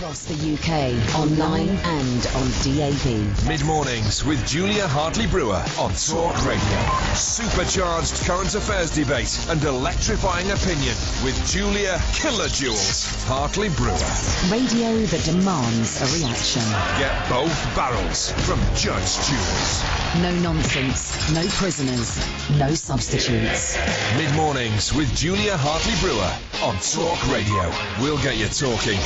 across the UK, online and on DAB. Mid-mornings with Julia Hartley Brewer on Talk Radio. Supercharged current affairs debate and electrifying opinion with Julia Killer Jules Hartley Brewer. Radio that demands a reaction. Get both barrels from Judge Jules. No nonsense, no prisoners, no substitutes. Mid-mornings with Julia Hartley Brewer on Talk Radio. We'll get you talking.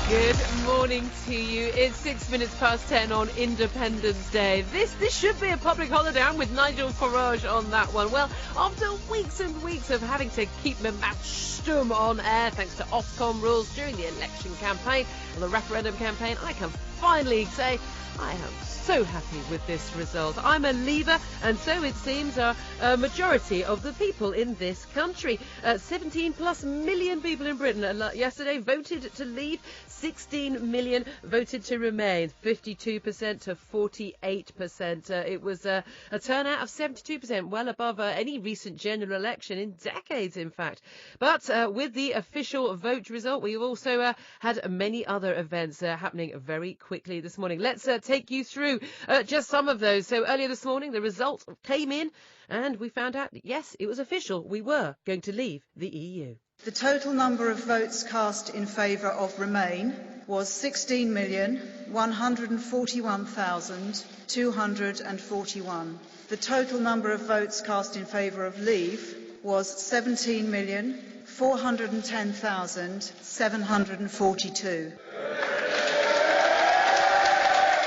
Good morning to you. It's 6 minutes past 10 on Independence Day. This should be a public holiday. I'm with Nigel Farage on that one. Well, after weeks and weeks of having to keep my mouth stum on air thanks to Ofcom rules during the election campaign and the referendum campaign, I can finally say I am so happy with this result. I'm a leaver, and so it seems a majority of the people in this country. 17 plus million people in Britain yesterday voted to leave. 16 million voted to remain. 52% to 48%. It was a turnout of 72%, well above any recent general election in decades, in fact. But with the official vote result, we've also had many other events happening very quickly this morning. Let's take you through just some of those. So earlier this morning, the result came in and we found out that, yes, it was official. We were going to leave the EU. The total number of votes cast in favour of Remain was 16,141,241. The total number of votes cast in favour of Leave was 17,410,742.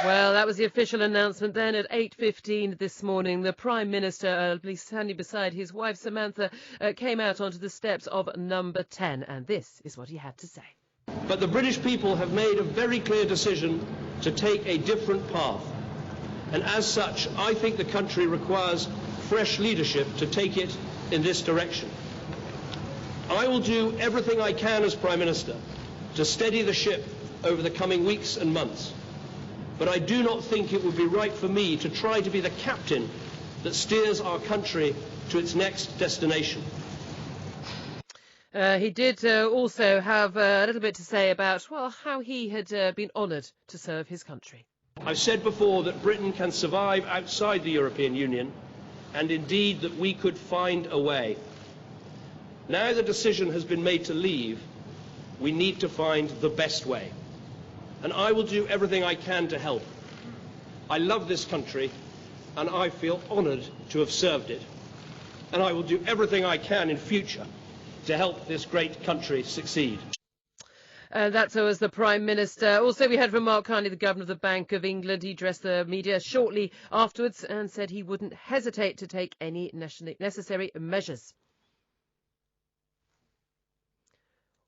Well, that was the official announcement then at 8:15 this morning. The Prime Minister, standing beside his wife Samantha, came out onto the steps of number 10, and this is what he had to say. But the British people have made a very clear decision to take a different path. And as such, I think the country requires fresh leadership to take it in this direction. I will do everything I can as Prime Minister to steady the ship over the coming weeks and months. But I do not think it would be right for me to try to be the captain that steers our country to its next destination. He did also have a little bit to say about, well, how he had been honoured to serve his country. I've said before that Britain can survive outside the European Union, and indeed that we could find a way. Now the decision has been made to leave, we need to find the best way. And I will do everything I can to help. I love this country, and I feel honoured to have served it. And I will do everything I can in future to help this great country succeed. That's as the Prime Minister. Also, we heard from Mark Carney, the Governor of the Bank of England. He addressed the media shortly afterwards and said he wouldn't hesitate to take any necessary measures.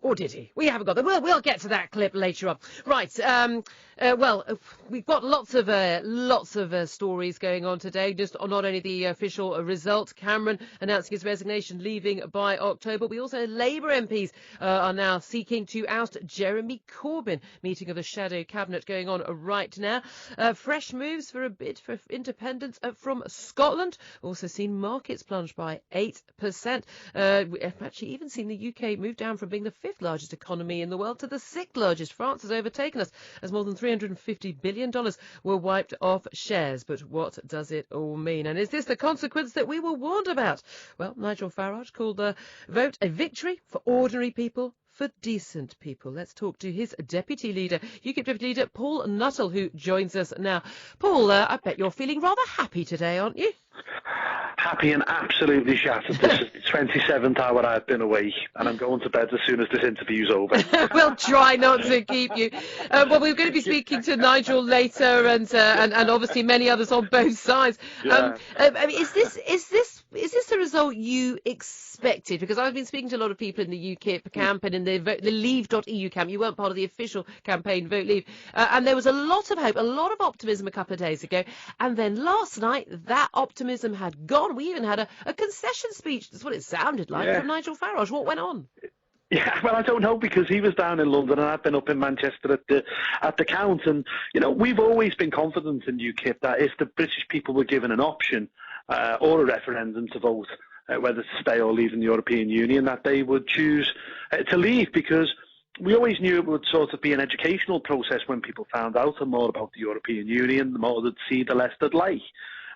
Or did he? We haven't got them. We'll get to that clip later on. Right. Well, we've got lots of stories going on today. Just not only the official result, Cameron announcing his resignation, leaving by October. We also Labour MPs are now seeking to oust Jeremy Corbyn. Meeting of the shadow cabinet going on right now. Fresh moves for a bid for independence from Scotland. Also seen markets plunge by 8%. We've actually even seen the UK move down from being the fifth largest economy in the world to the sixth largest. France has overtaken us as more than $350 billion were wiped off shares. But what does it all mean? And is this the consequence that we were warned about? Well, Nigel Farage called the vote a victory for ordinary people, for decent people. Let's talk to his Deputy Leader, UKIP Deputy Leader Paul Nuttall, who joins us now. Paul, I bet you're feeling rather happy today, aren't you? Happy and absolutely shattered. This is the 27th hour I've been awake, and I'm going to bed as soon as this interview's over. We'll try not to keep you. Well, we're going to be speaking to Nigel later, and obviously many others on both sides. Yeah. I mean, is this the result you expected? Because I've been speaking to a lot of people in the UKIP camp and in the Leave.eu camp. You weren't part of the official campaign, Vote Leave, and there was a lot of hope, a lot of optimism a couple of days ago, and then last night that optimism had gone. We even had a concession speech. That's what it sounded like from Nigel Farage. What went on? Yeah, well, I don't know, because he was down in London and I've been up in Manchester at the count. And, you know, we've always been confident in UKIP that if the British people were given an option or a referendum to vote whether to stay or leave in the European Union, that they would choose to leave, because we always knew it would sort of be an educational process when people found out more about the European Union, the more they'd see, the less they'd like.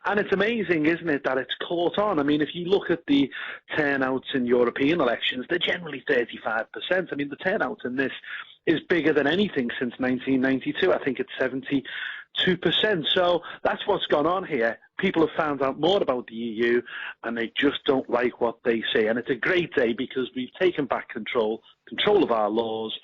And it's amazing, isn't it, that it's caught on. I mean, if you look at the turnouts in European elections, they're generally 35%. I mean, the turnout in this is bigger than anything since 1992. I think it's 72%. So that's what's gone on here. People have found out more about the EU, and they just don't like what they say. And it's a great day because we've taken back control of our laws,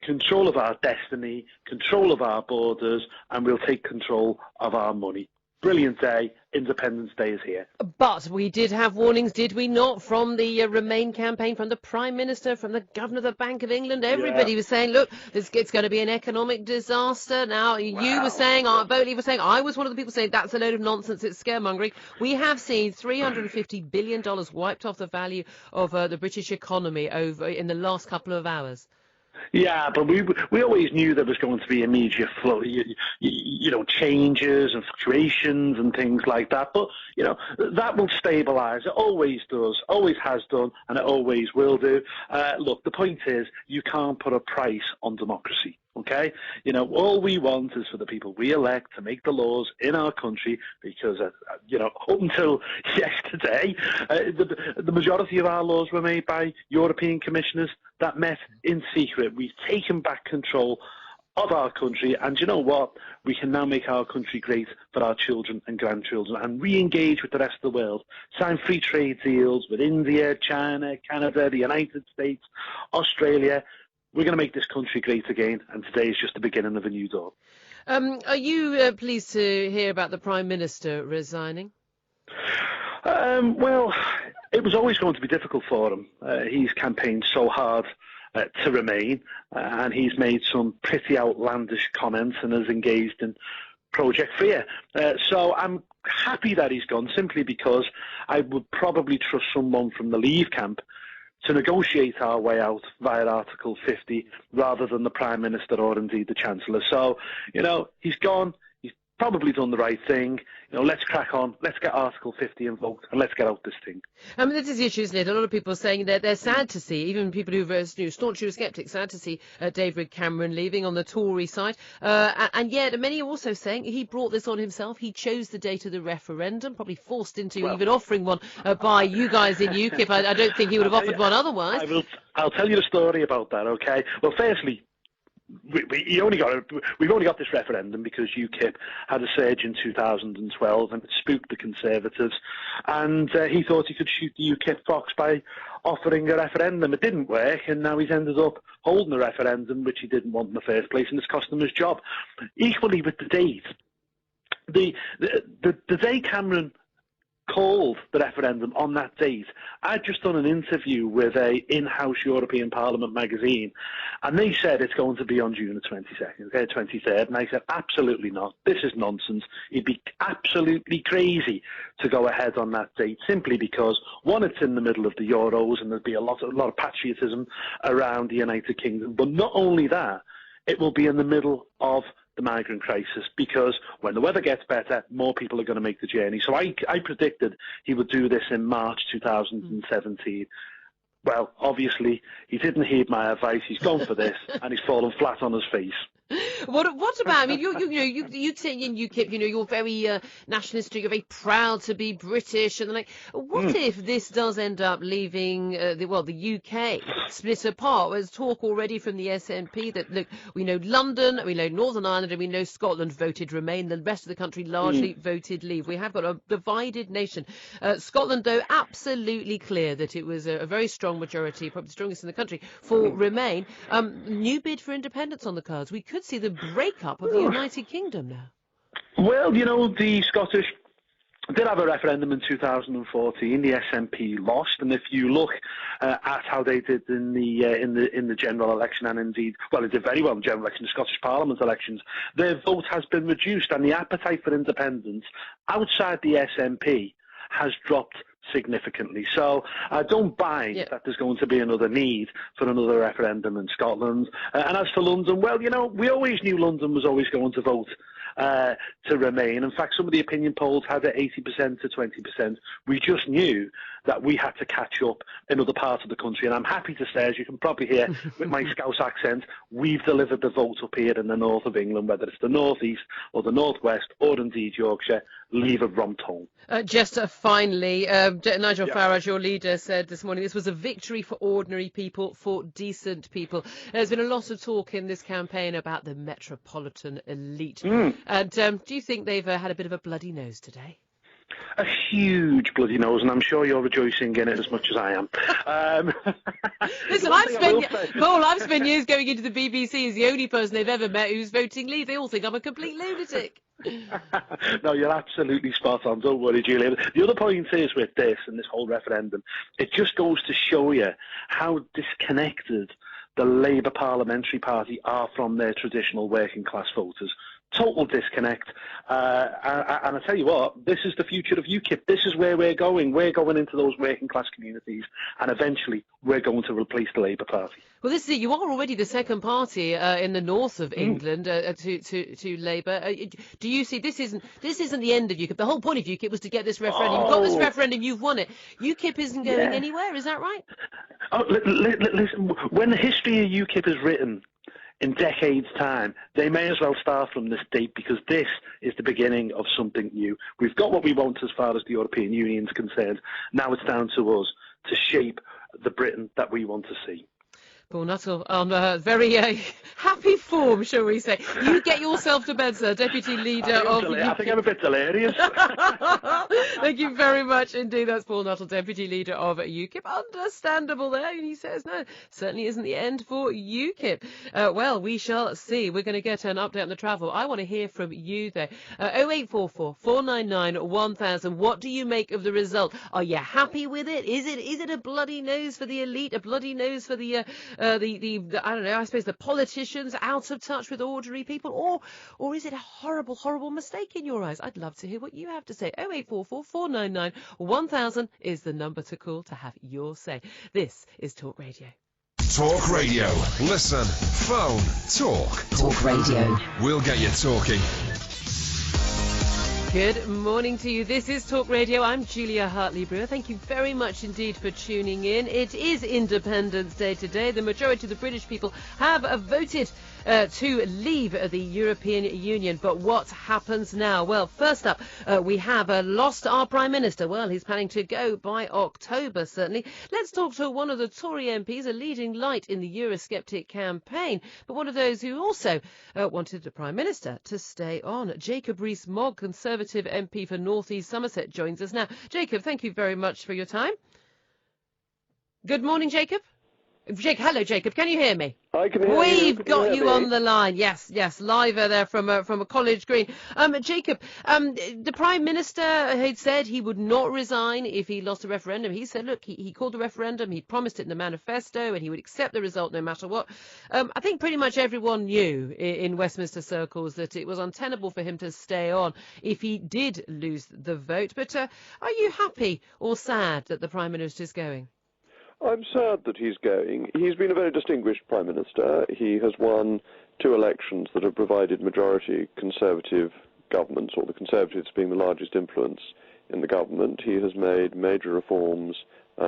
control of our destiny, control of our borders, and we'll take control of our money. Brilliant day. Independence Day is here. But we did have warnings, did we not, from the Remain campaign, from the Prime Minister, from the Governor of the Bank of England. Everybody was saying, look, it's going to be an economic disaster. Now, you were saying, Bowley was saying, I was one of the people saying that's a load of nonsense, it's scaremongering. We have seen $350 billion wiped off the value of the British economy over in the last couple of hours. Yeah, but we always knew there was going to be immediate flow, changes and fluctuations and things like that. But, that will stabilise. It always does, always has done, and it always will do. Look, the point is you can't put a price on democracy. Okay, all we want is for the people we elect to make the laws in our country because, up until yesterday, the majority of our laws were made by European commissioners that met in secret. We've taken back control of our country, and you know what? We can now make our country great for our children and grandchildren and re-engage with the rest of the world. Sign free trade deals with India, China, Canada, the United States, Australia. We're going to make this country great again, and today is just the beginning of a new dawn. Are you pleased to hear about the Prime Minister resigning? Well, it was always going to be difficult for him. He's campaigned so hard to remain, and he's made some pretty outlandish comments and has engaged in Project Fear. So I'm happy that he's gone, simply because I would probably trust someone from the Leave camp to negotiate our way out via Article 50 rather than the Prime Minister or indeed the Chancellor. So, he's gone. He's probably done the right thing. Let's crack on. Let's get Article 50 invoked and let's get out this thing. This is the issue, isn't it? A lot of people are saying that they're sad to see, even people who are staunch Eurosceptics, sad to see David Cameron leaving on the Tory side. And yet many are also saying he brought this on himself. He chose the date of the referendum, probably forced into even offering one by you guys in UKIP. I don't think he would have offered one otherwise. I'll tell you the story about that, okay? Well, firstly, we've only got this referendum because UKIP had a surge in 2012 and it spooked the Conservatives, and he thought he could shoot the UKIP fox by offering a referendum. It didn't work, and now he's ended up holding a referendum which he didn't want in the first place, and it's cost him his job. Equally with the date, the day Cameron called the referendum on that date, I'd just done an interview with a in-house European Parliament magazine, and they said it's going to be on June the 23rd, and I said, absolutely not. This is nonsense. It'd be absolutely crazy to go ahead on that date, simply because, one, it's in the middle of the Euros, and there'd be a lot of patriotism around the United Kingdom, but not only that, it will be in the middle of the migrant crisis, because when the weather gets better, more people are going to make the journey. So I predicted he would do this in March 2017. Well, obviously, he didn't heed my advice. He's gone for this, and he's fallen flat on his face. What about? I mean, you say in UKIP, you're very nationalistic. You're very proud to be British, and what if this does end up leaving the UK split apart? There's talk already from the SNP that, look, we know London, we know Northern Ireland, and we know Scotland voted Remain. The rest of the country largely voted Leave. We have got a divided nation. Scotland, though, absolutely clear that it was a very strong majority, probably the strongest in the country, for Remain. New bid for independence on the cards. We could see the breakup of the United Kingdom now. Well, the Scottish did have a referendum in 2014. The SNP lost, and if you look at how they did in the general election, and indeed, well, they did very well in the general election, the Scottish Parliament elections, their vote has been reduced, and the appetite for independence outside the SNP has dropped significantly. So I don't buy that there's going to be another need for another referendum in Scotland. And as for London, well, we always knew London was always going to vote to Remain. In fact, some of the opinion polls had it 80% to 20%. We just knew that we had to catch up in other parts of the country. And I'm happy to say, as you can probably hear with my Scouse accent, we've delivered the vote up here in the north of England, whether it's the north east or the northwest or indeed Yorkshire. Leave it romped home. Just finally, Nigel Farage, your leader, said this morning this was a victory for ordinary people, for decent people. There's been a lot of talk in this campaign about the metropolitan elite. And do you think they've had a bit of a bloody nose today? A huge bloody nose, and I'm sure you're rejoicing in it as much as I am. Listen, I've spent years going into the BBC as the only person they've ever met who's voting Leave. They all think I'm a complete lunatic. No, you're absolutely spot on. Don't worry, Julia. The other point is with this and this whole referendum, it just goes to show you how disconnected the Labour Parliamentary Party are from their traditional working class voters. Total disconnect. And I tell you what, this is the future of UKIP. This is where we're going. We're going into those working class communities, and eventually we're going to replace the Labour Party. Well, this is it. You are already the second party in the north of England to Labour. Do you see this isn't the end of UKIP? The whole point of UKIP was to get this referendum. You've got this referendum. You've won it. UKIP isn't going anywhere. Is that right? Oh, listen. When the history of UKIP is written in decades' time, they may as well start from this date, because this is the beginning of something new. We've got what we want as far as the European Union is concerned. Now it's down to us to shape the Britain that we want to see. Paul Nuttall on very happy form, shall we say. You get yourself to bed, sir, Deputy Leader of UKIP. I think I'm a bit delirious. Thank you very much indeed. That's Paul Nuttall, Deputy Leader of UKIP. Understandable there. And he says, no, certainly isn't the end for UKIP. Well, we shall see. We're going to get an update on the travel. I want to hear from you, though. 0844 499 1000. What do you make of the result? Are you happy with it? Is it a bloody nose for the elite? A bloody nose for the I don't know, I suppose the politicians out of touch with ordinary people, or is it a horrible, horrible mistake in your eyes? I'd love to hear what you have to say. 0844 499 1000 is the number to call to have your say. This is Talk Radio. Talk Radio. Listen, phone, talk. Talk Radio. We'll get you talking. Good morning to you. This is Talk Radio. I'm Julia Hartley Brewer. Thank you very much indeed for tuning in. It is Independence Day today. The majority of the British people have voted to leave the European Union. But what happens now? Well, first up, we have lost our Prime Minister. Well, he's planning to go by October, certainly. Let's talk to one of the Tory MPs, a leading light in the Eurosceptic campaign, but one of those who also wanted the Prime Minister to stay on. Jacob Rees-Mogg, Conservative MP for North East Somerset, joins us now. Jacob, thank you very much for your time. Good morning, Jacob. Hello, Jacob. Can you hear me? I can hear you. We've got you on the line. Yes, live there from a College Green. Jacob, the Prime Minister had said he would not resign if he lost a referendum. He said, look, he called the referendum, he promised it in the manifesto, and he would accept the result no matter what. I think pretty much everyone knew in Westminster circles that it was untenable for him to stay on if he did lose the vote. But are you happy or sad that the Prime Minister is going? I'm sad that he's going. He's been a very distinguished Prime Minister. He has won 2 elections that have provided majority Conservative governments, or the Conservatives being the largest influence in the government. He has made major reforms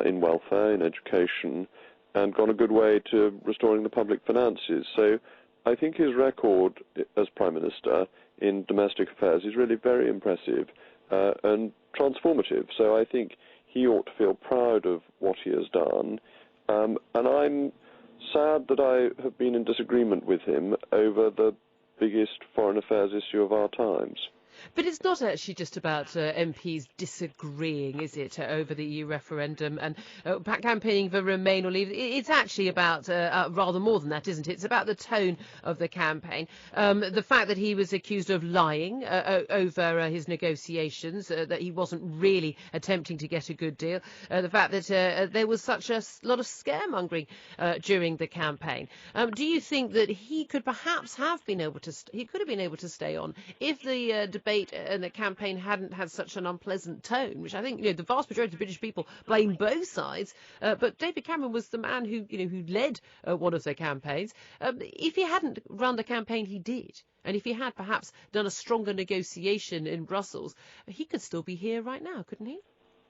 in welfare, in education, and gone a good way to restoring the public finances. So I think his record as Prime Minister in domestic affairs is really very impressive and transformative. So I think he ought to feel proud of what he has done, and I'm sad that I have been in disagreement with him over the biggest foreign affairs issue of our times. But it's not actually just about MPs disagreeing, is it, over the EU referendum and campaigning for Remain or Leave? It's actually about rather more than that, isn't it? It's about the tone of the campaign. The fact that he was accused of lying over his negotiations, that he wasn't really attempting to get a good deal. The fact that there was such a lot of scaremongering during the campaign. Do you think that he could perhaps have been able to stay on if the debate debate and the campaign hadn't had such an unpleasant tone, which I think the vast majority of British people blame both sides. But David Cameron was the man who led one of their campaigns. If he hadn't run the campaign he did, and if he had perhaps done a stronger negotiation in Brussels, he could still be here right now, couldn't he?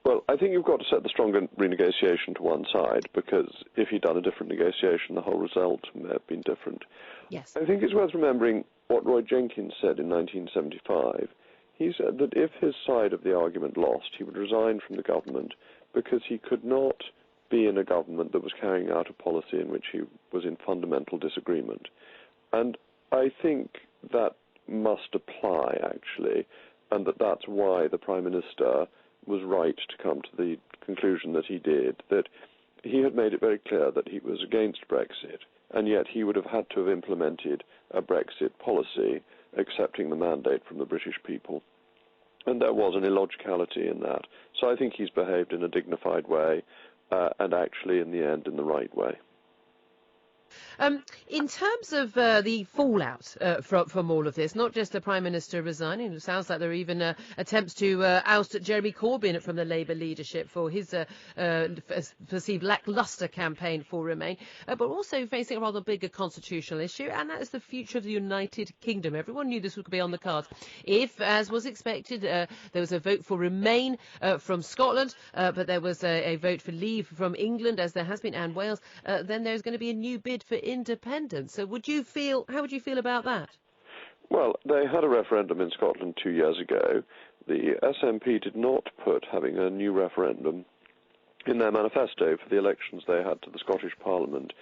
Well, I think you've got to set the stronger renegotiation to one side, because if he'd done a different negotiation, the whole result may have been different. Yes. I think it's worth remembering what Roy Jenkins said in 1975. He said that if his side of the argument lost, he would resign from the government because he could not be in a government that was carrying out a policy in which he was in fundamental disagreement. And I think that must apply, actually, and that's why the Prime Minister was right to come to the conclusion that he did, that he had made it very clear that he was against Brexit, and yet he would have had to have implemented a Brexit policy accepting the mandate from the British people. And there was an illogicality in that. So I think he's behaved in a dignified way, and actually, in the end, in the right way. In terms of the fallout from all of this, not just the Prime Minister resigning, it sounds like there are even attempts to oust Jeremy Corbyn from the Labour leadership for his perceived lacklustre campaign for Remain, but also facing a rather bigger constitutional issue, and that is the future of the United Kingdom. Everyone knew this would be on the cards. If, as was expected, there was a vote for Remain from Scotland, but there was a vote for Leave from England, as there has been, and Wales, then there's going to be a new bid for independence. So how would you feel about that? Well, they had a referendum in Scotland 2 years ago. The SNP did not put having a new referendum in their manifesto for the elections they had to the Scottish Parliament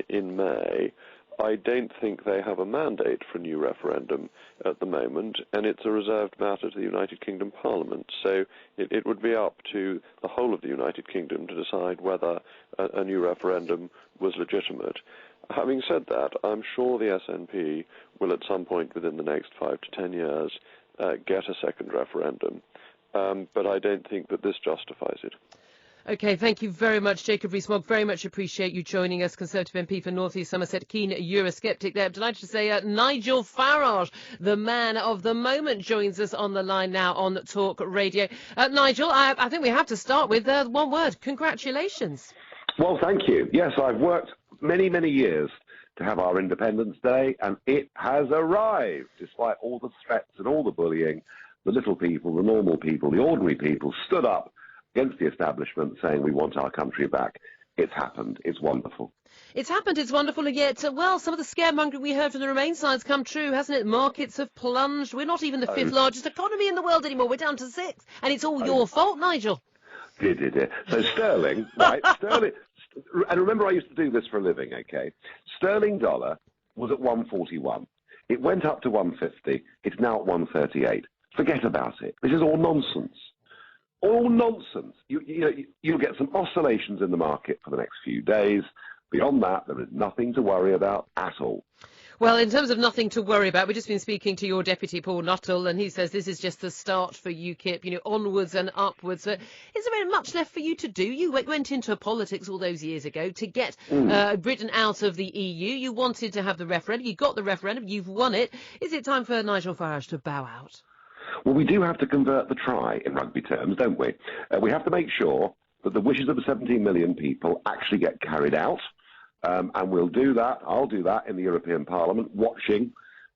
in May. I don't think they have a mandate for a new referendum at the moment, and it's a reserved matter to the United Kingdom Parliament. So it would be up to the whole of the United Kingdom to decide whether a new referendum was legitimate. Having said that, I'm sure the SNP will at some point within the next 5 to 10 years get a second referendum, but I don't think that this justifies it. OK, thank you very much, Jacob Rees-Mogg. Very much appreciate you joining us, Conservative MP for North East Somerset, keen Eurosceptic there. I'm delighted to say Nigel Farage, the man of the moment, joins us on the line now on Talk Radio. Nigel, I think we have to start with one word. Congratulations. Well, thank you. Yes, I've worked many, many years to have our Independence Day, and it has arrived. Despite all the threats and all the bullying, the little people, the normal people, the ordinary people stood up against the establishment saying we want our country back. It's happened. It's wonderful. It's happened. It's wonderful. And yet, well, some of the scaremongering we heard from the Remain side's come true, hasn't it? Markets have plunged. We're not even the fifth largest economy in the world anymore. We're down to 6th. And it's all your fault, Nigel. Did. So sterling, right? Sterling. And remember, I used to do this for a living, OK? Sterling dollar was at 141. It went up to 150. It's now at 138. Forget about it. This is all nonsense. All nonsense. You'll get some oscillations in the market for the next few days. Beyond that, there is nothing to worry about at all. Well, in terms of nothing to worry about, we've just been speaking to your deputy, Paul Nuttall, and he says this is just the start for UKIP, onwards and upwards. Is there much left for you to do? You went into politics all those years ago to get Britain out of the EU. You wanted to have the referendum. You got the referendum. You've won it. Is it time for Nigel Farage to bow out? Well, we do have to convert the try in rugby terms, don't we? We have to make sure that the wishes of the 17 million people actually get carried out. And we'll do that. I'll do that in the European Parliament, watching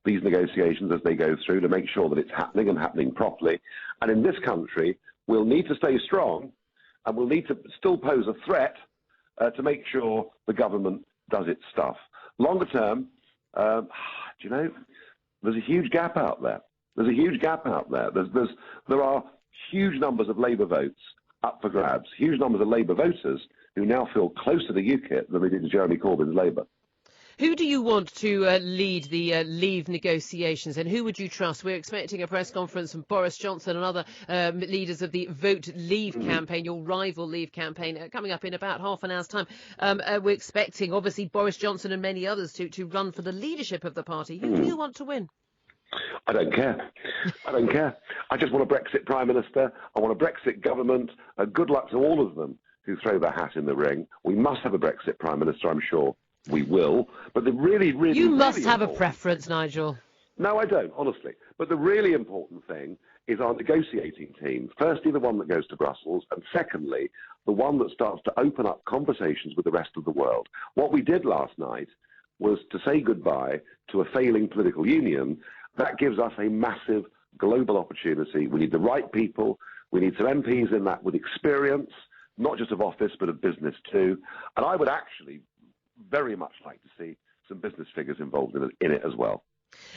these negotiations as they go through to make sure that it's happening and happening properly. And in this country, we'll need to stay strong, and we'll need to still pose a threat to make sure the government does its stuff. Longer term, there's a huge gap out there. There are huge numbers of Labour votes up for grabs, huge numbers of Labour voters who now feel closer to UKIP than they did to Jeremy Corbyn's Labour. Who do you want to lead the Leave negotiations, and who would you trust? We're expecting a press conference from Boris Johnson and other leaders of the Vote Leave campaign, your rival Leave campaign, coming up in about half an hour's time. We're expecting, obviously, Boris Johnson and many others to run for the leadership of the party. Who do you want to win? I don't care. I just want a Brexit Prime Minister. I want a Brexit government. Good luck to all of them who throw their hat in the ring. We must have a Brexit Prime Minister, I'm sure we will. But the really You must have a preference, Nigel. No, I don't, honestly. But the really important thing is our negotiating team. Firstly, the one that goes to Brussels, and secondly, the one that starts to open up conversations with the rest of the world. What we did last night was to say goodbye to a failing political union. That gives us a massive global opportunity. We need the right people. We need some MPs in that with experience, not just of office, but of business too. And I would actually very much like to see some business figures involved in it as well.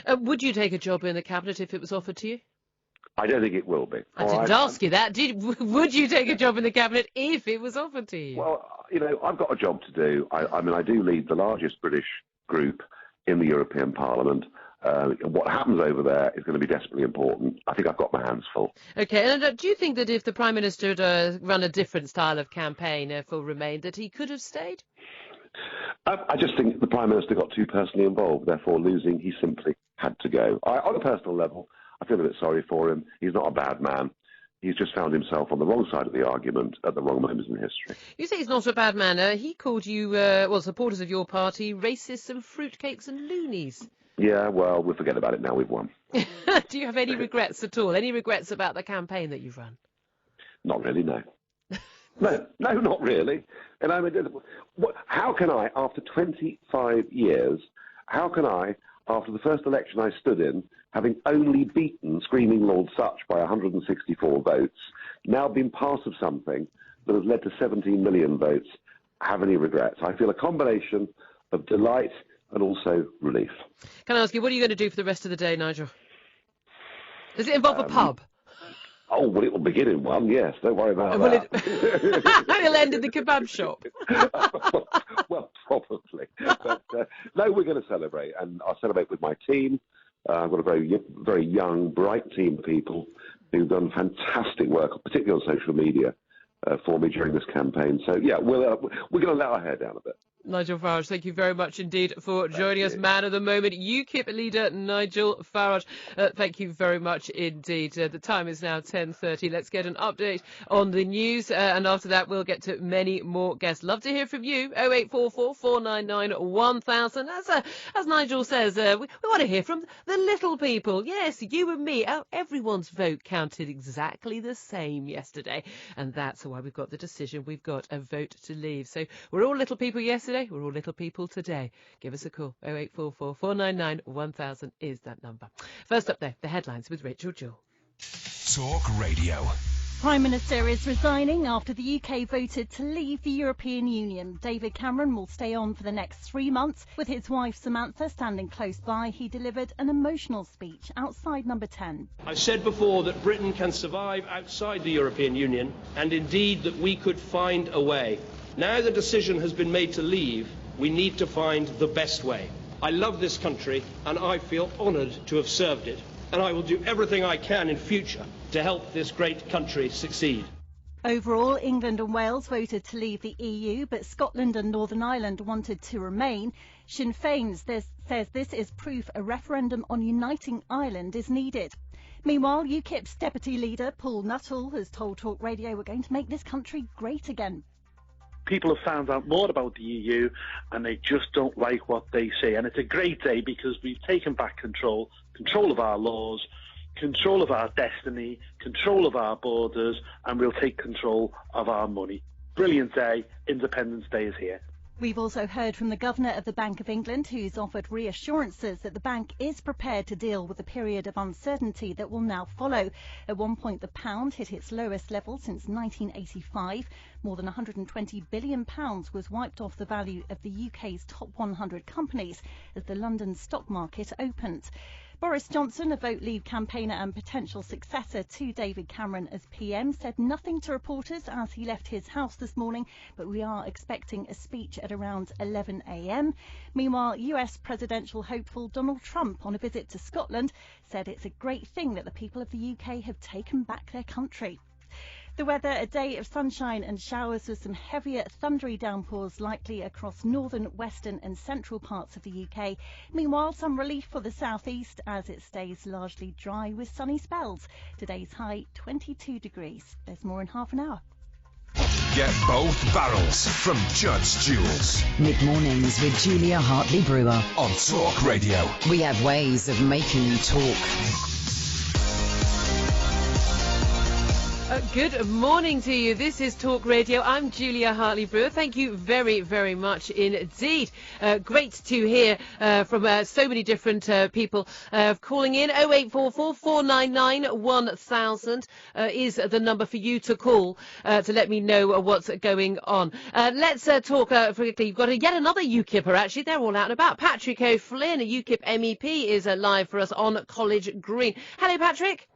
Would you take a job in the cabinet if it was offered to you? I don't think it will be. I didn't ask you that. Would you take a job in the cabinet if it was offered to you? Well, I've got a job to do. I do lead the largest British group in the European Parliament. What happens over there is going to be desperately important. I think I've got my hands full. OK, and do you think that if the Prime Minister had run a different style of campaign for Remain, that he could have stayed? I just think the Prime Minister got too personally involved, therefore losing, he simply had to go. On a personal level, I feel a bit sorry for him. He's not a bad man. He's just found himself on the wrong side of the argument at the wrong moment in history. You say he's not a bad man. He called you, supporters of your party, racists and fruitcakes and loonies. Yeah, well, we'll forget about it now. We've won. Do you have any regrets at all? Any regrets about the campaign that you've run? Not really, no. No, not really. And I mean, how can I, after 25 years, after the first election I stood in, having only beaten Screaming Lord Sutch by 164 votes, now been part of something that has led to 17 million votes, have any regrets? I feel a combination of delight and also relief. Can I ask you, what are you going to do for the rest of the day, Nigel? Does it involve a pub? Oh, well, it will begin in one, yes. Don't worry about that. It'll end in the kebab shop. Well, probably. But, no, we're going to celebrate, and I'll celebrate with my team. I've got a very, very young, bright team of people who've done fantastic work, particularly on social media, for me during this campaign. So, yeah, we're going to let our hair down a bit. Nigel Farage, thank you very much indeed for joining us. Man of the moment, UKIP leader Nigel Farage. Thank you very much indeed. The time is now 10:30. Let's get an update on the news, and after that we'll get to many more guests. Love to hear from you. 0844 499 1000. As Nigel says, we want to hear from the little people. Yes, you and me. Everyone's vote counted exactly the same yesterday, and that's why we've got the decision. We've got a vote to leave. So we're all little people yesterday. We're all little people today. Give us a call. 0844 499 1000 is that number. First up there, the headlines with Rachel Jewell. Talk Radio. Prime Minister is resigning after the UK voted to leave the European Union. David Cameron will stay on for the next 3 months. With his wife Samantha standing close by, he delivered an emotional speech outside Number 10. I've said before that Britain can survive outside the European Union, and indeed that we could find a way. Now the decision has been made to leave, we need to find the best way. I love this country and I feel honoured to have served it, and I will do everything I can in future to help this great country succeed. Overall, England and Wales voted to leave the EU, but Scotland and Northern Ireland wanted to remain. Sinn Féin says this is proof a referendum on uniting Ireland is needed. Meanwhile, UKIP's deputy leader, Paul Nuttall, has told Talk Radio we're going to make this country great again. People have found out more about the EU and they just don't like what they see. And it's a great day because we've taken back control of our laws, control of our destiny, control of our borders, and we'll take control of our money. Brilliant day. Independence Day is here. We've also heard from the Governor of the Bank of England, who's offered reassurances that the bank is prepared to deal with the period of uncertainty that will now follow. At one point, the pound hit its lowest level since 1985. More than £120 billion was wiped off the value of the UK's top 100 companies as the London stock market opened. Boris Johnson, a Vote Leave campaigner and potential successor to David Cameron as PM, said nothing to reporters as he left his house this morning, but we are expecting a speech at around 11 a.m. Meanwhile, US presidential hopeful Donald Trump, on a visit to Scotland, said it's a great thing that the people of the UK have taken back their country. The weather, a day of sunshine and showers with some heavier thundery downpours likely across northern, western and central parts of the UK. Meanwhile, some relief for the southeast as it stays largely dry with sunny spells. Today's high 22 degrees. There's more in half an hour. Get both barrels from Judge Jules Mid-mornings with Julia Hartley Brewer. on Talk Radio. We have ways of making you talk. Good morning to you. This is Talk Radio. I'm Julia Hartley Brewer. Thank you very, very much indeed. Great to hear from so many different people calling in. 0844 499 1000 is the number for you to call to let me know what's going on. Let's talk quickly. You've got yet another UKIPper, actually. They're all out and about. Patrick O'Flynn, a UKIP MEP, is live for us on College Green. Hello, Patrick.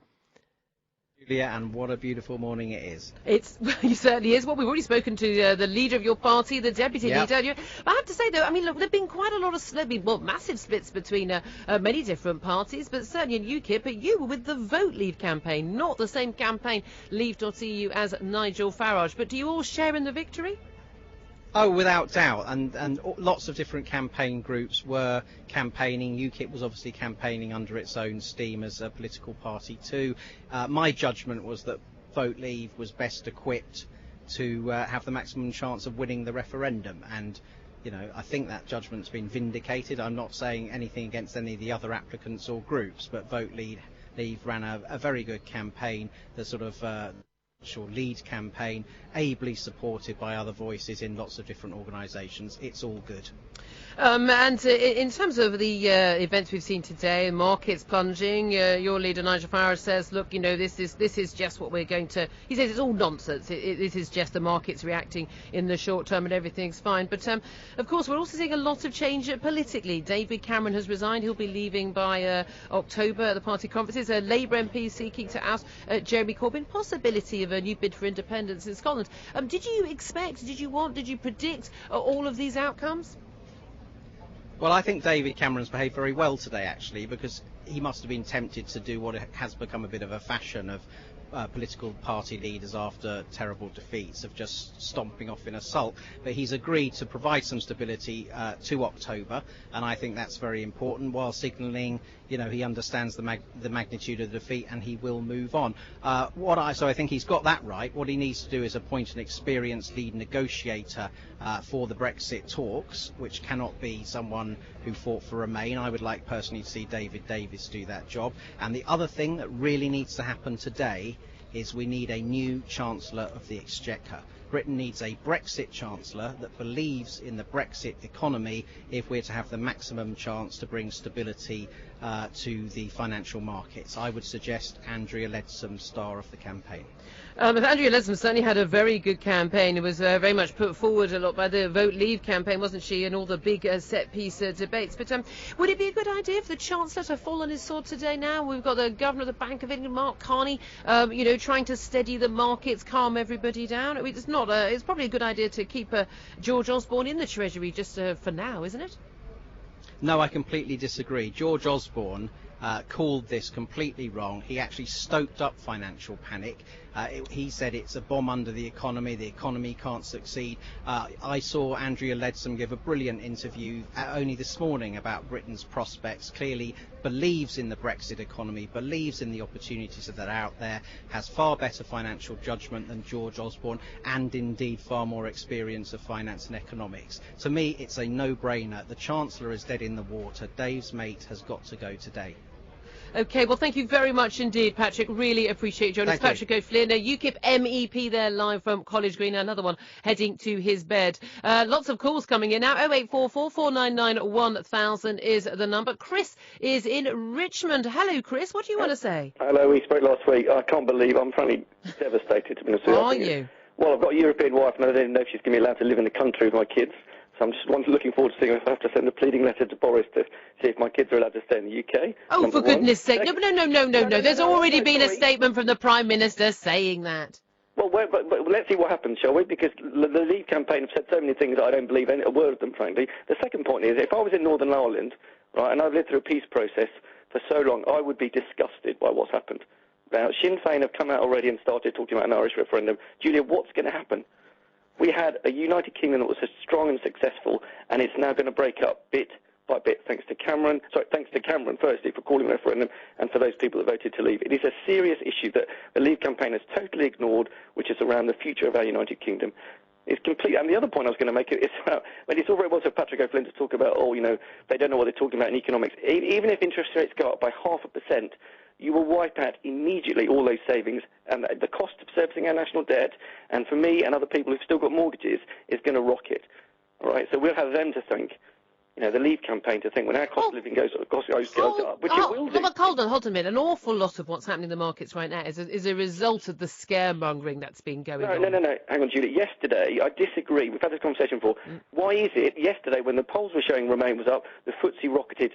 Julia, and what a beautiful morning it is. It certainly is. Well, we've already spoken to the leader of your party, the deputy leader. But I have to say, though, I mean, look, there have been quite a lot of massive splits between many different parties, but certainly in UKIP. But you were with the Vote Leave campaign, not the same campaign, Leave.eu, as Nigel Farage. But do you all share in the victory? Oh, without doubt, and lots of different campaign groups were campaigning. UKIP was obviously campaigning under its own steam as a political party too. My judgment was that Vote Leave was best equipped to have the maximum chance of winning the referendum, and I think that judgment's been vindicated. I'm not saying anything against any of the other applicants or groups, but Vote Leave ran a very good campaign. The sort of lead campaign, ably supported by other voices in lots of different organisations. It's all good. And in terms of the events we've seen today, markets plunging, your leader Nigel Farage says, look, this is just what we're going to. He says it's all nonsense. This is just the markets reacting in the short term and everything's fine. But of course, we're also seeing a lot of change politically. David Cameron has resigned. He'll be leaving by October at the party conferences. A Labour MP seeking to oust Jeremy Corbyn. Possibility of a new bid for independence in Scotland. Did you expect? Did you predict all of these outcomes? Well, I think David Cameron's behaved very well today, actually, because he must have been tempted to do what has become a bit of a fashion of political party leaders after terrible defeats, of just stomping off in a sulk. But he's agreed to provide some stability to October, and I think that's very important, while signalling, he understands the magnitude of the defeat and he will move on. So I think he's got that right. What he needs to do is appoint an experienced lead negotiator for the Brexit talks, which cannot be someone who fought for Remain. I would like personally to see David Davis do that job. And the other thing that really needs to happen today is we need a new Chancellor of the Exchequer. Britain needs a Brexit Chancellor that believes in the Brexit economy if we're to have the maximum chance to bring stability to the financial markets. I would suggest Andrea Leadsom, star of the campaign. Andrea Leadsom certainly had a very good campaign. It was very much put forward a lot by the Vote Leave campaign, wasn't she, and all the big set-piece debates. But would it be a good idea for the Chancellor to fall on his sword today now? We've got the Governor of the Bank of England, Mark Carney, trying to steady the markets, calm everybody down. I mean, it's probably a good idea to keep George Osborne in the Treasury just for now, isn't it? No, I completely disagree. George Osborne called this completely wrong. He actually stoked up financial panic. He said it's a bomb under the economy can't succeed. I saw Andrea Leadsom give a brilliant interview only this morning about Britain's prospects, clearly believes in the Brexit economy, believes in the opportunities that are out there, has far better financial judgment than George Osborne, and indeed far more experience of finance and economics. To me, it's a no-brainer. The Chancellor is dead in the water. Dave's mate has got to go today. OK, well, thank you very much indeed, Patrick. Really appreciate you joining us. Patrick O'Flynn, UKIP MEP there live from College Green, another one heading to his bed. Lots of calls coming in now. 0844 499 1000 is the number. Chris is in Richmond. Hello, Chris. What do you want to say? Hello, we spoke last week. I can't believe I'm frankly devastated, to be honest with you. Are you? Well, I've got a European wife and I didn't know if she's going to be allowed to live in the country with my kids. So I'm just looking forward to seeing if I have to send a pleading letter to Boris to see if my kids are allowed to stay in the UK. Oh, for goodness sake. No. There's already been a statement from the Prime Minister saying that. Well, but let's see what happens, shall we? Because the Leave campaign have said so many things that I don't believe a word of them, frankly. The second point is, if I was in Northern Ireland, right, and I've lived through a peace process for so long, I would be disgusted by what's happened. Now, Sinn Féin have come out already and started talking about an Irish referendum. Julia, what's going to happen? We had a United Kingdom that was strong and successful, and it's now going to break up bit by bit, thanks to Cameron, firstly, for calling a referendum, and for those people that voted to leave. It is a serious issue that the Leave campaign has totally ignored, which is around the future of our United Kingdom. It's complete. And the other point I was going to make is about, when it's all very well for Patrick O'Flynn to talk about, they don't know what they're talking about in economics. Even if interest rates go up by 0.5%, you will wipe out immediately all those savings, and the cost of servicing our national debt, and for me and other people who've still got mortgages, is going to rocket. All right, so we'll have them to thank. The Leave campaign to think when our cost of living goes up, which it will do. Hold on a minute. An awful lot of what's happening in the markets right now is a result of the scaremongering that's been going on. No. Hang on, Julie. Yesterday, I disagree. We've had this conversation before. Why is it yesterday when the polls were showing Remain was up, the FTSE rocketed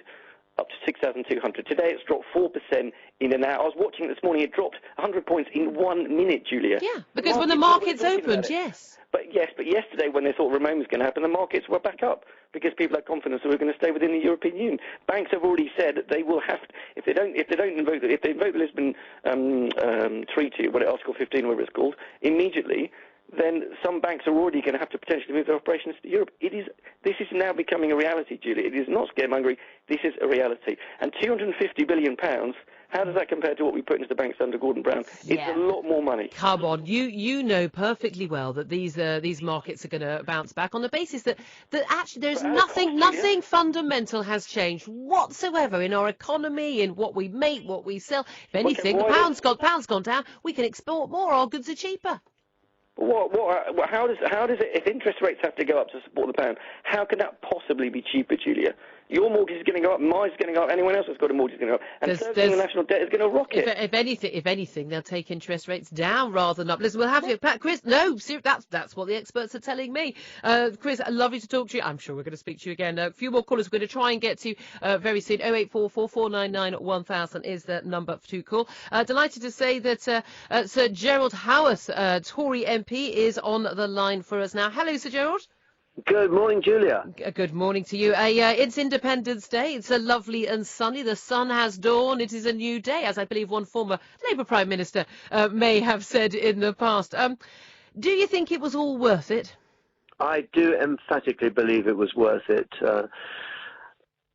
up to 6,200. Today it's dropped 4% in an hour. I was watching it this morning. It dropped 100 points in 1 minute, Julia. Yeah, because when the markets opened, yes. But yesterday when they thought Remain was going to happen, the markets were back up because people had confidence that we're going to stay within the European Union. Banks have already said that they will have to, if they vote the Lisbon Treaty, Article 15, whatever it's called, immediately, then some banks are already going to have to potentially move their operations to Europe. This is now becoming a reality, Julie. It is not scaremongering. This is a reality. And £250 billion, how does that compare to what we put into the banks under Gordon Brown? Yeah. It's a lot more money. Come on, you know perfectly well that these markets are going to bounce back on the basis that actually there's nothing fundamental has changed whatsoever in our economy, in what we make, what we sell. If anything, the pound's gone down. We can export more. Our goods are cheaper. How does it, if interest rates have to go up to support the pound, how can that possibly be cheaper, Julia? Your mortgage is going to go up, mine's going to go up, anyone else that's got a mortgage is going to go up, and servicing the national debt is going to rocket. If anything, they'll take interest rates down rather than up. Listen, we'll have you, Pat, Chris. No, that's what the experts are telling me. Chris, lovely to talk to you. I'm sure we're going to speak to you again. A few more callers we're going to try and get to very soon. 0844 499 1000 is the number to call. Delighted to say that Sir Gerald Howarth, Tory MP, is on the line for us now. Hello, Sir Gerald. Good morning, Julia. Good morning to you. It's Independence Day. It's lovely and sunny. The sun has dawned. It is a new day, as I believe one former Labour Prime Minister may have said in the past. Do you think it was all worth it? I do emphatically believe it was worth it.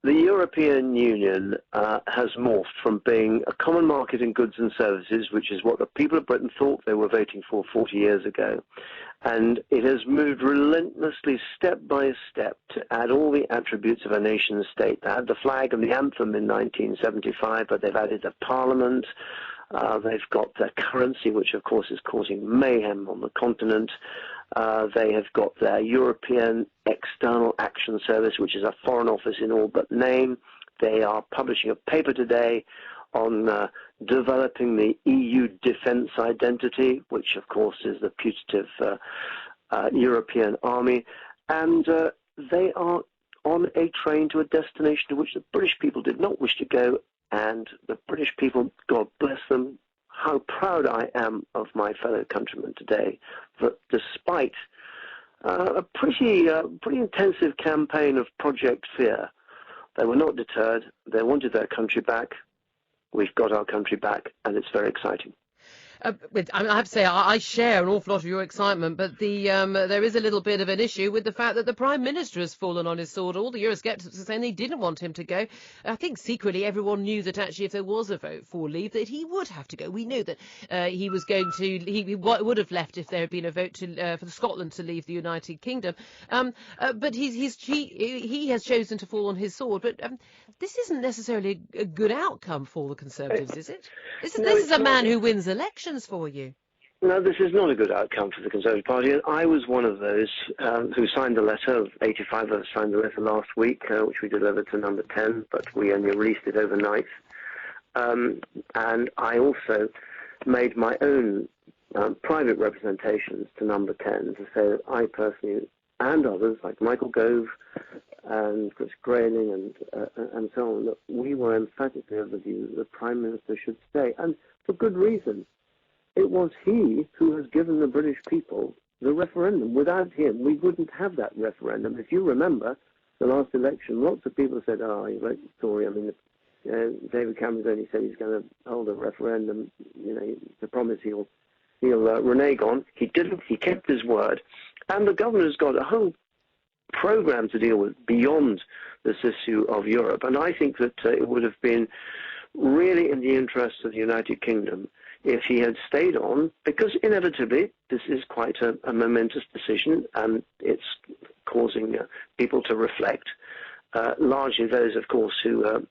The European Union has morphed from being a common market in goods and services, which is what the people of Britain thought they were voting for 40 years ago, and it has moved relentlessly, step by step, to add all the attributes of a nation state. They had the flag and the anthem in 1975, but they've added a parliament. They've got their currency, which of course is causing mayhem on the continent. They have got their European External Action Service, which is a foreign office in all but name. They are publishing a paper today on developing the EU defence identity, which of course is the putative European army. And they are on a train to a destination to which the British people did not wish to go. And the British people, God bless them, how proud I am of my fellow countrymen today, that despite a pretty intensive campaign of Project Fear, they were not deterred. They wanted their country back. We've got our country back, and it's very exciting. I have to say, I share an awful lot of your excitement, but there is a little bit of an issue with the fact that the Prime Minister has fallen on his sword. All the Eurosceptics are saying they didn't want him to go. I think secretly everyone knew that actually if there was a vote for leave, that he would have to go. We knew that he would have left if there had been a vote for Scotland to leave the United Kingdom. But he has chosen to fall on his sword. But this isn't necessarily a good outcome for the Conservatives, is it? This is a man who wins elections for you. No, this is not a good outcome for the Conservative Party, and I was one of those who signed the letter. 85 of us signed the letter last week, which we delivered to number 10, but we only released it overnight. And I also made my own private representations to number 10 to say that I personally, and others like Michael Gove and Chris Grayling and so on, that we were emphatically of the view that the Prime Minister should stay, and for good reason. It was he who has given the British people the referendum. Without him, we wouldn't have that referendum. If you remember the last election, lots of people said, you voted Tory. I mean, David Cameron's only said he's going to hold a referendum, to promise he'll renege on. He didn't. He kept his word. And the governor's got a whole programme to deal with beyond this issue of Europe. And I think that it would have been really in the interest of the United Kingdom if he had stayed on, because inevitably this is quite a momentous decision, and it's causing people to reflect, largely those, of course, who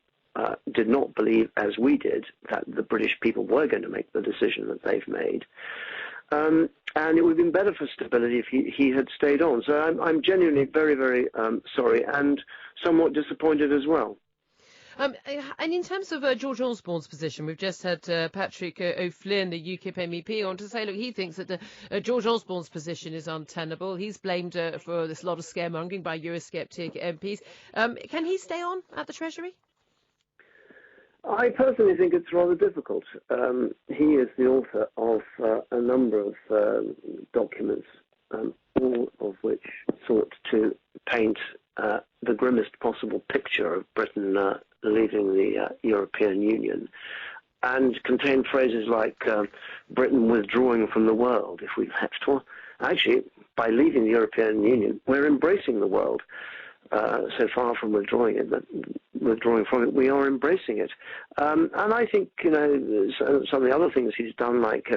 did not believe, as we did, that the British people were going to make the decision that they've made. And it would have been better for stability if he had stayed on. So I'm genuinely very, very sorry and somewhat disappointed as well. And in terms of George Osborne's position, we've just had Patrick O'Flynn, the UKIP MEP, on to say, look, he thinks that George Osborne's position is untenable. He's blamed for this lot of scaremongering by Eurosceptic MPs. Can he stay on at the Treasury? I personally think it's rather difficult. He is the author of a number of documents, all of which sought to paint the grimmest possible picture of Britain leaving the European Union, and contain phrases like Britain withdrawing from the world if we left. Well, actually, by leaving the European Union, we're embracing the world. So far from withdrawing from it, we are embracing it. And I think, some of the other things he's done, like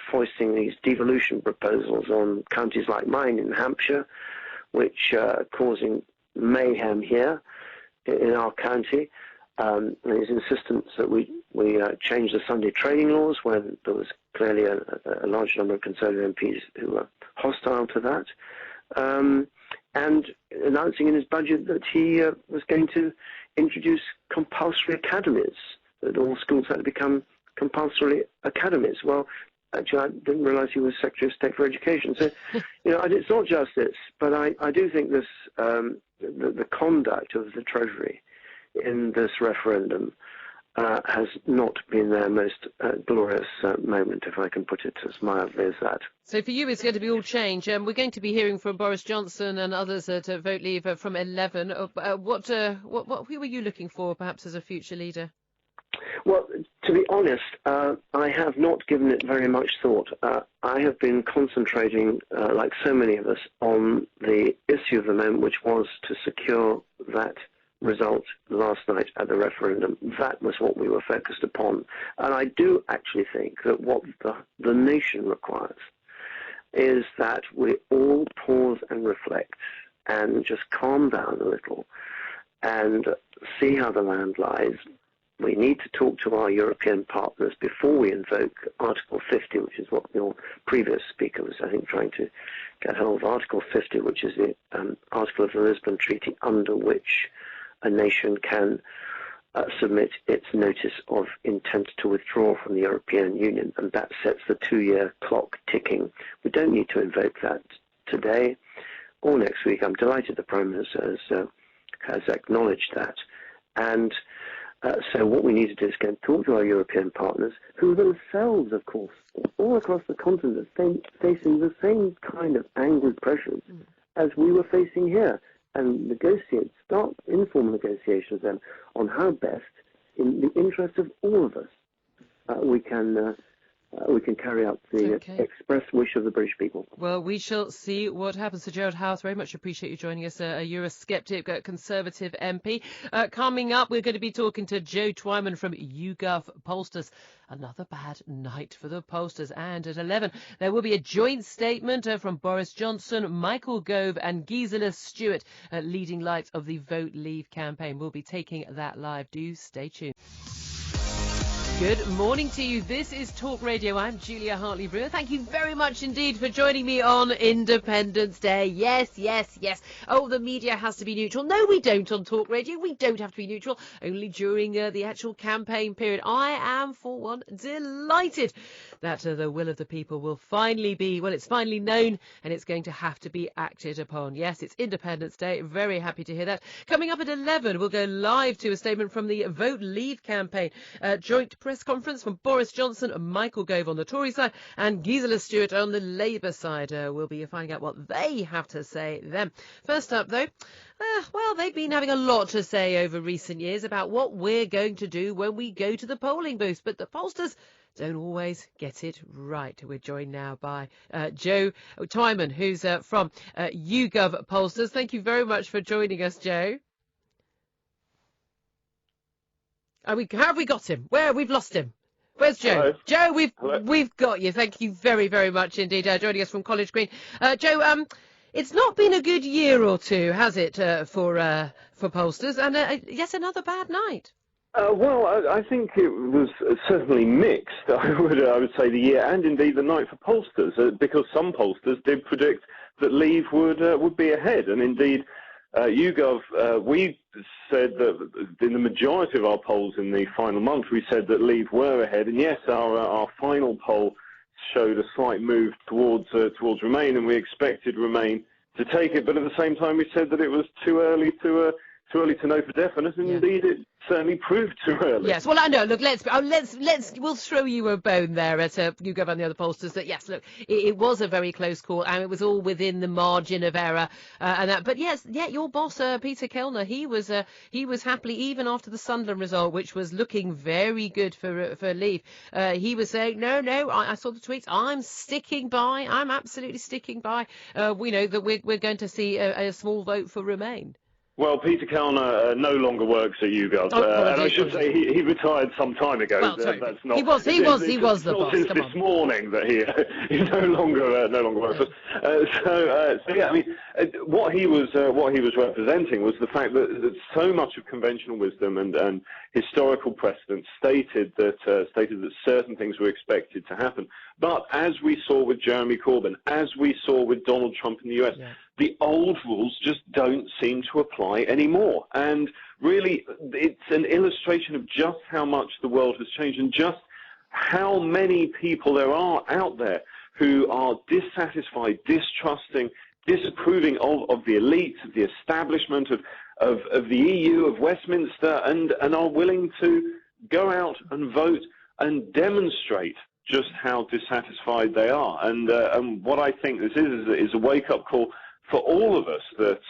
foisting these devolution proposals on counties like mine in Hampshire, which are causing mayhem here in our county, and his insistence that we change the Sunday trading laws when there was clearly a large number of Conservative MPs who were hostile to that. And announcing in his budget that he was going to introduce compulsory academies, that all schools had to become compulsory academies. Well, actually, I didn't realise he was Secretary of State for Education. So, it's not justice, but I do think this the conduct of the Treasury in this referendum has not been their most glorious moment, if I can put it as mildly as that. So for you, it's going to be all change. We're going to be hearing from Boris Johnson and others to vote leave from 11. Who were you looking for, perhaps, as a future leader? Well, to be honest, I have not given it very much thought. I have been concentrating, like so many of us, on the issue of the moment, which was to secure that result last night at the referendum. That was what we were focused upon. And I do actually think that what the nation requires is that we all pause and reflect and just calm down a little and see how the land lies. We need to talk to our European partners before we invoke Article 50, which is what your previous speaker was, I think, trying to get hold of. Article 50, which is the article of the Lisbon Treaty under which a nation can submit its notice of intent to withdraw from the European Union, and that sets the 2-year clock ticking. We don't need to invoke that today or next week. I'm delighted the Prime Minister has acknowledged that. And so what we need to do is go and talk to our European partners, who themselves, of course, all across the continent, are facing the same kind of angered pressures as we were facing here, and start informal negotiations then on how best, in the interest of all of us, we can carry out the express wish of the British people. Well, we shall see what happens. Sir Gerald House, very much appreciate you joining us, a Eurosceptic Conservative MP. Coming up, we're going to be talking to Joe Twyman from YouGov pollsters. Another bad night for the pollsters. And at 11, there will be a joint statement from Boris Johnson, Michael Gove and Gisela Stewart, leading lights of the Vote Leave campaign. We'll be taking that live. Do stay tuned. Good morning to you. This is Talk Radio. I'm Julia Hartley Brewer. Thank you very much indeed for joining me on Independence Day. Yes. Oh, the media has to be neutral. No, we don't on Talk Radio. We don't have to be neutral. Only during the actual campaign period. I am, for one, delighted that the will of the people will finally be, well, it's finally known, and it's going to have to be acted upon. Yes, it's Independence Day. Very happy to hear that. Coming up at 11, we'll go live to a statement from the Vote Leave campaign. Joint press press conference from Boris Johnson and Michael Gove on the Tory side and Gisela Stewart on the Labour side. We'll be finding out what they have to say then. First up, though, well, they've been having a lot to say over recent years about what we're going to do when we go to the polling booth, but the pollsters don't always get it right. We're joined now by Joe Twyman, who's from YouGov Pollsters. Thank you very much for joining us, Joe. How have we got him? We've lost him. Where's Joe? Hello. Joe, we've got you. Thank you very, very much indeed. Joining us from College Green. Joe, it's not been a good year or two, has it, for pollsters? And yes, another bad night. Well, I think it was certainly mixed, I would say, the year and indeed the night for pollsters, because some pollsters did predict that Leave would be ahead, and indeed YouGov, we said that in the majority of our polls in the final month, we said that Leave were ahead, and yes, our final poll showed a slight move towards Remain, and we expected Remain to take it, but at the same time we said that it was too early to know for definite, and indeed it certainly proved too early. Yes, well, I know. Look, we'll throw you a bone there at YouGov and the other pollsters. That yes, look, it was a very close call, and it was all within the margin of error, and that. But yes, your boss, Peter Kellner, he was happily even after the Sunderland result, which was looking very good for Leave. He was saying, no, I saw the tweets. I'm sticking by. I'm absolutely sticking by. We know that we're going to see a small vote for Remain. Well, Peter Kellner no longer works at YouGov, and I should say he retired some time ago. Well, that's not. He was the boss. Since this morning that he no longer works. So yeah, I mean, what he was representing was the fact that so much of conventional wisdom and historical precedent stated that certain things were expected to happen. But as we saw with Jeremy Corbyn, as we saw with Donald Trump in the US, the old rules just don't seem to apply anymore. And really, it's an illustration of just how much the world has changed and just how many people there are out there who are dissatisfied, distrusting, disapproving of the elites, of the establishment, of the EU, of Westminster, and are willing to go out and vote and demonstrate just how dissatisfied they are. And what I think this is a wake-up call for all of us that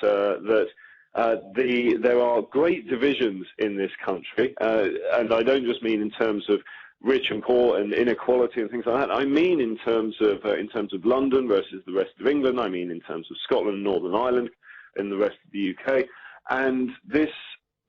there are great divisions in this country, and I don't just mean in terms of rich and poor and inequality and things like that. I mean in terms of London versus the rest of England. I mean in terms of Scotland and Northern Ireland and the rest of the UK. And this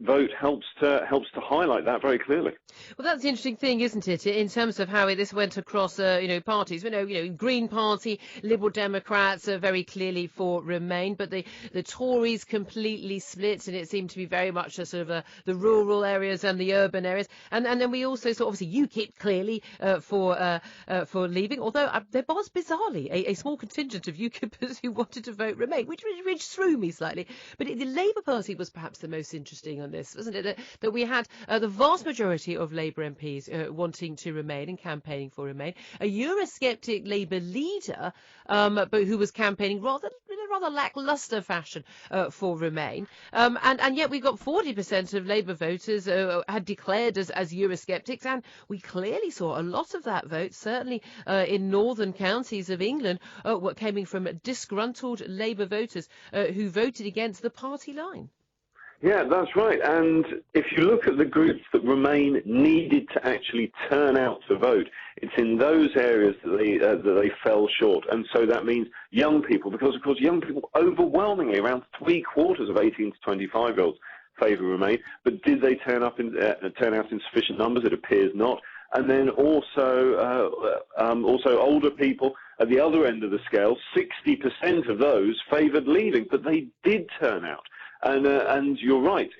vote helps to highlight that very clearly. Well, that's the interesting thing, isn't it, in terms of how this went across, parties. We know, Green Party, Liberal Democrats are very clearly for Remain, but the Tories completely split, and it seemed to be very much a sort of the rural areas and the urban areas. And then we also saw, obviously, UKIP clearly for leaving, although there was bizarrely a small contingent of UKIPers who wanted to vote Remain, which threw me slightly. But the Labour Party was perhaps the most interesting on this, wasn't it? That we had the vast majority of Labour MPs wanting to Remain and campaigning for Remain. A Eurosceptic Labour leader, but who was campaigning in a rather lacklustre fashion for Remain. And yet we got 40% of Labour voters had declared as Eurosceptics, and we clearly saw a lot of that vote, certainly in northern counties of England, coming from disgruntled Labour voters who voted against the party line. Yeah, that's right. And if you look at the groups that Remain needed to actually turn out to vote, it's in those areas that they fell short. And so that means young people, because, of course, young people overwhelmingly, around 3/4 of 18 to 25-year-olds favour Remain. But did they turn out in sufficient numbers? It appears not. And then also older people at the other end of the scale, 60% of those favoured leaving, but they did turn out. And you're right,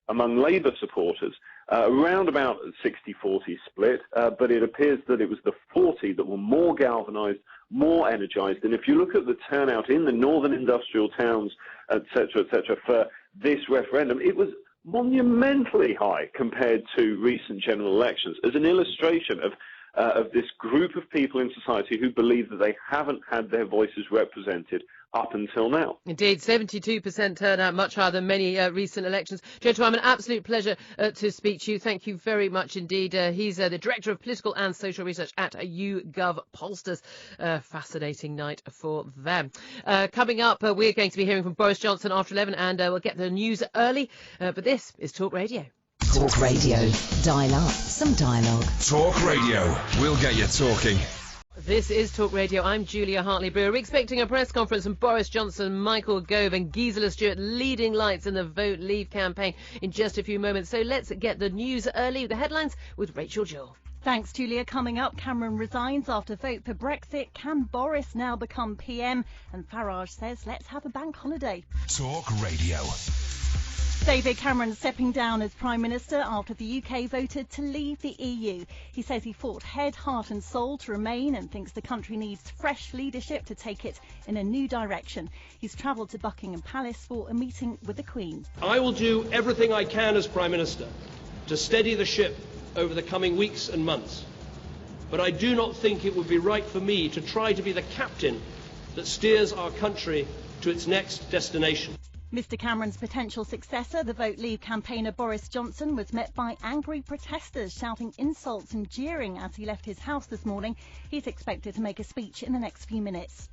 among Labour supporters, around about 60-40 split, but it appears that it was the 40 that were more galvanised, more energised. And if you look at the turnout in the northern industrial towns, etc., for this referendum, it was monumentally high compared to recent general elections, as an illustration of this group of people in society who believe that they haven't had their voices represented up until now. Indeed, 72% turnout, much higher than many recent elections. Joe Twym, an absolute pleasure to speak to you. Thank you very much indeed. He's the Director of Political and Social Research at YouGov Pollsters. Fascinating night for them. Coming up, we're going to be hearing from Boris Johnson after 11, and we'll get the news early. But this is Talk Radio. Talk Radio. Dial up some dialogue. Talk Radio. We'll get you talking. This is Talk Radio. I'm Julia Hartley Brewer. We're expecting a press conference from Boris Johnson, Michael Gove and Gisela Stewart leading lights in the Vote Leave campaign in just a few moments. So let's get the news early. The headlines with Rachel Jewell. Thanks, Julia. Coming up, Cameron resigns after vote for Brexit. Can Boris now become PM? And Farage says, let's have a bank holiday. Talk Radio. David Cameron stepping down as Prime Minister after the UK voted to leave the EU. He says he fought head, heart and soul to remain and thinks the country needs fresh leadership to take it in a new direction. He's travelled to Buckingham Palace for a meeting with the Queen. I will do everything I can as Prime Minister to steady the ship over the coming weeks and months. But I do not think it would be right for me to try to be the captain that steers our country to its next destination. Mr Cameron's potential successor, the Vote Leave campaigner Boris Johnson, was met by angry protesters shouting insults and jeering as he left his house this morning. He's expected to make a speech in the next few minutes.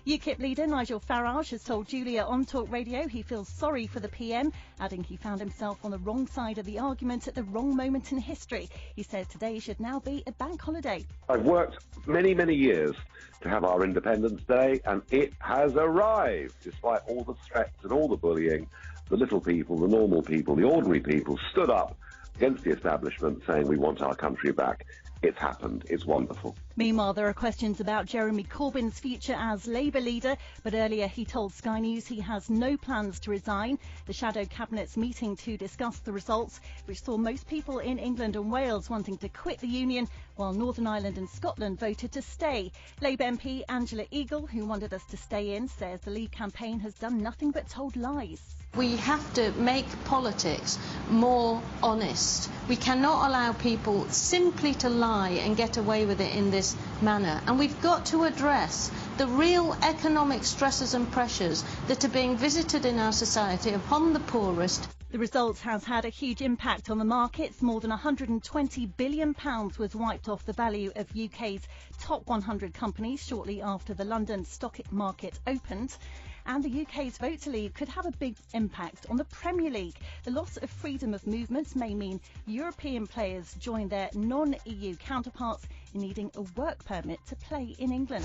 UKIP leader Nigel Farage has told Julia on Talk Radio he feels sorry for the PM, adding he found himself on the wrong side of the argument at the wrong moment in history. He said today should now be a bank holiday. I've worked many, many years to have our Independence Day, and it has arrived. Despite all the threats and all the bullying, the little people, the normal people, the ordinary people stood up against the establishment saying we want our country back. It's happened. It's wonderful. Meanwhile, there are questions about Jeremy Corbyn's future as Labour leader, but earlier he told Sky News he has no plans to resign. The Shadow Cabinet's meeting to discuss the results, which saw most people in England and Wales wanting to quit the Union, while Northern Ireland and Scotland voted to stay. Labour MP Angela Eagle, who wanted us to stay in, says the Leave campaign has done nothing but told lies. We have to make politics more honest. We cannot allow people simply to lie and get away with it in this manner. And we've got to address the real economic stresses and pressures that are being visited in our society upon the poorest. The result has had a huge impact on the markets. More than £120 billion was wiped off the value of UK's top 100 companies shortly after the London stock market opened. And the UK's vote to leave could have a big impact on the Premier League. The loss of freedom of movement may mean European players join their non-EU counterparts in needing a work permit to play in England.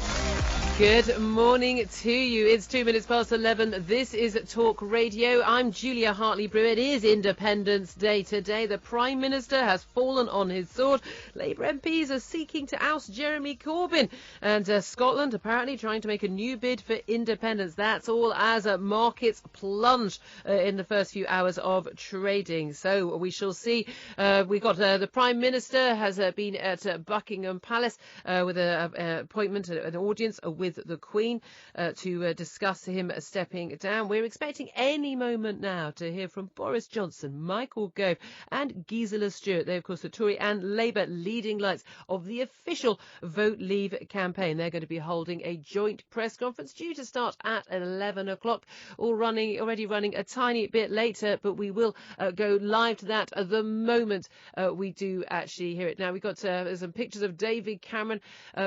Good morning to you. It's 2 minutes past 11. This is Talk Radio. I'm Julia Hartley Brewer. It is Independence Day today. The Prime Minister has fallen on his sword. Labour MPs are seeking to oust Jeremy Corbyn. And Scotland apparently trying to make a new bid for independence. That's all as markets plunge in the first few hours of trading. So we shall see. We've got the Prime Minister has been at Buckingham Palace with an appointment, an audience with the Queen to discuss him stepping down. We're expecting any moment now to hear from Boris Johnson, Michael Gove and Gisela Stewart. They, of course, the Tory and Labour leading lights of the official Vote Leave campaign. They're going to be holding a joint press conference due to start at 11 o'clock. Already running a tiny bit later, but we will go live to that at the moment we do actually hear it. Now, we've got some pictures of David Cameron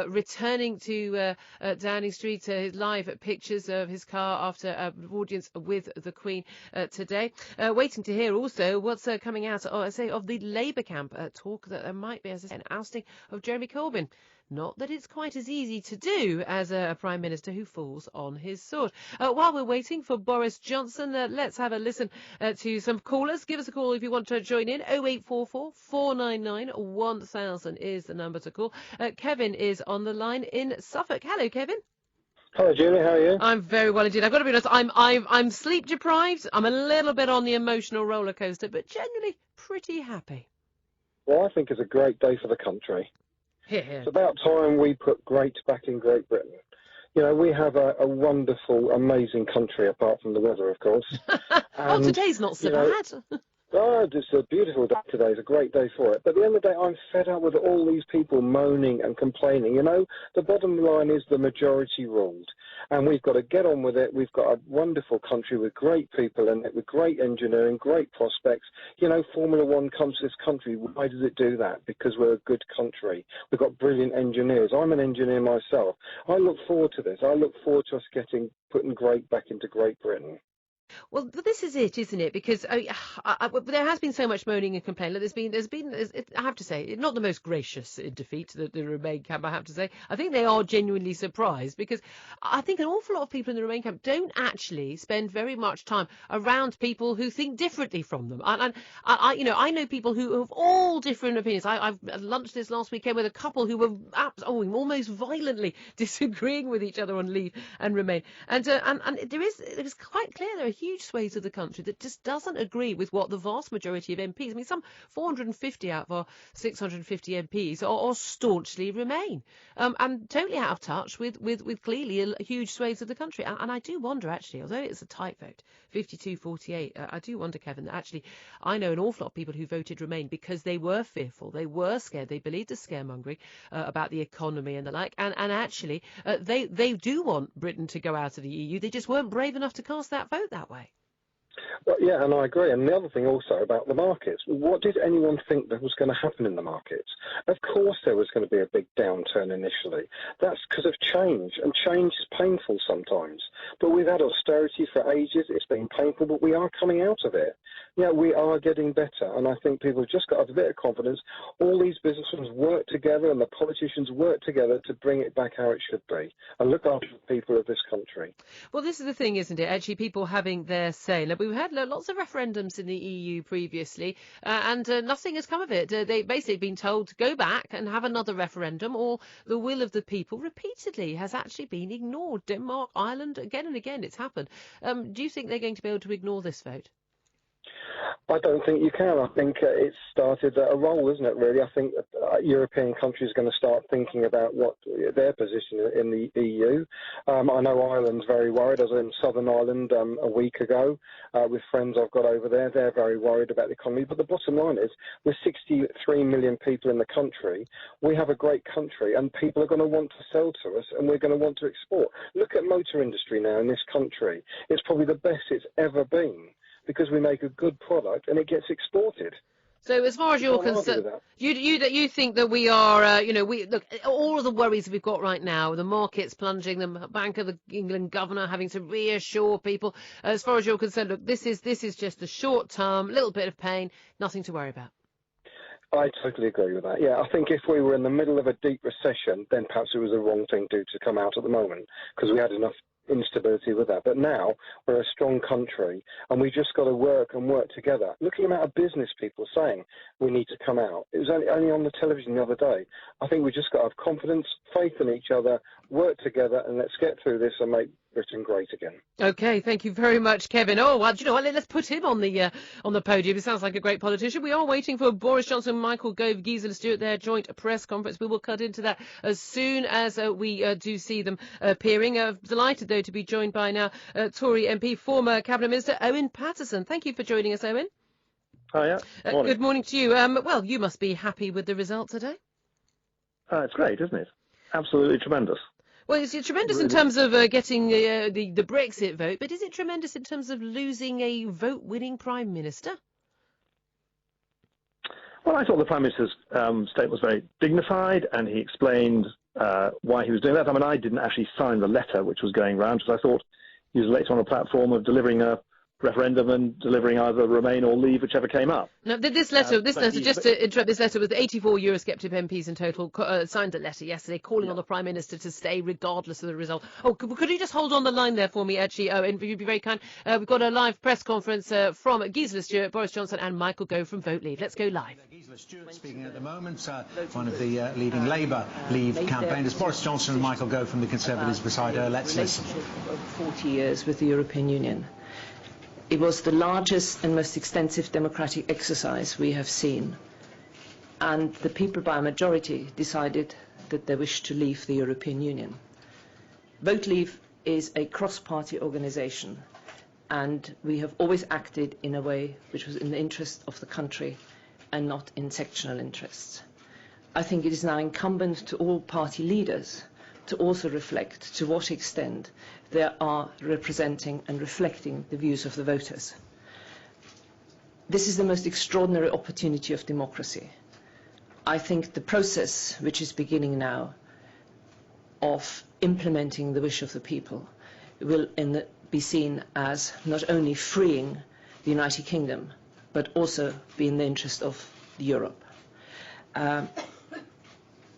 returning to Downing Street, his live pictures of his car after an audience with the Queen today. Waiting to hear also what's coming out of the Labour camp talk that there might be, as I said, an ousting of Jeremy Corbyn. Not that it's quite as easy to do as a Prime Minister who falls on his sword. While we're waiting for Boris Johnson, let's have a listen to some callers. Give us a call if you want to join in. 0844 499 1000 is the number to call. Kevin is on the line in Suffolk. Hello, Kevin. Hello, Julie. How are you? I'm very well indeed. I've got to be honest. I'm sleep deprived. I'm a little bit on the emotional roller coaster, but generally pretty happy. Well, I think it's a great day for the country. Here. It's about time we put great back in Great Britain. You know, we have a wonderful, amazing country, apart from the weather, of course. Oh, today's not so bad. Oh, it's a beautiful day today. It's a great day for it. But at the end of the day, I'm fed up with all these people moaning and complaining. You know, the bottom line is the majority ruled. And we've got to get on with it. We've got a wonderful country with great people in it, with great engineering, great prospects. You know, Formula One comes to this country. Why does it do that? Because we're a good country. We've got brilliant engineers. I'm an engineer myself. I look forward to this. I look forward to us putting great back into Great Britain. Well, this is it, isn't it? Because there has been so much moaning and complaining. There's been, I have to say, not the most gracious defeat, the Remain camp, I have to say. I think they are genuinely surprised, because I think an awful lot of people in the Remain camp don't actually spend very much time around people who think differently from them. And I know people who have all different opinions. I've lunched this last weekend with a couple who were almost violently disagreeing with each other on Leave and Remain. And it is quite clear there are huge swathes of the country that just doesn't agree with what the vast majority of MPs, I mean, some 450 out of our 650 MPs are staunchly Remain, and totally out of touch with clearly huge swathes of the country. And I do wonder, actually, although it's a tight vote, 52-48, I do wonder, Kevin, that actually I know an awful lot of people who voted Remain because they were fearful, they were scared, they believed the scaremongering about the economy and the like, and actually they do want Britain to go out of the EU. They just weren't brave enough to cast that vote that way. Well, yeah, and I agree. And the other thing also about the markets, what did anyone think that was going to happen in the markets? Of course there was going to be a big downturn initially. That's because of change, and change is painful sometimes. But we've had austerity for ages. It's been painful, but we are coming out of it. Yeah, we are getting better, and I think people have just got a bit of confidence. All these businessmen work together and the politicians work together to bring it back how it should be and look after the people of this country. Well, this is the thing, isn't it? Actually, people having their say. Now, we've had lots of referendums in the EU previously, and nothing has come of it. They've basically been told to go back and have another referendum, or the will of the people repeatedly has actually been ignored. Denmark, Ireland, again and again it's happened. Do you think they're going to be able to ignore this vote? I don't think you can. I think it's started a roll, isn't it, really? I think European countries are going to start thinking about what their position in the EU. I know Ireland's very worried. I was in Southern Ireland a week ago with friends I've got over there. They're very worried about the economy. But the bottom line is we're 63 million people in the country. We have a great country, and people are going to want to sell to us, and we're going to want to export. Look at motor industry now in this country. It's probably the best it's ever been, because we make a good product and it gets exported. So as far as you're concerned, you think that we are, we look, all of the worries we've got right now, the markets plunging, the Bank of England governor having to reassure people. As far as you're concerned, look, this is just a short term, little bit of pain, nothing to worry about. I totally agree with that. Yeah, I think if we were in the middle of a deep recession, then perhaps it was the wrong thing to come out at the moment, because we had enough instability with that. But now we're a strong country, and we just got to work together. Look at the amount of business people saying we need to come out. It was only on the television the other day. I think we just got to have confidence, faith in each other, work together, and let's get through this and make Britain great again. Okay, thank you very much, Kevin. Oh, well, do you know what? Let's put him on the podium. He sounds like a great politician. We are waiting for Boris Johnson, Michael Gove, Gisela Stewart, their joint press conference. We will cut into that as soon as we do see them appearing. Delighted, though, to be joined by now Tory MP, former Cabinet Minister Owen Paterson. Thank you for joining us, Owen. Hi, yeah. Good morning to you. Well, you must be happy with the result today. It's great, isn't it? Absolutely tremendous. Well, it's tremendous in terms of getting the Brexit vote, but is it tremendous in terms of losing a vote-winning Prime Minister? Well, I thought the Prime Minister's statement was very dignified, and he explained why he was doing that. I mean, I didn't actually sign the letter which was going round, because I thought he was later on a platform of delivering a referendum and delivering either Remain or Leave, whichever came up. No, this letter, just to interrupt, this letter was 84 Eurosceptic MPs in total signed a letter yesterday calling on the Prime Minister to stay regardless of the result. Oh, could you just hold on the line there for me, actually, Owen? You'd be very kind. We've got a live press conference from Gisela Stewart, Boris Johnson and Michael Gove from Vote Leave. Let's go live. Gisela Stewart speaking at the moment, one of the leading Labour Leave campaigners. Boris Johnson and Michael Gove from the Conservatives beside her. Let's listen. Of 40 years with the European Union. It was the largest and most extensive democratic exercise we have seen. And the people by a majority decided that they wished to leave the European Union. Vote Leave is a cross-party organisation and we have always acted in a way which was in the interest of the country and not in sectional interests. I think it is now incumbent to all party leaders to also reflect to what extent they are representing and reflecting the views of the voters. This is the most extraordinary opportunity of democracy. I think the process which is beginning now of implementing the wish of the people will be seen as not only freeing the United Kingdom, but also be in the interest of Europe.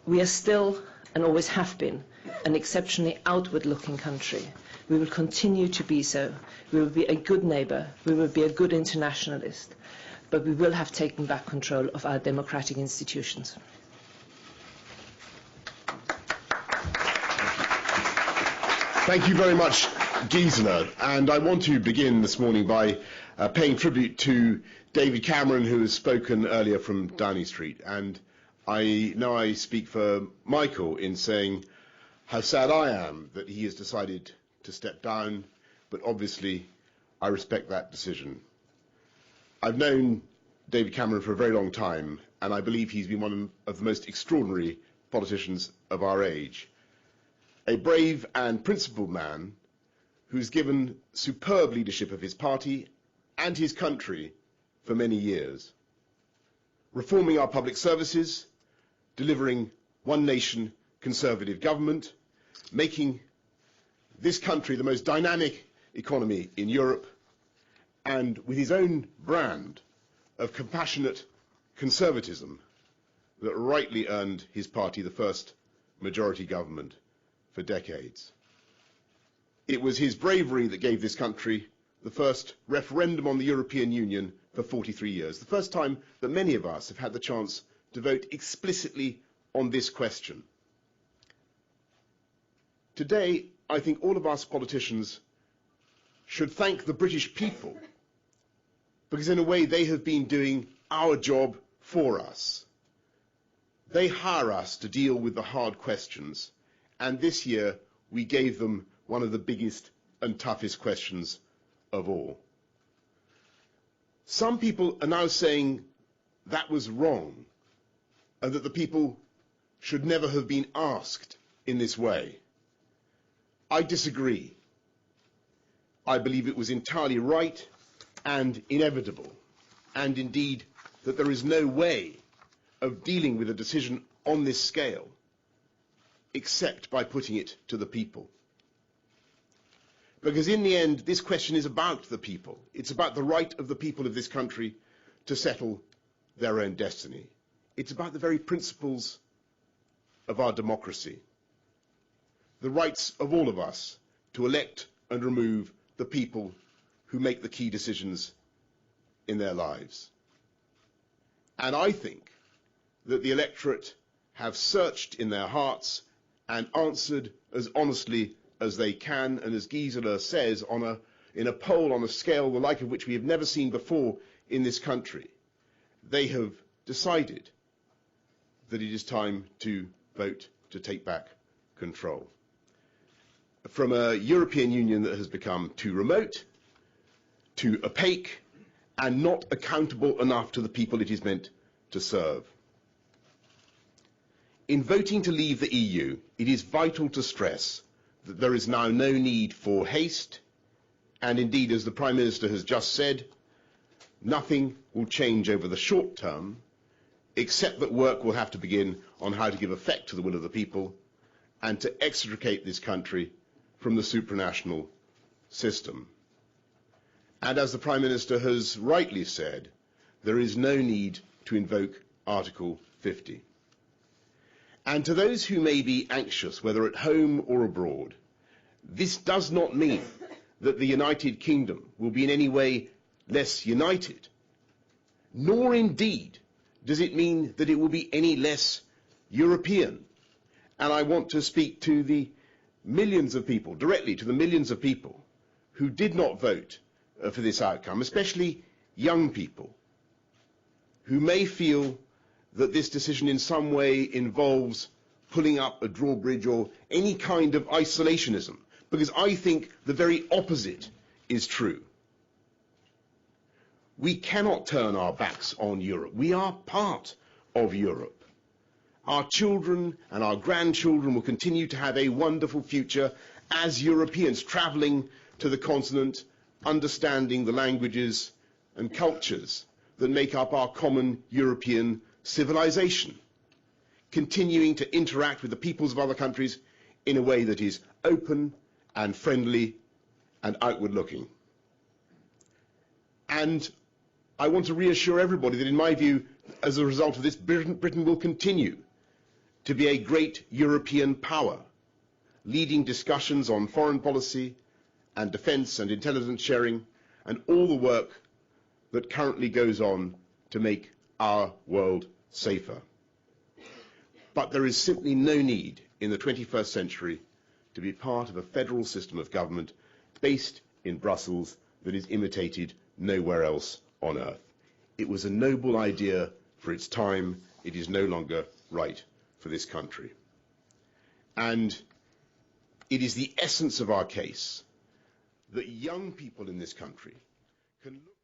We are still, and always have been, an exceptionally outward-looking country. We will continue to be so. We will be a good neighbour. We will be a good internationalist. But we will have taken back control of our democratic institutions. Thank you very much, Gisela. And I want to begin this morning by paying tribute to David Cameron, who has spoken earlier from Downing Street. And I know I speak for Michael in saying how sad I am that he has decided to step down, but obviously I respect that decision. I've known David Cameron for a very long time, and I believe he's been one of the most extraordinary politicians of our age. A brave and principled man who's given superb leadership of his party and his country for many years, reforming our public services, delivering one nation conservative government, making this country the most dynamic economy in Europe, and with his own brand of compassionate conservatism that rightly earned his party the first majority government for decades. It was his bravery that gave this country the first referendum on the European Union for 43 years, the first time that many of us have had the chance to vote explicitly on this question. Today, I think all of us politicians should thank the British people, because in a way they have been doing our job for us. They hire us to deal with the hard questions, and this year we gave them one of the biggest and toughest questions of all. Some people are now saying that was wrong, and that the people should never have been asked in this way. I disagree. I believe it was entirely right and inevitable, and indeed that there is no way of dealing with a decision on this scale except by putting it to the people. Because in the end, this question is about the people. It's about the right of the people of this country to settle their own destiny. It's about the very principles of our democracy, the rights of all of us to elect and remove the people who make the key decisions in their lives. And I think that the electorate have searched in their hearts and answered as honestly as they can, and as Gisela says, in a poll on a scale the like of which we have never seen before in this country. They have decided that it is time to vote to take back control. From a European Union that has become too remote, too opaque, and not accountable enough to the people it is meant to serve. In voting to leave the EU, it is vital to stress that there is now no need for haste, and indeed, as the Prime Minister has just said, nothing will change over the short term, except that work will have to begin on how to give effect to the will of the people and to extricate this country from the supranational system. And as the Prime Minister has rightly said, there is no need to invoke Article 50. And to those who may be anxious, whether at home or abroad, this does not mean that the United Kingdom will be in any way less united, nor indeed does it mean that it will be any less European. And I want to speak to the millions of people, directly to the millions of people who did not vote for this outcome, especially young people, who may feel that this decision in some way involves pulling up a drawbridge or any kind of isolationism, because I think the very opposite is true. We cannot turn our backs on Europe. We are part of Europe. Our children and our grandchildren will continue to have a wonderful future as Europeans travelling to the continent, understanding the languages and cultures that make up our common European civilization, continuing to interact with the peoples of other countries in a way that is open and friendly and outward-looking. And I want to reassure everybody that, in my view, as a result of this, Britain will continue to be a great European power, leading discussions on foreign policy and defence and intelligence sharing and all the work that currently goes on to make our world safer. But there is simply no need in the 21st century to be part of a federal system of government based in Brussels that is imitated nowhere else on earth. It was a noble idea for its time. It is no longer right for this country. And it is the essence of our case that young people in this country can look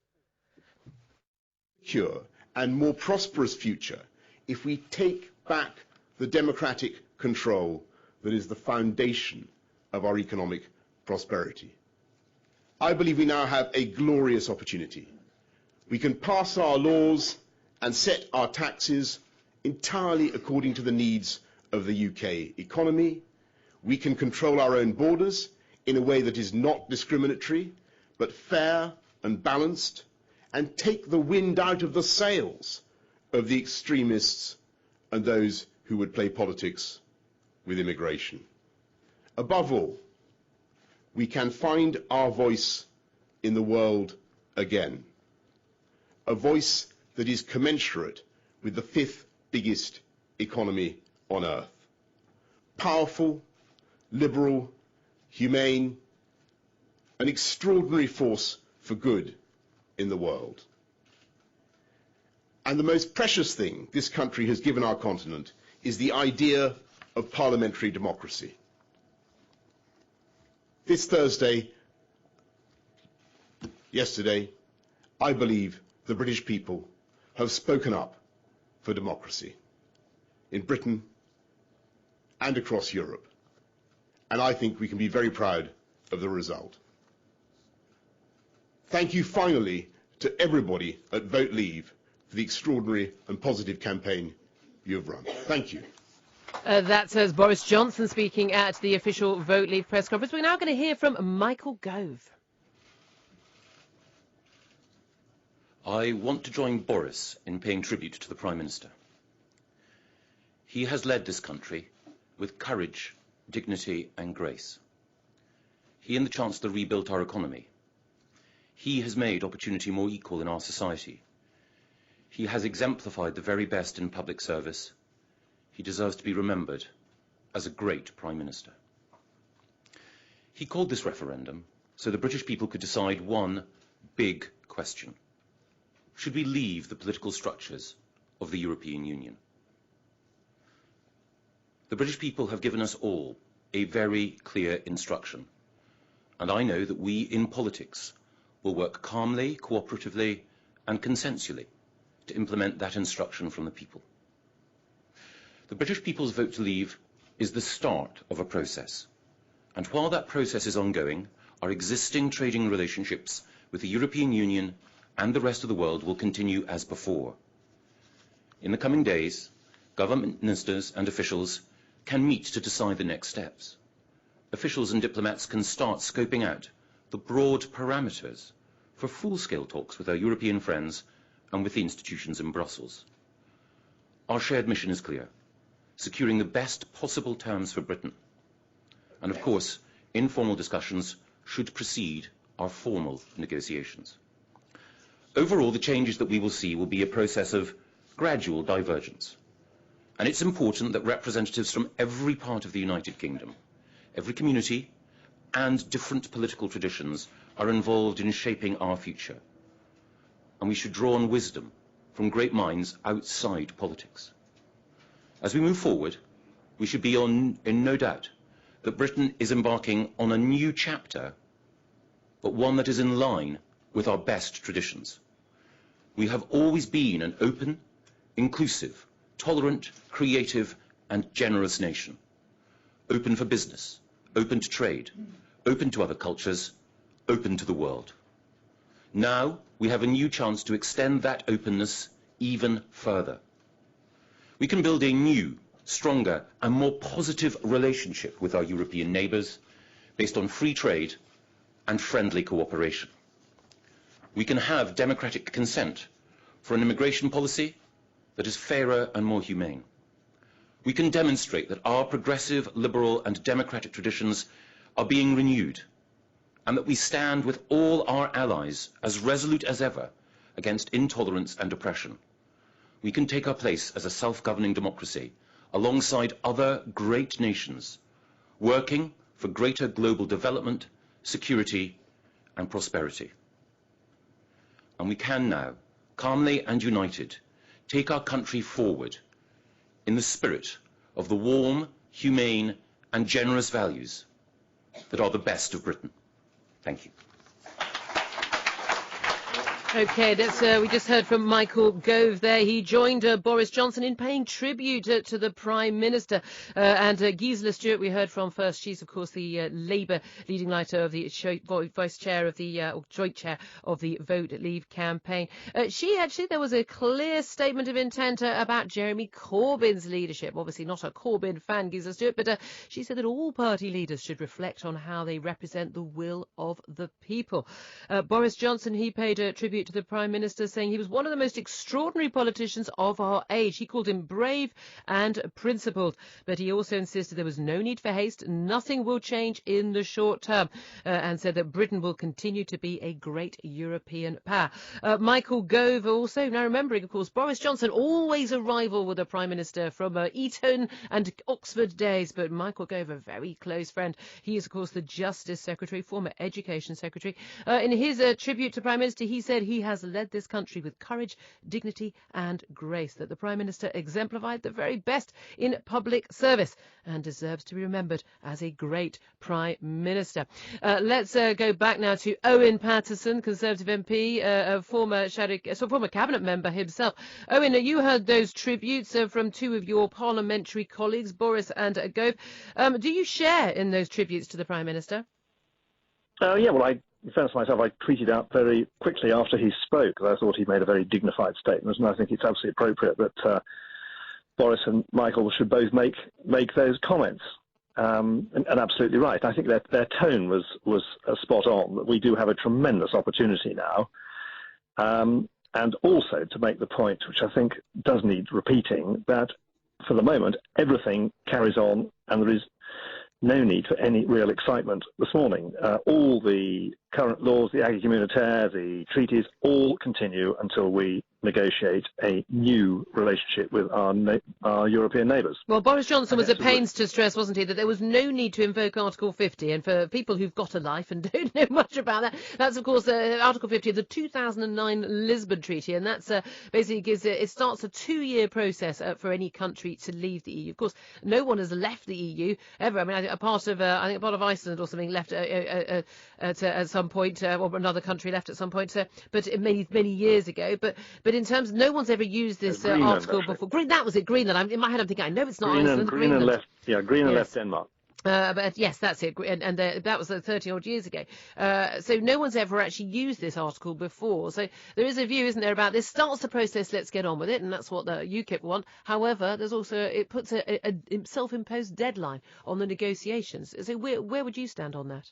for a secure and more prosperous future if we take back the democratic control that is the foundation of our economic prosperity. I believe we now have a glorious opportunity. We can pass our laws and set our taxes entirely according to the needs of the UK economy. We can control our own borders in a way that is not discriminatory, but fair and balanced, and take the wind out of the sails of the extremists and those who would play politics with immigration. Above all, we can find our voice in the world again, a voice that is commensurate with the fifth biggest economy on earth. Powerful, liberal, humane, an extraordinary force for good in the world. And the most precious thing this country has given our continent is the idea of parliamentary democracy. This Thursday, yesterday, I believe the British people have spoken up for democracy in Britain and across Europe. And I think we can be very proud of the result. Thank you finally to everybody at Vote Leave for the extraordinary and positive campaign you have run. Thank you. That says Boris Johnson speaking at the official Vote Leave press conference. We're now going to hear from Michael Gove. I want to join Boris in paying tribute to the Prime Minister. He has led this country with courage, dignity and grace. He and the Chancellor rebuilt our economy. He has made opportunity more equal in our society. He has exemplified the very best in public service. He deserves to be remembered as a great Prime Minister. He called this referendum so the British people could decide one big question. Should we leave the political structures of the European Union? The British people have given us all a very clear instruction, and I know that we in politics will work calmly, cooperatively and consensually to implement that instruction from the people. The British people's vote to leave is the start of a process, and while that process is ongoing, our existing trading relationships with the European Union and the rest of the world will continue as before. In the coming days, government ministers and officials can meet to decide the next steps. Officials and diplomats can start scoping out the broad parameters for full-scale talks with our European friends and with the institutions in Brussels. Our shared mission is clear: securing the best possible terms for Britain. And of course, informal discussions should precede our formal negotiations. Overall, the changes that we will see will be a process of gradual divergence. And it's important that representatives from every part of the United Kingdom, every community, and different political traditions are involved in shaping our future. And we should draw on wisdom from great minds outside politics. As we move forward, we should be in no doubt that Britain is embarking on a new chapter, but one that is in line with our best traditions. We have always been an open, inclusive, tolerant, creative and generous nation. Open for business, open to trade, open to other cultures, open to the world. Now we have a new chance to extend that openness even further. We can build a new, stronger and more positive relationship with our European neighbours based on free trade and friendly cooperation. We can have democratic consent for an immigration policy that is fairer and more humane. We can demonstrate that our progressive, liberal and democratic traditions are being renewed and that we stand with all our allies as resolute as ever against intolerance and oppression. We can take our place as a self-governing democracy alongside other great nations, working for greater global development, security and prosperity. And we can now, calmly and united, take our country forward in the spirit of the warm, humane and generous values that are the best of Britain. Thank you. OK, we just heard from Michael Gove there. He joined Boris Johnson in paying tribute to the Prime Minister. And Gisela Stewart, we heard from first. She's, of course, the Labour leading lighter of the vice chair of the joint chair of the Vote Leave campaign. There was a clear statement of intent about Jeremy Corbyn's leadership. Obviously not a Corbyn fan, Gisela Stewart, but she said that all party leaders should reflect on how they represent the will of the people. Boris Johnson, he paid a tribute to the Prime Minister, saying he was one of the most extraordinary politicians of our age. He called him brave and principled, but he also insisted there was no need for haste, nothing will change in the short term, and said that Britain will continue to be a great European power. Michael Gove also, now remembering, of course, Boris Johnson, always a rival with the Prime Minister from Eton and Oxford days, but Michael Gove, a very close friend. He is, of course, the Justice Secretary, former Education Secretary. In his tribute to Prime Minister, he said he has led this country with courage, dignity and grace, that the Prime Minister exemplified the very best in public service and deserves to be remembered as a great Prime Minister. Let's go back now to Owen Paterson, Conservative MP, a former Cabinet member himself. Owen, you heard those tributes from two of your parliamentary colleagues, Boris and Gove. Do you share in those tributes to the Prime Minister? In fairness to myself, I tweeted out very quickly after he spoke that I thought he made a very dignified statement, and I think it's absolutely appropriate that Boris and Michael should both make those comments. And absolutely right. I think their tone was spot on, that we do have a tremendous opportunity now. And also to make the point, which I think does need repeating, that for the moment, everything carries on and there is no need for any real excitement this morning. All the current laws, the acquis communautaire, the treaties, all continue until we negotiate a new relationship with our European neighbours. Well, Boris Johnson was at pains to stress, wasn't he, that there was no need to invoke Article 50. And for people who've got a life and don't know much about that, that's, of course, Article 50 of the 2009 Lisbon Treaty. And that's basically gives it starts a 2-year process for any country to leave the EU. Of course, no one has left the EU ever. I mean, a part of Iceland or something left at some point, or another country left at some point, but many years ago. But in terms, no one's ever used this article before. That was it, Greenland. In my head, I'm thinking, I know it's not Iceland. Greenland left. Yeah, Greenland left Denmark. But yes, that's it, and that was 30-odd years ago. So no one's ever actually used this article before. So there is a view, isn't there, about this starts the process, let's get on with it, and that's what the UKIP want. However, there's also, it puts a self-imposed deadline on the negotiations. So where would you stand on that?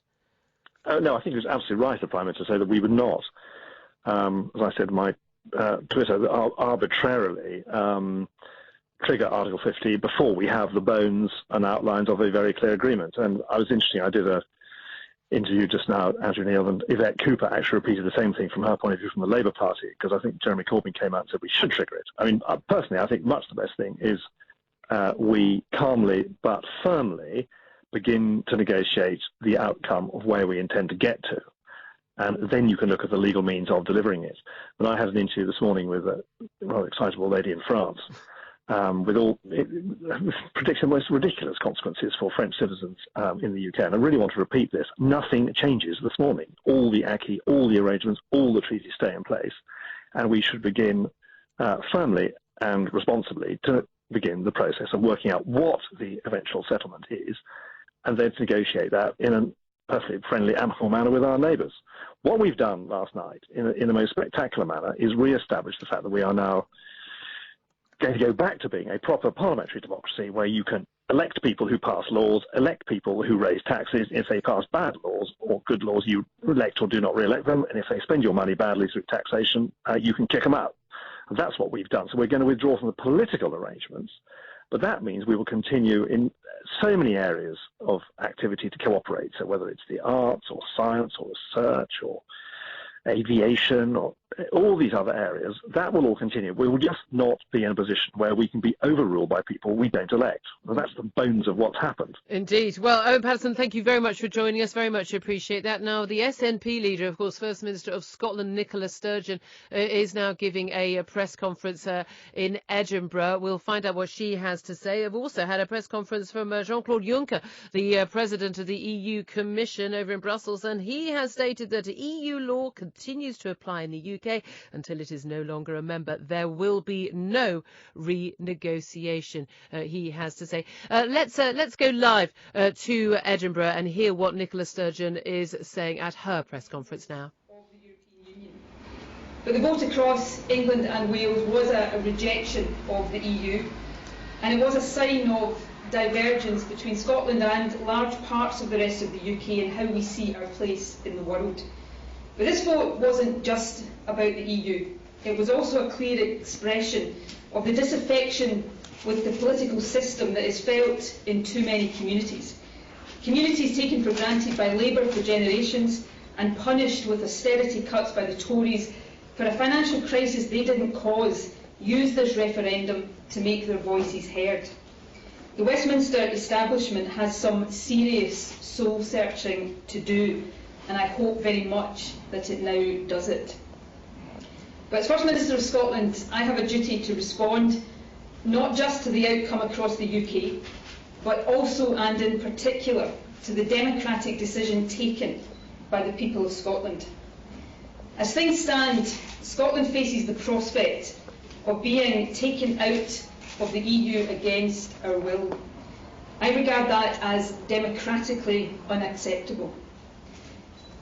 No, I think it was absolutely right, the Prime Minister, to say that we would not, as I said in my Twitter, arbitrarily trigger Article 50 before we have the bones and outlines of a very clear agreement. And I was interesting, I did an interview just now, Andrew Neil, and Yvette Cooper actually repeated the same thing from her point of view from the Labour Party, because I think Jeremy Corbyn came out and said we should trigger it. I mean, personally, I think much the best thing is we calmly but firmly begin to negotiate the outcome of where we intend to get to. And then you can look at the legal means of delivering it. And I had an interview this morning with a rather excitable lady in France, predicting the most ridiculous consequences for French citizens in the UK. And I really want to repeat this. Nothing changes this morning. All the acquis, all the arrangements, all the treaties stay in place. and we should begin firmly and responsibly to begin the process of working out what the eventual settlement is, and then to negotiate that in a perfectly friendly, amicable manner with our neighbours. What we've done last night, in the most spectacular manner, is re-establish the fact that we are now going to go back to being a proper parliamentary democracy where you can elect people who pass laws, elect people who raise taxes. If they pass bad laws or good laws, you elect or do not re-elect them. And if they spend your money badly through taxation, you can kick them out. And that's what we've done. So we're going to withdraw from the political arrangements, but that means we will continue in so many areas of activity to cooperate. So whether it's the arts or science or research or aviation or all these other areas, that will all continue. We will just not be in a position where we can be overruled by people we don't elect. And that's the bones of what's happened. Indeed. Well, Owen Paterson, thank you very much for joining us. Very much appreciate that. Now, the SNP leader, of course, First Minister of Scotland, Nicola Sturgeon, is now giving a press conference in Edinburgh. We'll find out what she has to say. I've also had a press conference from Jean-Claude Juncker, the President of the EU Commission over in Brussels, and he has stated that EU law continues to apply in the UK until it is no longer a member. There will be no renegotiation, he has to say. Let's go live to Edinburgh and hear what Nicola Sturgeon is saying at her press conference now. But the vote across England and Wales was a rejection of the EU, and it was a sign of divergence between Scotland and large parts of the rest of the UK and how we see our place in the world. But this vote wasn't just about the EU. It was also a clear expression of the disaffection with the political system that is felt in too many communities. Communities taken for granted by Labour for generations and punished with austerity cuts by the Tories for a financial crisis they didn't cause, used this referendum to make their voices heard. The Westminster establishment has some serious soul-searching to do, and I hope very much that it now does it. But as First Minister of Scotland, I have a duty to respond not just to the outcome across the UK, but also and in particular to the democratic decision taken by the people of Scotland. As things stand, Scotland faces the prospect of being taken out of the EU against our will. I regard that as democratically unacceptable.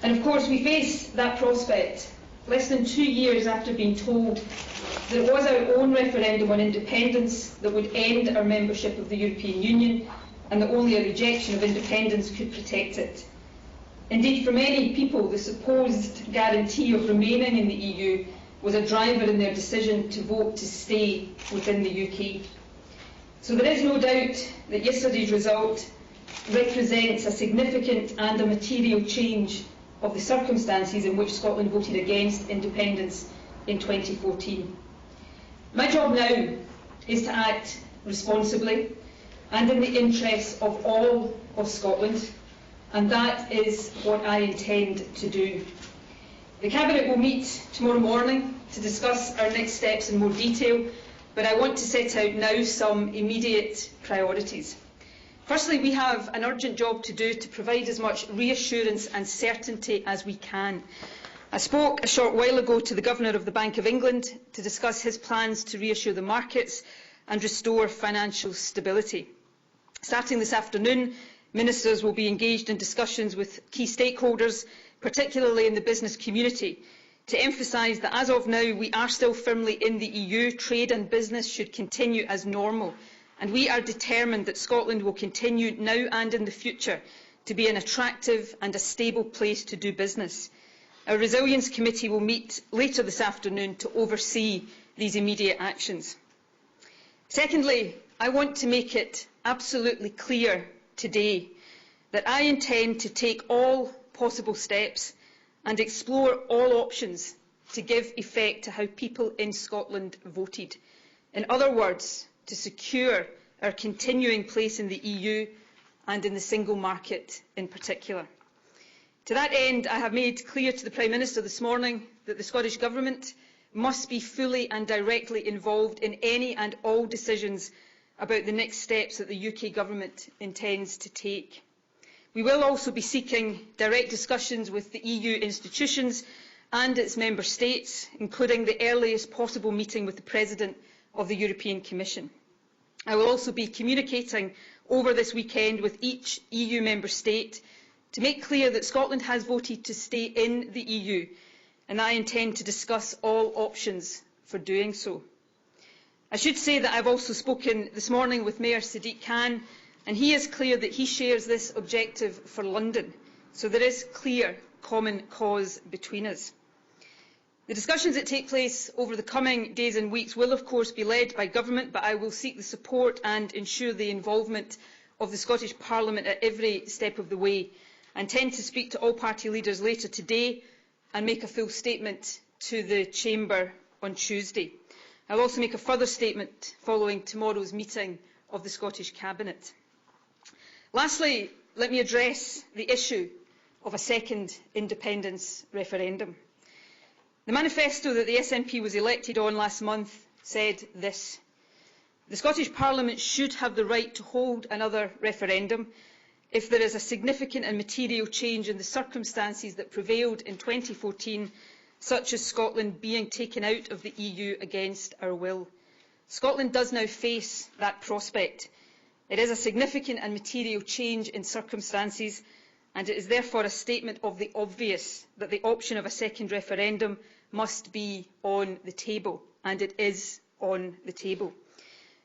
And of course we face that prospect less than 2 years after being told that it was our own referendum on independence that would end our membership of the European Union and that only a rejection of independence could protect it. Indeed, for many people, the supposed guarantee of remaining in the EU was a driver in their decision to vote to stay within the UK. So there is no doubt that yesterday's result represents a significant and a material change of the circumstances in which Scotland voted against independence in 2014. My job now is to act responsibly and in the interests of all of Scotland, and that is what I intend to do. The Cabinet will meet tomorrow morning to discuss our next steps in more detail, but I want to set out now some immediate priorities. Firstly, we have an urgent job to do to provide as much reassurance and certainty as we can. I spoke a short while ago to the Governor of the Bank of England to discuss his plans to reassure the markets and restore financial stability. Starting this afternoon, Ministers will be engaged in discussions with key stakeholders, particularly in the business community, to emphasise that as of now we are still firmly in the EU, trade and business should continue as normal, and we are determined that Scotland will continue now and in the future to be an attractive and a stable place to do business. Our Resilience Committee will meet later this afternoon to oversee these immediate actions. Secondly, I want to make it absolutely clear today that I intend to take all possible steps and explore all options to give effect to how people in Scotland voted. In other words, to secure our continuing place in the EU and in the single market in particular. To that end, I have made clear to the Prime Minister this morning that the Scottish Government must be fully and directly involved in any and all decisions about the next steps that the UK Government intends to take. We will also be seeking direct discussions with the EU institutions and its member states, including the earliest possible meeting with the President of the European Commission. I will also be communicating over this weekend with each EU member state to make clear that Scotland has voted to stay in the EU, and I intend to discuss all options for doing so. I should say that I've also spoken this morning with Mayor Sadiq Khan, and he is clear that he shares this objective for London, so there is clear common cause between us. The discussions that take place over the coming days and weeks will of course be led by government, but I will seek the support and ensure the involvement of the Scottish Parliament at every step of the way. I intend to speak to all party leaders later today and make a full statement to the Chamber on Tuesday. I will also make a further statement following tomorrow's meeting of the Scottish Cabinet. Lastly, let me address the issue of a second independence referendum. The manifesto that the SNP was elected on last month said this: the Scottish Parliament should have the right to hold another referendum if there is a significant and material change in the circumstances that prevailed in 2014, such as Scotland being taken out of the EU against our will. Scotland does now face that prospect. It is a significant and material change in circumstances, and it is therefore a statement of the obvious that the option of a second referendum must be on the table, and it is on the table.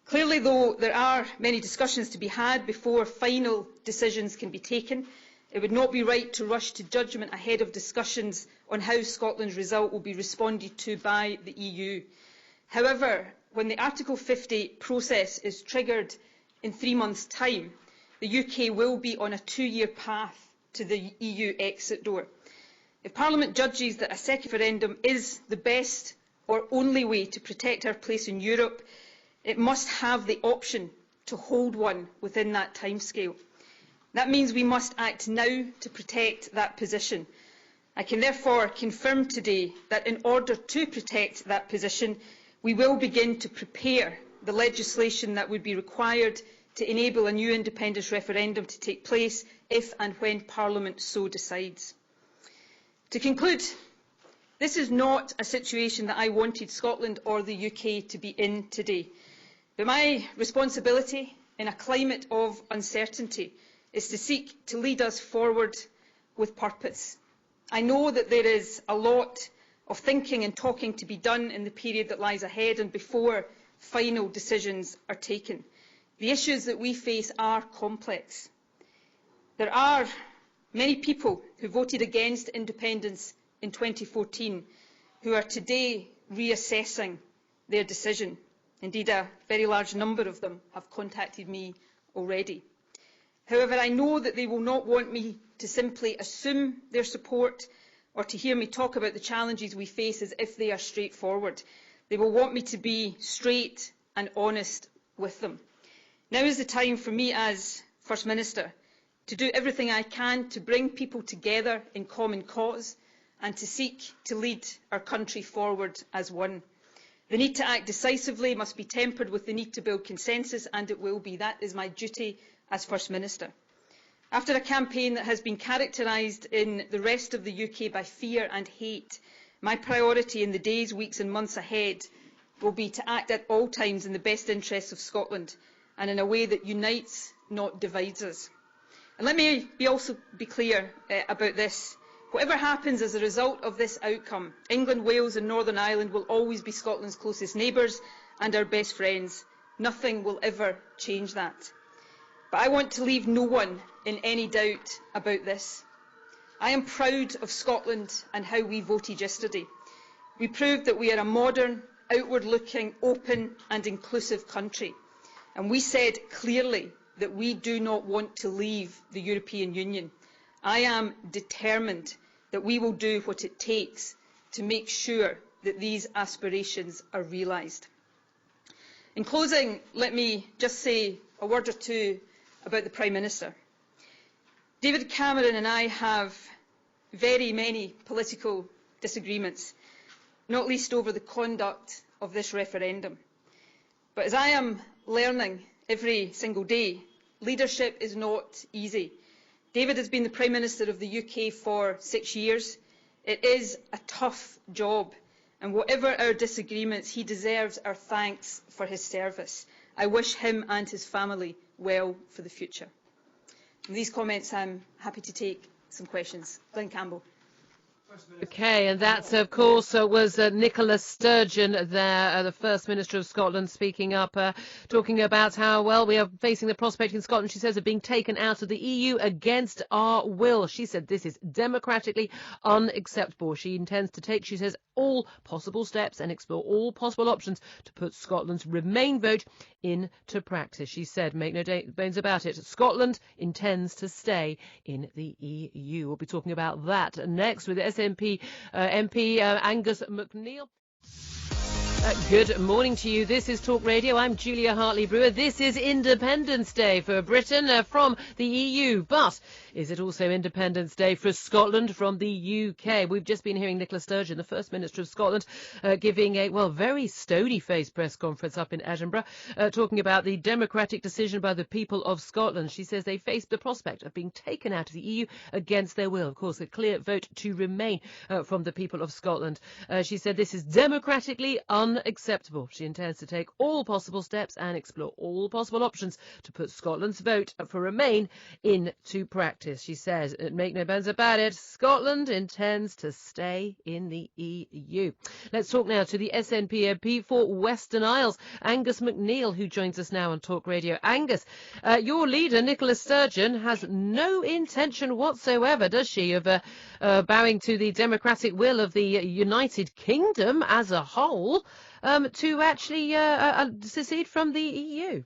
Clearly, though, there are many discussions to be had before final decisions can be taken. It would not be right to rush to judgment ahead of discussions on how Scotland's result will be responded to by the EU. However, when the Article 50 process is triggered in 3 months' time, the UK will be on a 2-year path to the EU exit door. If Parliament judges that a second referendum is the best or only way to protect our place in Europe, it must have the option to hold one within that timescale. That means we must act now to protect that position. I can therefore confirm today that in order to protect that position, we will begin to prepare the legislation that would be required to enable a new independence referendum to take place if and when Parliament so decides. To conclude, this is not a situation that I wanted Scotland or the UK to be in today. But my responsibility in a climate of uncertainty is to seek to lead us forward with purpose. I know that there is a lot of thinking and talking to be done in the period that lies ahead and before final decisions are taken. The issues that we face are complex. There are many people who voted against independence in 2014 who are today reassessing their decision. Indeed, a very large number of them have contacted me already. However, I know that they will not want me to simply assume their support or to hear me talk about the challenges we face as if they are straightforward. They will want me to be straight and honest with them. Now is the time for me as First Minister to do everything I can to bring people together in common cause and to seek to lead our country forward as one. The need to act decisively must be tempered with the need to build consensus, and it will be. That is my duty as First Minister. After a campaign that has been characterised in the rest of the UK by fear and hate, my priority in the days, weeks and months ahead will be to act at all times in the best interests of Scotland and in a way that unites, not divides us. And let me also be clear about this. Whatever happens as a result of this outcome, England, Wales and Northern Ireland will always be Scotland's closest neighbours and our best friends. Nothing will ever change that. But I want to leave no one in any doubt about this. I am proud of Scotland and how we voted yesterday. We proved that we are a modern, outward-looking, open and inclusive country. And we said clearly that we do not want to leave the European Union. I am determined that we will do what it takes to make sure that these aspirations are realised. In closing, let me just say a word or two about the Prime Minister. David Cameron and I have very many political disagreements, not least over the conduct of this referendum. But as I am learning every single day, leadership is not easy. David has been the Prime Minister of the UK for 6 years. It is a tough job, and whatever our disagreements, he deserves our thanks for his service. I wish him and his family well for the future. With these comments, I'm happy to take some questions. Glenn Campbell. Okay, and that, of course, was Nicola Sturgeon there, the First Minister of Scotland, speaking up, talking about how, well, we are facing the prospect in Scotland, she says, of being taken out of the EU against our will. She said this is democratically unacceptable. She intends to take, she says, all possible steps and explore all possible options to put Scotland's Remain vote into practice. She said, make no bones about it, Scotland intends to stay in the EU. We'll be talking about that next with SNP MP Angus MacNeil. Good morning to you. This is Talk Radio. I'm Julia Hartley Brewer. This is Independence Day for Britain from the EU. But is it also Independence Day for Scotland from the UK? We've just been hearing Nicola Sturgeon, the First Minister of Scotland, giving a, well, very stony-faced press conference up in Edinburgh, talking about the democratic decision by the people of Scotland. She says they face the prospect of being taken out of the EU against their will. Of course, a clear vote to remain from the people of Scotland. She said this is democratically unacceptable. She intends to take all possible steps and explore all possible options to put Scotland's vote for Remain into practice. She says, make no bones about it, Scotland intends to stay in the EU. Let's talk now to the SNP MP for Western Isles, Angus MacNeil, who joins us now on Talk Radio. Angus, your leader, Nicola Sturgeon, has no intention whatsoever, does she, of bowing to the democratic will of the United Kingdom as a whole, to actually secede from the EU?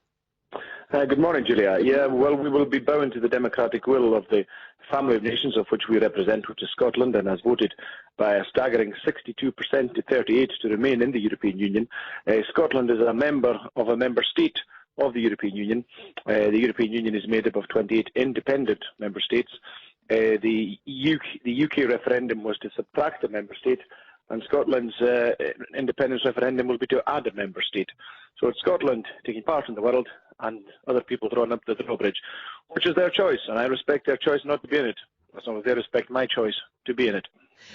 Good morning, Julia. Yeah, well, we will be bowing to the democratic will of the family of nations of which we represent, which is Scotland, and has voted by a staggering 62% to 38% to remain in the European Union. Scotland is a member of a member state of the European Union. The European Union is made up of 28 independent member states. The UK referendum was to subtract a member state, and Scotland's independence referendum will be to add a member state. So it's Scotland taking part in the world and other people throwing up the drawbridge, which is their choice, and I respect their choice not to be in it, as long as they respect my choice to be in it.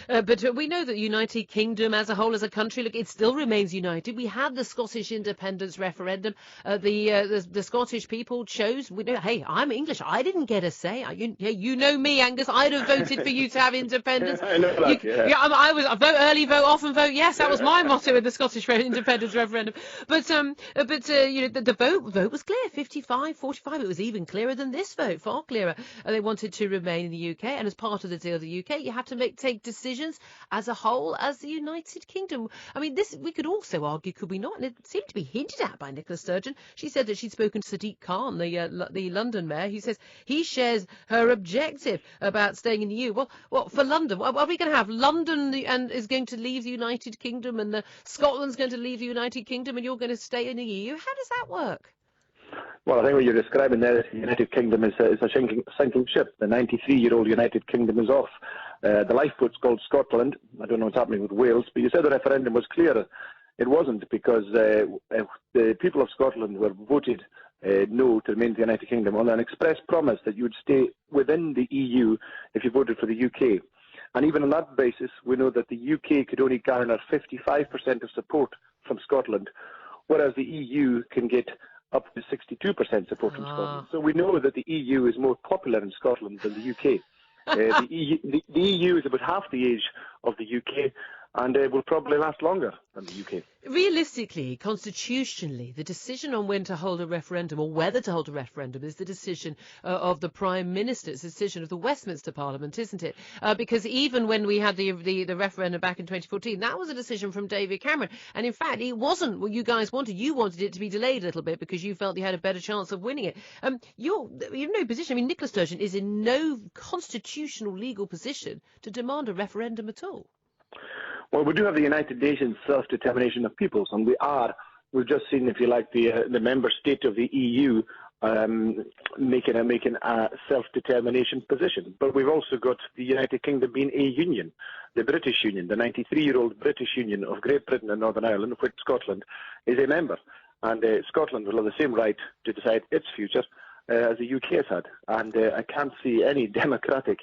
But we know that the United Kingdom as a whole, as a country, look, it still remains united. We had the Scottish independence referendum. The Scottish people chose, hey, I'm English. I didn't get a say. You know me, Angus. I'd have voted for you to have independence. I know that, yeah. I was vote early, vote often, vote yes. That was my motto in the Scottish independence referendum. But the vote was clear, 55-45. It was even clearer than this vote, far clearer. They wanted to remain in the UK, and as part of the deal of the UK, you have to take decisions as a whole as the United Kingdom. I mean, this we could also argue, could we not? And it seemed to be hinted at by Nicola Sturgeon. She said that she'd spoken to Sadiq Khan, the London mayor, who says he shares her objective about staying in the EU. Well, for London, are we going to have London and is going to leave the United Kingdom, and Scotland's going to leave the United Kingdom, and you're going to stay in the EU? How does that work? Well, I think what you're describing there is the United Kingdom is a sinking ship. The 93-year-old United Kingdom is off. The lifeboat's called Scotland. I don't know what's happening with Wales, but you said the referendum was clear. It wasn't, because the people of Scotland were voted no to remain in the United Kingdom on an express promise that you would stay within the EU if you voted for the UK. And even on that basis, we know that the UK could only garner 55% of support from Scotland, whereas the EU can get up to 62% support from Scotland. So we know that the EU is more popular in Scotland than the UK. The EU is about half the age of the UK, and will probably last longer than the UK. Realistically, constitutionally, the decision on when to hold a referendum or whether to hold a referendum is the decision of the Prime Minister. It's the decision of the Westminster Parliament, isn't it? Because even when we had the referendum back in 2014, that was a decision from David Cameron. And in fact, it wasn't what you guys wanted. You wanted it to be delayed a little bit because you felt you had a better chance of winning it. You're in no position. I mean, Nicola Sturgeon is in no constitutional legal position to demand a referendum at all. Well, we do have the United Nations Self-Determination of Peoples, and we've just seen, if you like, the member state of the EU making a self-determination position. But we've also got the United Kingdom being a union, the British Union, the 93-year-old British Union of Great Britain and Northern Ireland, of which Scotland is a member. And Scotland will have the same right to decide its future as the UK has had. And I can't see any democratic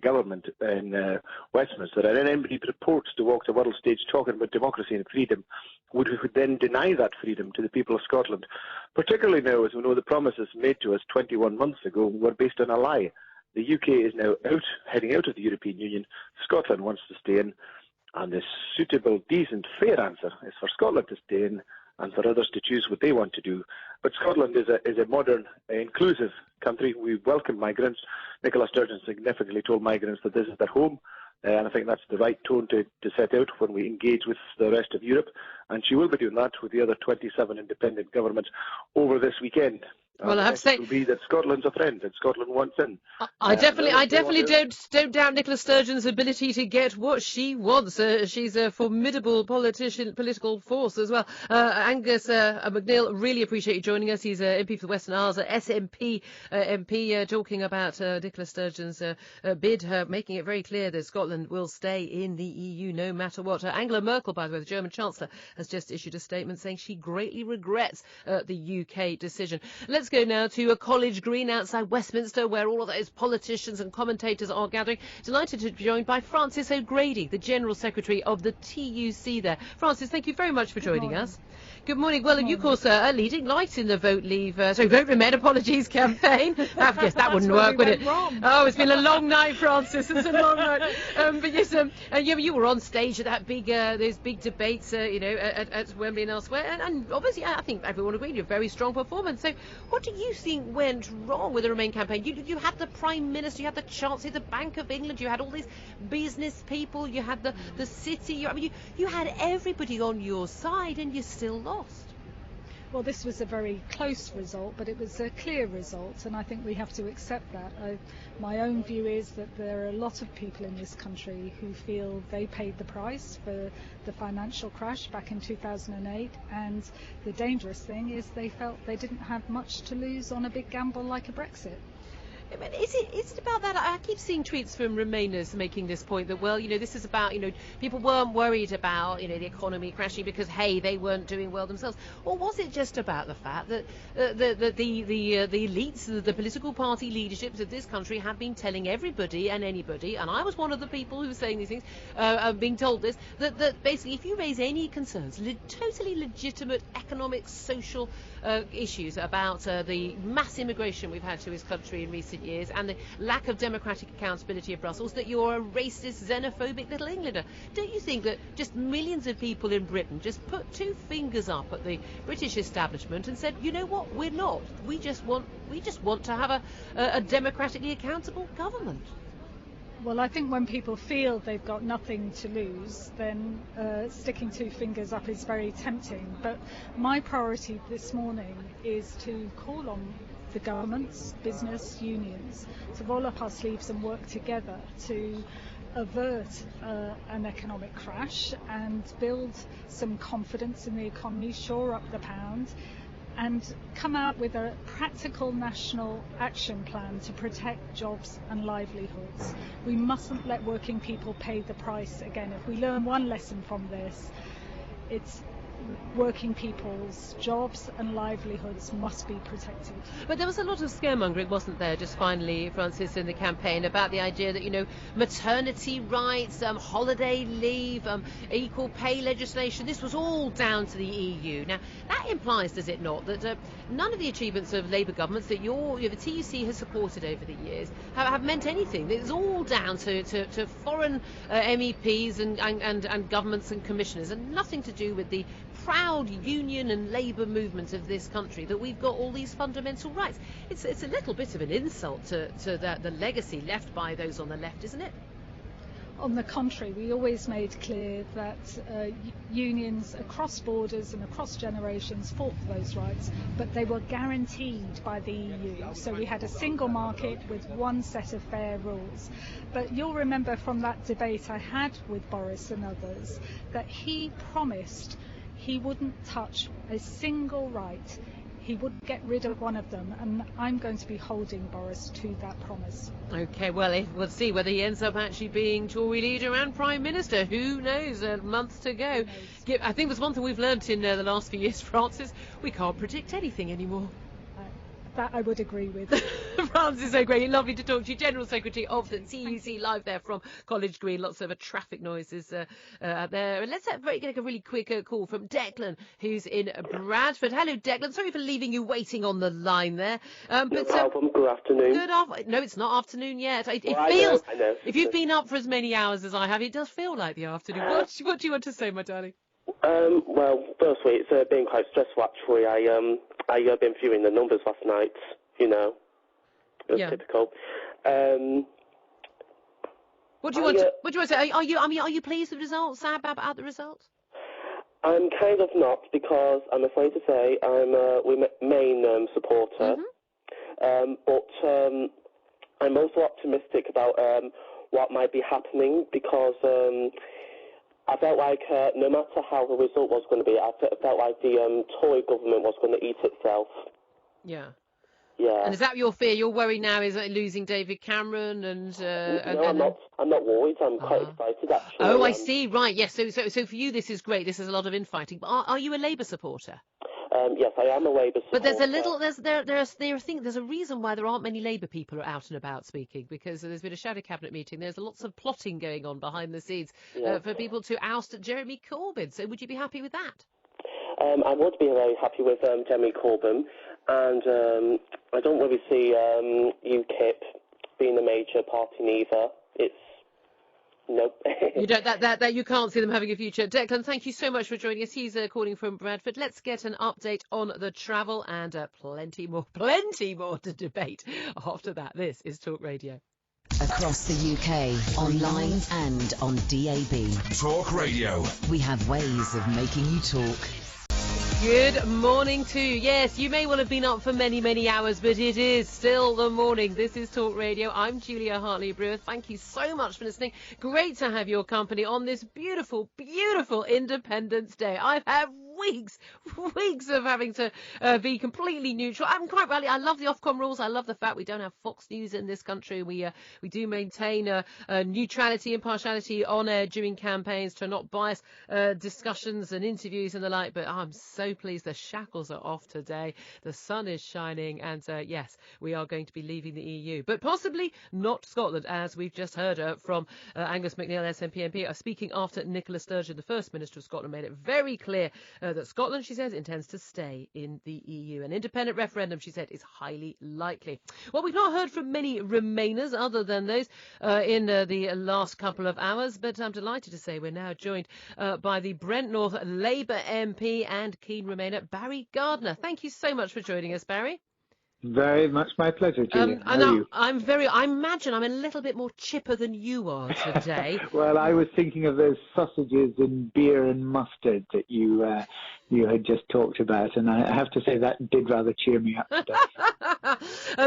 government in Westminster, and then anybody purports to walk the world stage talking about democracy and freedom would then deny that freedom to the people of Scotland, particularly now as we know the promises made to us 21 months ago were based on a lie. The UK is now heading out of the European Union. Scotland wants to stay in, and the suitable, decent, fair answer is for Scotland to stay in and for others to choose what they want to do. But Scotland is a modern, inclusive country. We welcome migrants. Nicola Sturgeon significantly told migrants that this is their home, and I think that's the right tone to set out when we engage with the rest of Europe. And she will be doing that with the other 27 independent governments over this weekend. Well, I have to say, will be that Scotland's a friend and Scotland wants in. I definitely don't doubt Nicola Sturgeon's ability to get what she wants. She's a formidable political force as well. Angus McNeill, really appreciate you joining us. He's MP for the Western Isles, SNP MP, talking about Nicola Sturgeon's bid, making it very clear that Scotland will stay in the EU no matter what. Angela Merkel, by the way, the German Chancellor, has just issued a statement saying she greatly regrets the UK decision. Let's go now to College Green outside Westminster, where all of those politicians and commentators are gathering. Delighted to be joined by Francis O'Grady, the General Secretary of the TUC there. Francis, thank you very much for joining us. Good morning. Well, you, of course, are leading light in the Vote Remain Apologies campaign. Yes, that wouldn't work, would it? Oh, it's been a long night, Francis. It's a long night. But yes, you were on stage at that those big debates, at Wembley and elsewhere. And obviously, I think everyone agreed you're a very strong performance. So what do you think went wrong with the Remain campaign? You had the Prime Minister, you had the Chancellor, the Bank of England, you had all these business people, you had the city. You had everybody on your side, and you still lost. Well, this was a very close result, but it was a clear result, and I think we have to accept that. My own view is that there are a lot of people in this country who feel they paid the price for the financial crash back in 2008, and the dangerous thing is they felt they didn't have much to lose on a big gamble like a Brexit. Is it about that? I keep seeing tweets from Remainers making this point that, well, this is about, people weren't worried about, the economy crashing because, hey, they weren't doing well themselves. Or was it just about the fact that the elites, the political party leaderships of this country have been telling everybody and anybody, and I was one of the people who was saying these things, being told this, that basically if you raise any concerns, totally legitimate economic, social issues about the mass immigration we've had to this country in recent years and the lack of democratic accountability of Brussels, that you're a racist, xenophobic little Englander. Don't you think that just millions of people in Britain just put two fingers up at the British establishment and said, you know what, we're not. We just want to have a democratically accountable government? Well, I think when people feel they've got nothing to lose, then sticking two fingers up is very tempting. But my priority this morning is to call on the governments, business, unions, to roll up our sleeves and work together to avert an economic crash and build some confidence in the economy, shore up the pound, and come out with a practical national action plan to protect jobs and livelihoods. We mustn't let working people pay the price again. If we learn one lesson from this, it's working people's jobs and livelihoods must be protected. But there was a lot of scaremongering, wasn't there, just finally, Francis, in the campaign about the idea that, maternity rights, holiday leave, equal pay legislation, this was all down to the EU. Now, that implies, does it not, that none of the achievements of Labour governments that the TUC has supported over the years have meant anything. It's all down to foreign MEPs and governments and commissioners, and nothing to do with the proud union and labour movement of this country, that we've got all these fundamental rights. It's a little bit of an insult to the legacy left by those on the left, isn't it? On the contrary, we always made clear that unions across borders and across generations fought for those rights, but they were guaranteed by the EU. So we had a single market with one set of fair rules. But you'll remember from that debate I had with Boris and others that he promised he wouldn't touch a single right. He would get rid of one of them, and I'm going to be holding Boris to that promise. OK, well, we'll see whether he ends up actually being Tory leader and Prime Minister. Who knows? A month to go. I think there's one thing we've learnt in the last few years, Francis. We can't predict anything anymore. That I would agree with. Francis is so great. Lovely to talk to you. General Secretary of the TUC, live there from College Green. Lots of traffic noises out there. And let's get a really quick call from Declan, who's in Bradford. Hello, Declan. Sorry for leaving you waiting on the line there. No problem. Good afternoon. No, it's not afternoon yet. It Well, feels, I know. if you've been up for as many hours as I have, it does feel like the afternoon. What do you want to say, my darling? Well, firstly, it's been quite stressful, actually. I've been viewing the numbers last night, you know. It was typical. What do you want to say? Are you pleased with the results? Sad about the results? I'm kind of not, because I'm afraid to say I'm a Remain supporter. But I'm also optimistic about what might be happening, because I felt like no matter how the result was going to be, I felt like the Tory government was going to eat itself. Yeah. Yeah. And is that your fear? Your worry now is losing David Cameron and... No, I'm not worried. I'm quite excited, actually. Oh, I see. Right, yes. So for you, this is great. This is a lot of infighting. But are you a Labour supporter? Yes, I am a Labour supporter. But there's a little, there's a reason why there aren't many Labour people out and about speaking, because there's been a shadow cabinet meeting. There's lots of plotting going on behind the scenes for people to oust Jeremy Corbyn. So would you be happy with that? I would be very happy with Jeremy Corbyn, and I don't really see UKIP being a major party neither. It's nope. You don't that you can't see them having a future. Declan, thank you so much for joining us. He's calling from Bradford. Let's get an update on the travel and plenty more to debate after that. This is Talk Radio. Across the UK, online and on DAB. Talk Radio. We have ways of making you talk. Good morning to you. Yes, you may well have been up for many, many hours, but it is still the morning. This is Talk Radio. I'm Julia Hartley Brewer. Thank you so much for listening. Great to have your company on this beautiful, beautiful Independence Day. I've had weeks of having to be completely neutral. I'm quite rally. I love the Ofcom rules. I love the fact we don't have Fox News in this country. We do maintain neutrality, impartiality on air during campaigns to not bias discussions and interviews and the like. But I'm so pleased the shackles are off today. The sun is shining, and yes, we are going to be leaving the EU, but possibly not Scotland, as we've just heard from Angus MacNeil, SNP MP, speaking after Nicola Sturgeon, the First Minister of Scotland, made it very clear that Scotland, she says, intends to stay in the EU. An independent referendum, she said, is highly likely. Well, we've not heard from many Remainers other than those in the last couple of hours, but I'm delighted to say we're now joined by the Brent North Labour MP and keen Remainer, Barry Gardner. Thank you so much for joining us, Barry. Very much my pleasure, Julia. How are you? I imagine I'm a little bit more chipper than you are today. Well, I was thinking of those sausages and beer and mustard that you had just talked about, and I have to say that did rather cheer me up today.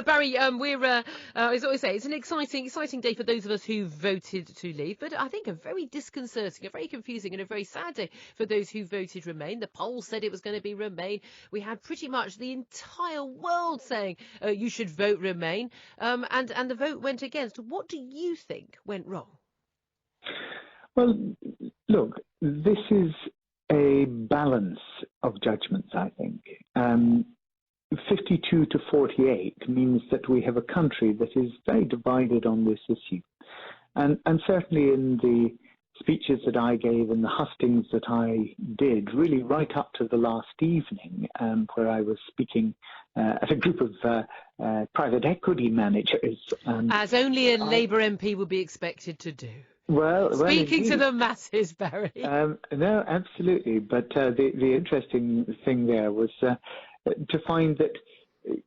Barry, we're as I always say, it's an exciting day for those of us who voted to leave, but I think a very disconcerting, a very confusing and a very sad day for those who voted Remain. The polls said it was going to be Remain. We had pretty much the entire world saying you should vote Remain, and the vote went against. What do you think went wrong? Well, look, this is a balance of judgments, I think. 52 to 48 means that we have a country that is very divided on this issue. And certainly in the speeches that I gave and the hustings that I did, really right up to the last evening, where I was speaking at a group of private equity managers. As only a Labour MP would be expected to do. Well, speaking to the masses, Barry. No, absolutely. But the interesting thing there was to find that,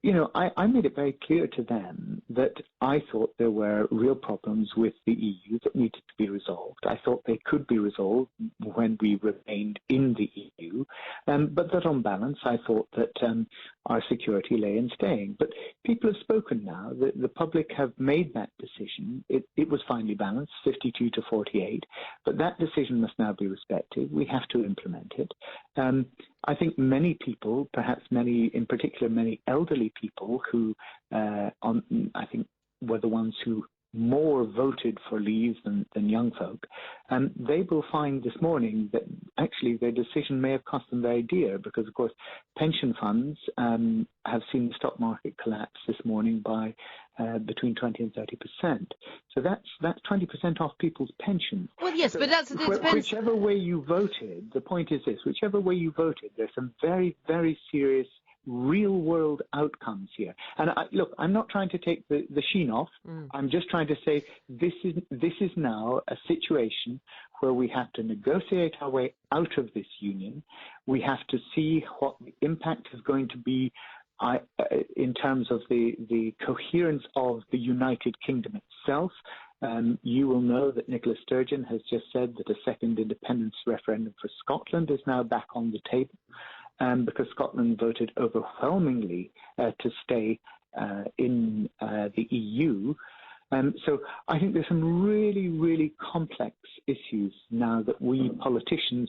you know, I made it very clear to them that I thought there were real problems with the EU that needed to be resolved. I thought they could be resolved when we remained in the EU, but that on balance, I thought that our security lay in staying. But people have spoken now. The public have made that decision. It was finally balanced, 52 to 48, but that decision must now be respected. We have to implement it. I think many people, perhaps many, in particular, many elderly people who, I think, were the ones who more voted for leave than young folk, they will find this morning that actually their decision may have cost them very dear, because, of course, pension funds have seen the stock market collapse this morning by between 20 and 30%. So that's 20% off people's pensions. Well, yes, so but it depends. Whichever way you voted, the point is this: whichever way you voted, there's some very, very serious real-world outcomes here. And look, I'm not trying to take the sheen off. I'm just trying to say this is now a situation where we have to negotiate our way out of this union. We have to see what the impact is going to be in terms of the coherence of the United Kingdom itself. You will know that Nicola Sturgeon has just said that a second independence referendum for Scotland is now back on the table, because Scotland voted overwhelmingly to stay in the EU. So I think there's some really, really complex issues now that we politicians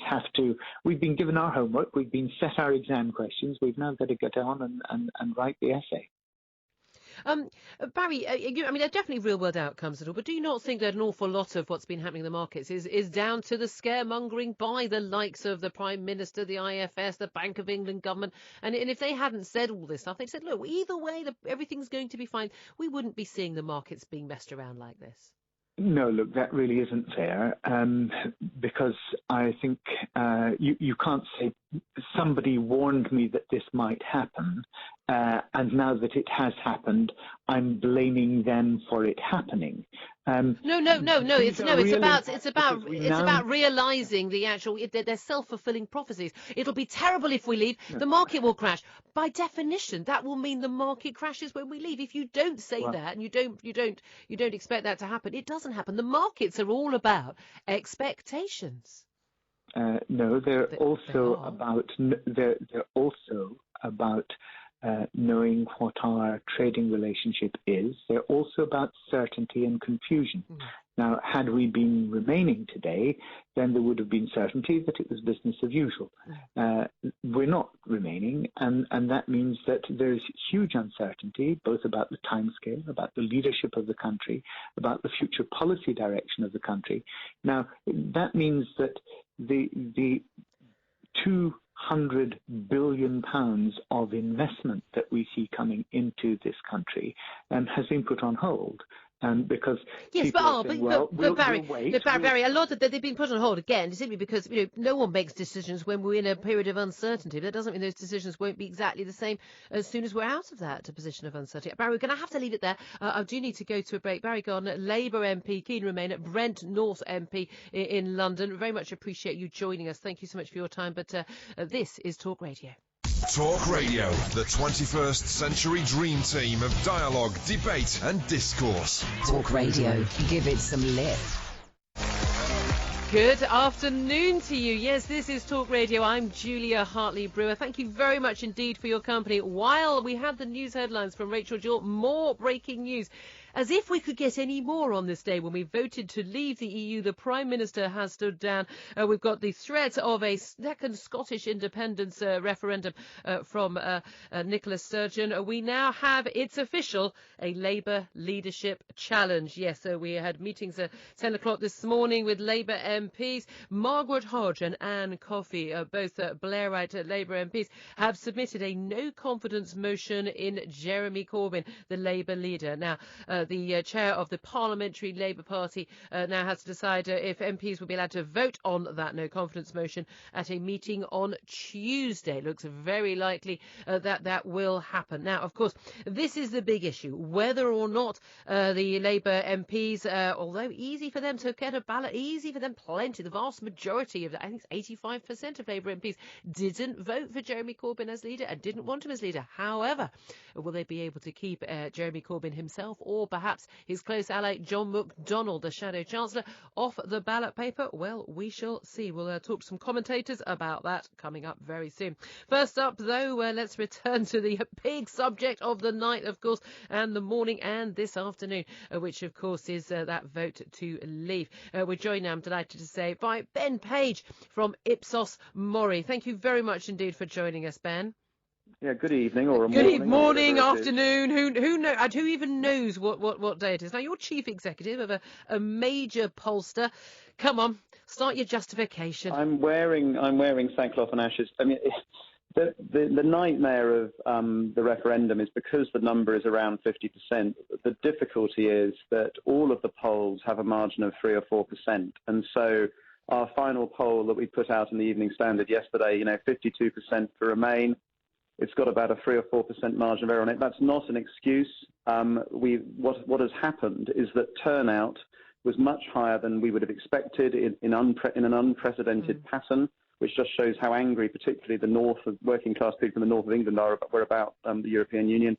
we've been given our homework, we've been set our exam questions, we've now got to get on and write the essay. Barry, there are definitely real-world outcomes at all, but do you not think that an awful lot of what's been happening in the markets is down to the scaremongering by the likes of the Prime Minister, the IFS, the Bank of England government? And if they hadn't said all this stuff, they'd said, look, either way, everything's going to be fine. We wouldn't be seeing the markets being messed around like this. No, look, that really isn't fair, because I think you can't say somebody warned me that this might happen, and now that it has happened, I'm blaming them for it happening. No. It's about realising they're self-fulfilling prophecies. It'll be terrible if we leave. The market will crash. By definition, that will mean the market crashes when we leave. If you don't say that and you don't expect that to happen, it doesn't happen. The markets are all about expectations. No, they're also about knowing what our trading relationship is. They're also about certainty and confusion. Now, had we been remaining today, then there would have been certainty that it was business as usual. We're not remaining, and that means that there's huge uncertainty, both about the timescale, about the leadership of the country, about the future policy direction of the country. Now, that means that the 200 billion pounds of investment that we see coming into this country has been put on hold. Because Barry, a lot of they've been put on hold again simply because no one makes decisions when we're in a period of uncertainty. But that doesn't mean those decisions won't be exactly the same as soon as we're out of that position of uncertainty. Barry, we're going to have to leave it there. I do need to go to a break. Barry Gardner, Labour MP, keen remain at Brent North MP in London. Very much appreciate you joining us. Thank you so much for your time. But this is Talk Radio. Talk Radio, the 21st century dream team of dialogue, debate and discourse. Talk Radio, give it some lift. Good afternoon to you. Yes, this is Talk Radio. I'm Julia Hartley Brewer. Thank you very much indeed for your company. While we had the news headlines from Rachel Jewell, more breaking news. As if we could get any more on this day when we voted to leave the EU, the Prime Minister has stood down. We've got the threat of a second Scottish independence referendum from Nicola Sturgeon. We now have, it's official, a Labour leadership challenge. Yes, so we had meetings at 10 o'clock this morning with Labour MPs. Margaret Hodge and Anne Coffey, both Blairite Labour MPs, have submitted a no-confidence motion in Jeremy Corbyn, the Labour leader. Now, the chair of the Parliamentary Labour Party now has to decide if MPs will be allowed to vote on that no-confidence motion at a meeting on Tuesday. It looks very likely that will happen. Now, of course, this is the big issue, whether or not the Labour MPs, although easy for them to get a ballot, easy for them, plenty, the vast majority of, I think it's 85% of Labour MPs didn't vote for Jeremy Corbyn as leader and didn't want him as leader. However, will they be able to keep Jeremy Corbyn himself or perhaps his close ally John McDonnell, the Shadow Chancellor, off the ballot paper? Well, we shall see. We'll talk to some commentators about that coming up very soon. First up, though, let's return to the big subject of the night, of course, and the morning and this afternoon, which, of course, is that vote to leave. We're joined now, I'm delighted to say, by Ben Page from Ipsos Mori. Thank you very much indeed for joining us, Ben. Yeah, good evening or a good morning, afternoon. Who even knows what day it is? Now, you're chief executive of a major pollster. Come on, start your justification. I'm wearing sackcloth and ashes. I mean, the nightmare of the referendum is because the number is around 50%. The difficulty is that all of the polls have a margin of 3 or 4%, and so our final poll that we put out in the Evening Standard yesterday, 52% for Remain. It's got about a 3 or 4% margin of error on it. That's not an excuse. What has happened is that turnout was much higher than we would have expected in an unprecedented pattern, which just shows how angry, particularly the working class people in the north of England were about the European Union.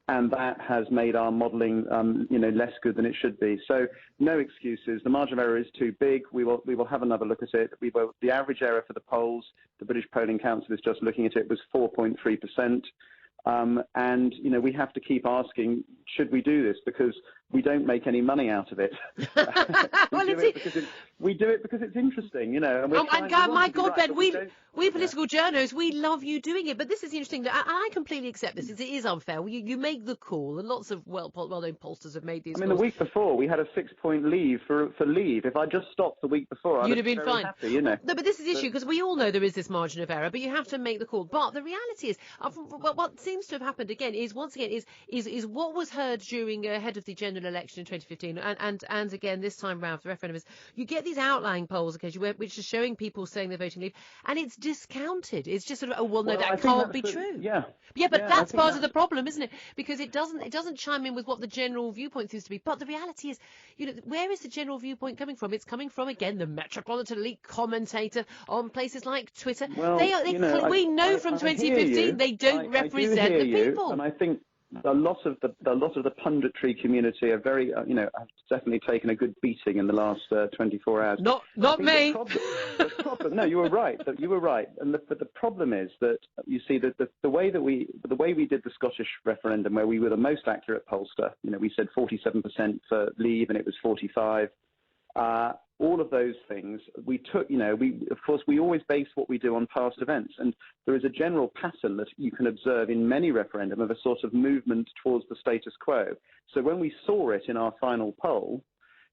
And that has made our modelling, less good than it should be. So no excuses. The margin of error is too big. We will have another look at it. The average error for the polls, the British Polling Council is just looking at it, was 4.3%. And we have to keep asking, should we do this? Because we don't make any money out of it. We do it because it's interesting, And my God, Ben, we political journalists, we love you doing it. But this is interesting. And I completely accept this. It is unfair. You make the call, and lots of well-known pollsters have made these calls. The week before, we had a 6-point lead for Leave. If I just stopped the week before, you'd have been fine. Happy, No, but this is the issue, because we all know there is this margin of error, but you have to make the call. But the reality is, what seems to have happened again is what was heard during ahead of the general election in 2015, and again this time round for the referendum, is you get these outlying polls occasionally which are showing people saying they're voting Leave, and it's discounted. It's just sort of, that can't be true. But that's part of the problem, isn't it? Because it doesn't chime in with what the general viewpoint seems to be. But the reality is, where is the general viewpoint coming from? It's coming from, again, the Metropolitan Elite commentator on places like Twitter. We know from 2015 they don't represent the people. And I think a lot of the punditry community are very, have definitely taken a good beating in the last 24 hours. Not me. The problem, no, you were right. And the problem is that you see that the way we did the Scottish referendum, where we were the most accurate pollster, we said 47% for Leave and it was 45%. All of those things we took, we always base what we do on past events. And there is a general pattern that you can observe in many referendum of a sort of movement towards the status quo. So when we saw it in our final poll,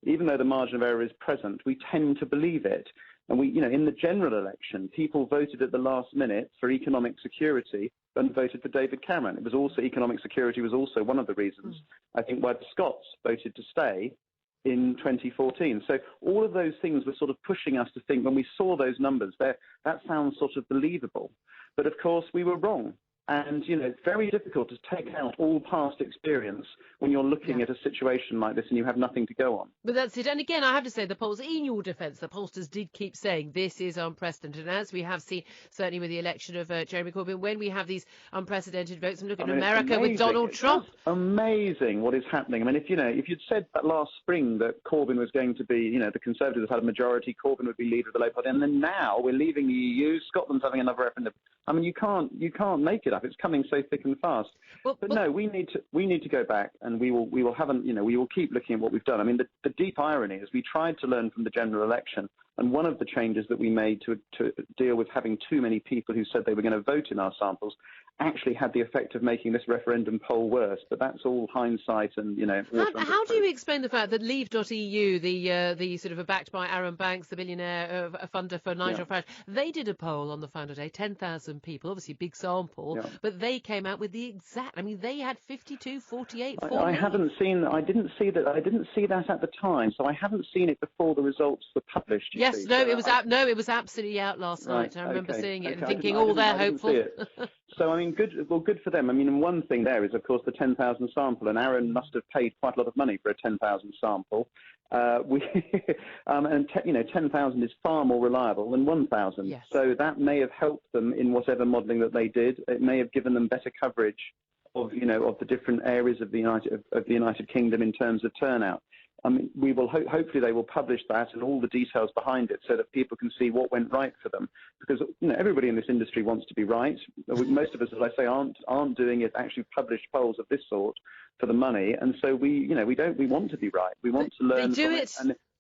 even though the margin of error is present, we tend to believe it. And in the general election, people voted at the last minute for economic security and voted for David Cameron. It was also, economic security was also one of the reasons, I think, why the Scots voted to stay in 2014. So all of those things were sort of pushing us to think, when we saw those numbers, that sounds sort of believable. But of course, we were wrong. And, it's very difficult to take out all past experience when you're looking at a situation like this and you have nothing to go on. But that's it. And again, I have to say, the polls, in your defence, the pollsters did keep saying this is unprecedented. And as we have seen, certainly with the election of Jeremy Corbyn, when we have these unprecedented votes, and look at America with Donald Trump. It's amazing what is happening. I mean, if you'd said that last spring that Corbyn was going to be, the Conservatives had a majority, Corbyn would be leader of the Labour Party, and then now we're leaving the EU, Scotland's having another referendum. I mean, you can't make it up. It's coming so thick and fast. But no, we need to go back, and we will keep looking at what we've done. I mean, the deep irony is we tried to learn from the general election, and one of the changes that we made to deal with having too many people who said they were going to vote in our samples actually had the effect of making this referendum poll worse. But that's all hindsight and, How do you explain the fact that Leave.eu, the sort of backed by Aaron Banks, the billionaire funder for Nigel Farage, they did a poll on the founder day, 10,000 people, obviously big sample, but they came out with the exact, they had 52, 48, 4. I didn't see that at the time, so I haven't seen it before the results were published. It was absolutely out last night. I remember seeing it and thinking, they're hopeful. So, good for them. And one thing there is, of course, the 10,000 sample, and Aaron must have paid quite a lot of money for a 10,000 sample. 10,000 is far more reliable than 1,000. Yes. So that may have helped them in whatever modelling that they did. It may have given them better coverage of the different areas of the United Kingdom in terms of turnout. We will hopefully they will publish that and all the details behind it so that people can see what went right for them. Because everybody in this industry wants to be right. Most of us, as I say, aren't doing it. Actually, published polls of this sort for the money, and so we want to be right. We want to learn. They do it.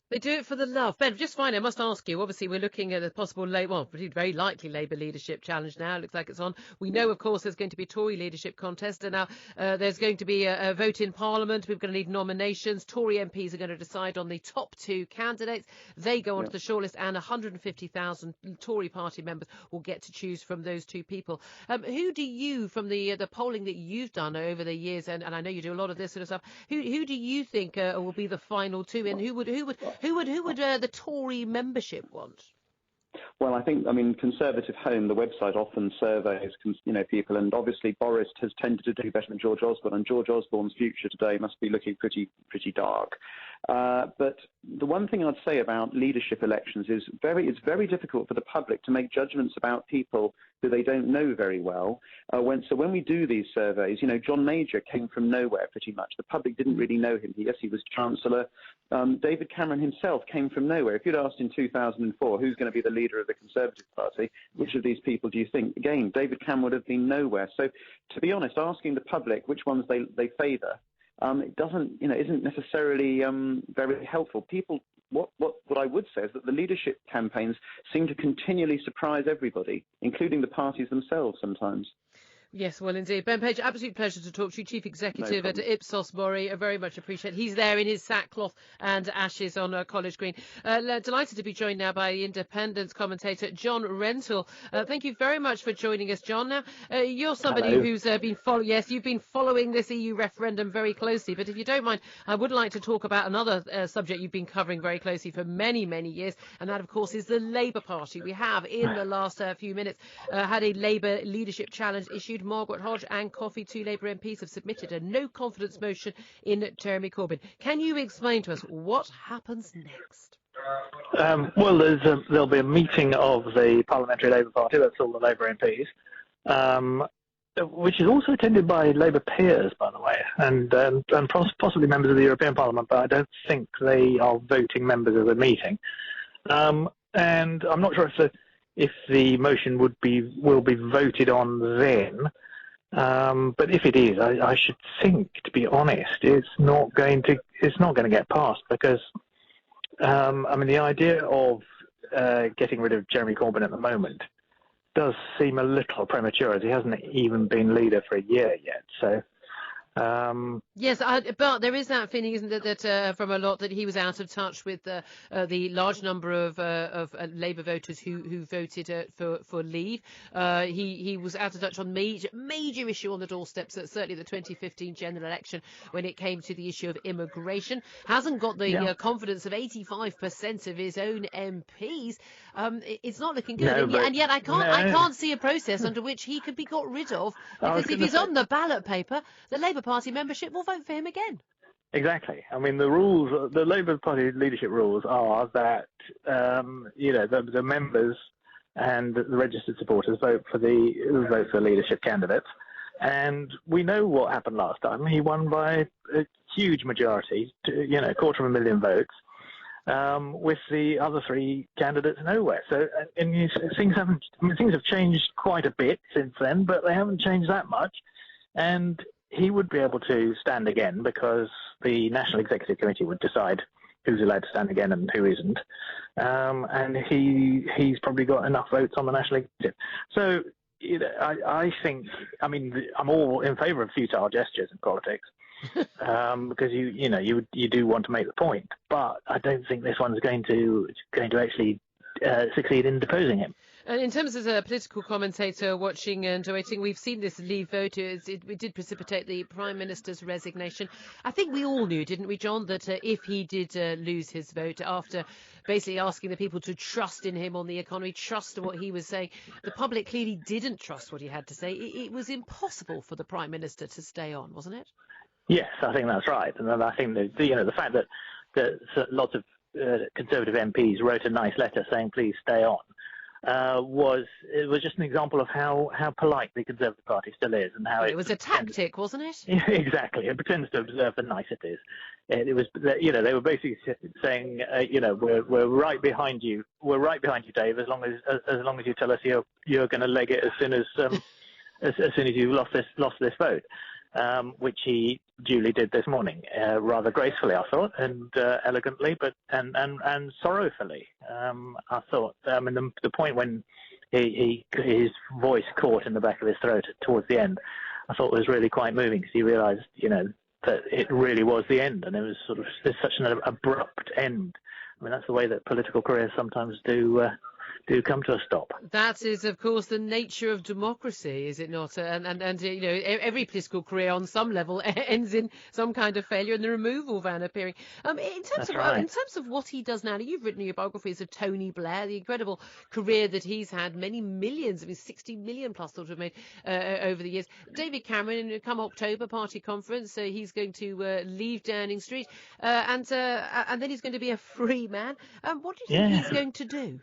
They do it for the love. Ben, just fine, I must ask you, obviously we're looking at a possible, very likely Labour leadership challenge now. It looks like it's on. We know, of course, there's going to be a Tory leadership contest, and now there's going to be a vote in Parliament. We're going to need nominations. Tory MPs are going to decide on the top 2 candidates. They go onto the shortlist, and 150,000 Tory party members will get to choose from those 2 people. Who do you, from the polling that you've done over the years, and I know you do a lot of this sort of stuff, who do you think will be the final 2, and who would the Tory membership want? Well, I mean, Conservative Home, the website, often surveys, people, and obviously Boris has tended to do better than George Osborne, and George Osborne's future today must be looking pretty dark. But the one thing I'd say about leadership elections is it's very difficult for the public to make judgments about people who they don't know very well. When we do these surveys, John Major came from nowhere pretty much. The public didn't really know him. Yes, he was Chancellor. David Cameron himself came from nowhere. If you'd asked in 2004 who's going to be the leader of the Conservative Party, which of these people do you think? Again, David Cameron would have been nowhere. So, to be honest, asking the public which ones they favour, it isn't necessarily very helpful. What I would say is that the leadership campaigns seem to continually surprise everybody, including the parties themselves sometimes. Yes, well, indeed. Ben Page, absolute pleasure to talk to you, Chief Executive at Ipsos Mori. I very much appreciate it. He's there in his sackcloth and ashes on College Green. Delighted to be joined now by Independence commentator John Rentoul. Thank you very much for joining us, John. Now, you're somebody who's you've been following this EU referendum very closely, but if you don't mind, I would like to talk about another subject you've been covering very closely for many, many years, and that, of course, is the Labour Party. We have, in the last few minutes, had a Labour leadership challenge issued. Margaret Hodge and Coffey, 2 Labour MPs, have submitted a no-confidence motion in Jeremy Corbyn. Can you explain to us what happens next? Well, there'll be a meeting of the Parliamentary Labour Party, that's all the Labour MPs, which is also attended by Labour peers, by the way, and possibly members of the European Parliament, but I don't think they are voting members of the meeting. And I'm not sure if the motion will be voted on then, but if it is, I should think, to be honest, it's not going to get passed because, the idea of getting rid of Jeremy Corbyn at the moment does seem a little premature, as he hasn't even been leader for a year yet. So. Yes, but there is that feeling, isn't there, that from a lot that he was out of touch with the large number of Labour voters who voted for Leave. He was out of touch on major issue on the doorstep, certainly the 2015 general election when it came to the issue of immigration. Hasn't got the confidence of 85% of his own MPs. It's not looking good, and yet I can't see a process under which he could be got rid of, because if he's on the ballot paper, the Labour Party membership will vote for him again. Exactly. The rules, the Labour Party leadership rules are that the members and the registered supporters vote for the leadership candidates. And we know what happened last time. He won by a huge majority, 250,000 votes, with the other 3 candidates nowhere. So things have changed quite a bit since then, but they haven't changed that much. And he would be able to stand again because the National Executive Committee would decide who's allowed to stand again and who isn't. And he's probably got enough votes on the National Executive. So I think, I'm all in favour of futile gestures in politics because you do want to make the point, but I don't think this one's going to actually succeed in deposing him. And in terms of a political commentator watching and waiting, we've seen this Leave vote. It did precipitate the Prime Minister's resignation. I think we all knew, didn't we, John, that if he did lose his vote after basically asking the people to trust in him on the economy, trust in what he was saying, the public clearly didn't trust what he had to say. It was impossible for the Prime Minister to stay on, wasn't it? Yes, I think that's right. And I think that, the fact that lots of Conservative MPs wrote a nice letter saying please stay on was just an example of how polite the Conservative Party still is, and how it was a tactic, wasn't it? Exactly. It pretends to observe the niceties. It was, they were basically saying, we're right behind you. We're right behind you, Dave. As long as you tell us you're going to leg it as soon as you've lost this vote, which he Julie did this morning, rather gracefully, I thought, and elegantly, but and sorrowfully. I thought. I mean, the point when his voice caught in the back of his throat towards the end, I thought was really quite moving, because he realised, that it really was the end, and it was sort of such an abrupt end. I mean, that's the way that political careers sometimes do come to a stop. That is, of course, the nature of democracy, is it not? And every political career on some level ends in some kind of failure and the removal van appearing. In terms of what he does now, you've written your biographies of Tony Blair, the incredible career that he's had, many millions, 60 million plus thought to have made over the years. David Cameron, come October party conference, he's going to leave Downing Street, and then he's going to be a free man. What do you think he's going to do?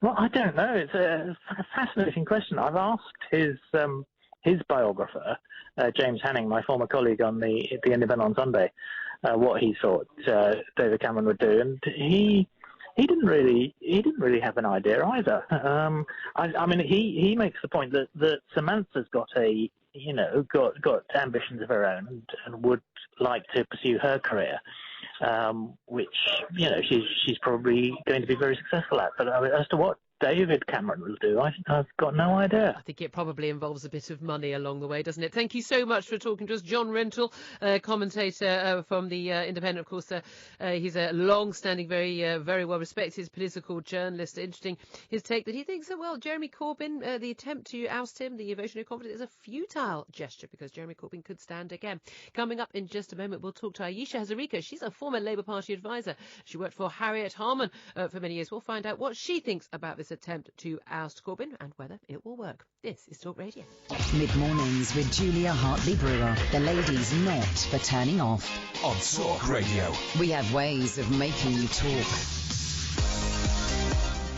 Well, I don't know. It's a fascinating question. I've asked his biographer, James Hanning, my former colleague on the Independent on Sunday, what he thought David Cameron would do, and he didn't really have an idea either. I mean, he makes the point that Samantha's got got ambitions of her own and would like to pursue her career. Which she's probably going to be very successful at. But as to what David Cameron will do, I've got no idea. I think it probably involves a bit of money along the way, doesn't it? Thank you so much for talking to us. John Rentoul, commentator from the Independent, of course. He's a long-standing, very well-respected political journalist. Interesting his take that he thinks that, well, Jeremy Corbyn, the attempt to oust him, the vote of no confidence, is a futile gesture because Jeremy Corbyn could stand again. Coming up in just a moment, we'll talk to Ayesha Hazarika. She's a former Labour Party advisor. She worked for Harriet Harman for many years. We'll find out what she thinks about this attempt to oust Corbyn and whether it will work. This is Talk Radio. Mid-mornings with Julia Hartley-Brewer. The ladies not for turning off. On Talk Radio. We have ways of making you talk.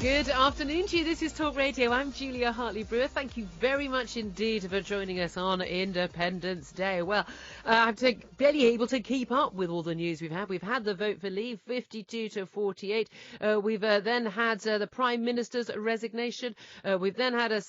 Good afternoon to you. This is Talk Radio. I'm Julia Hartley-Brewer. Thank you very much indeed for joining us on Independence Day. Well, I'm barely able to keep up with all the news we've had. We've had the vote for leave, 52 to 48. We've then had the Prime Minister's resignation. We've then had a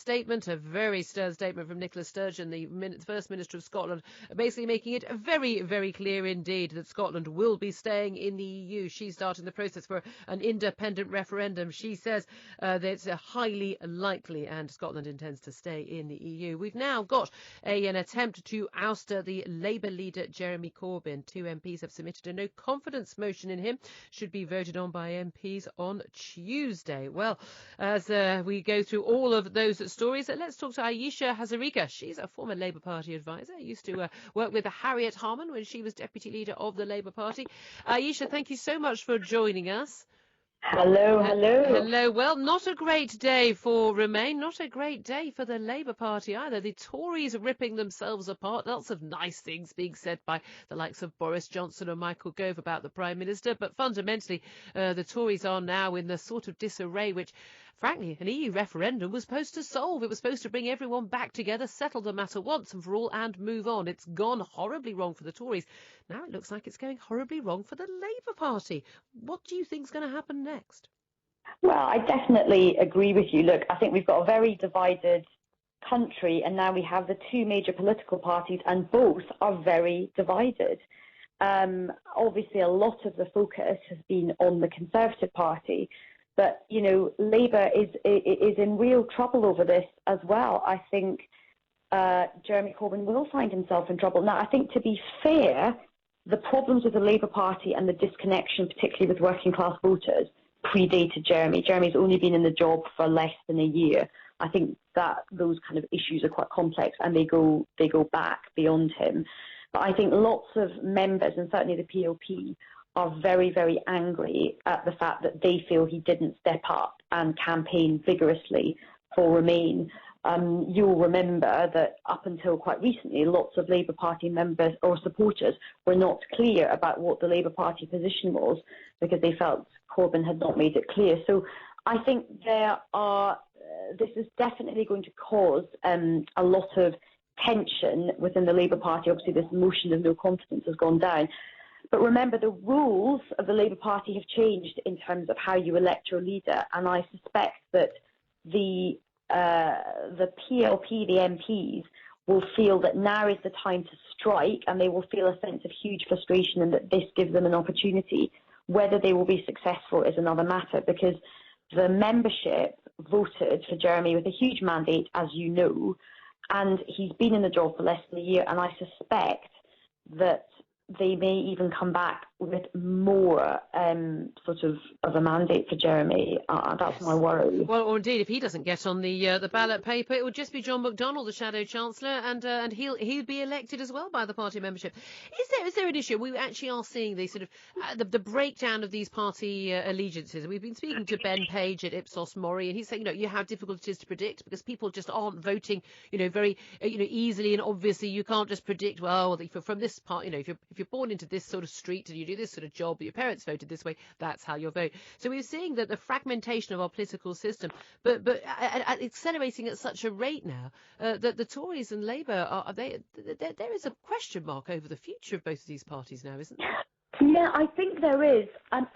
very stern statement from Nicola Sturgeon, the First Minister of Scotland, basically making it very, very clear indeed that Scotland will be staying in the EU. She's starting the process for an independent referendum. She says that it's highly likely and Scotland intends to stay in the EU. We've now got an attempt to oust the Labour leader Jeremy Corbyn. 2 MPs have submitted a no confidence motion in him. Should be voted on by MPs on Tuesday. Well, as we go through all of those stories, let's talk to Ayesha Hazarika. She's a former Labour Party advisor. Used to work with Harriet Harman when she was deputy leader of the Labour Party. Ayesha, thank you so much for joining us. Hello. Hello. Well, not a great day for Remain, not a great day for the Labour Party either. The Tories ripping themselves apart. Lots of nice things being said by the likes of Boris Johnson and Michael Gove about the Prime Minister. But fundamentally, the Tories are now in the sort of disarray which, frankly, an EU referendum was supposed to solve. It was supposed to bring everyone back together, settle the matter once and for all and move on. It's gone horribly wrong for the Tories. Now it looks like it's going horribly wrong for the Labour Party. What do you think is going to happen next? Well, I definitely agree with you. Look, I think we've got a very divided country and now we have the 2 major political parties and both are very divided. Obviously, a lot of the focus has been on the Conservative Party. But, Labour is in real trouble over this as well. I think Jeremy Corbyn will find himself in trouble. Now, I think to be fair, the problems with the Labour Party and the disconnection, particularly with working class voters, predated Jeremy. Jeremy's only been in the job for less than a year. I think that those kind of issues are quite complex and they go back beyond him. But I think lots of members, and certainly the PLP, are very, very angry at the fact that they feel he didn't step up and campaign vigorously for Remain. You'll remember that up until quite recently, lots of Labour Party members or supporters were not clear about what the Labour Party position was because they felt Corbyn had not made it clear. So I think this is definitely going to cause a lot of tension within the Labour Party. Obviously, this motion of no confidence has gone down. But remember, the rules of the Labour Party have changed in terms of how you elect your leader, and I suspect that the PLP, the MPs, will feel that now is the time to strike, and they will feel a sense of huge frustration and that this gives them an opportunity. Whether they will be successful is another matter, because the membership voted for Jeremy with a huge mandate, as you know, and he's been in the job for less than a year, and I suspect that they may even come back with more sort of a mandate for Jeremy. That's my worry. Well, or indeed, if he doesn't get on the ballot paper, it would just be John McDonnell, the Shadow Chancellor, and he'll be elected as well by the party membership. Is there an issue? We actually are seeing the sort of the breakdown of these party allegiances. We've been speaking to Ben Page at Ipsos Mori, and he's saying, you have difficulties to predict because people just aren't voting, very, easily and obviously. You can't just predict. Well, if you're from this part, if you're born into this sort of street and you do this sort of job, your parents voted this way, that's how you'll vote. So we're seeing that the fragmentation of our political system, but accelerating at such a rate now that the Tories and Labour there is a question mark over the future of both of these parties now, isn't there? Yeah, I think there is,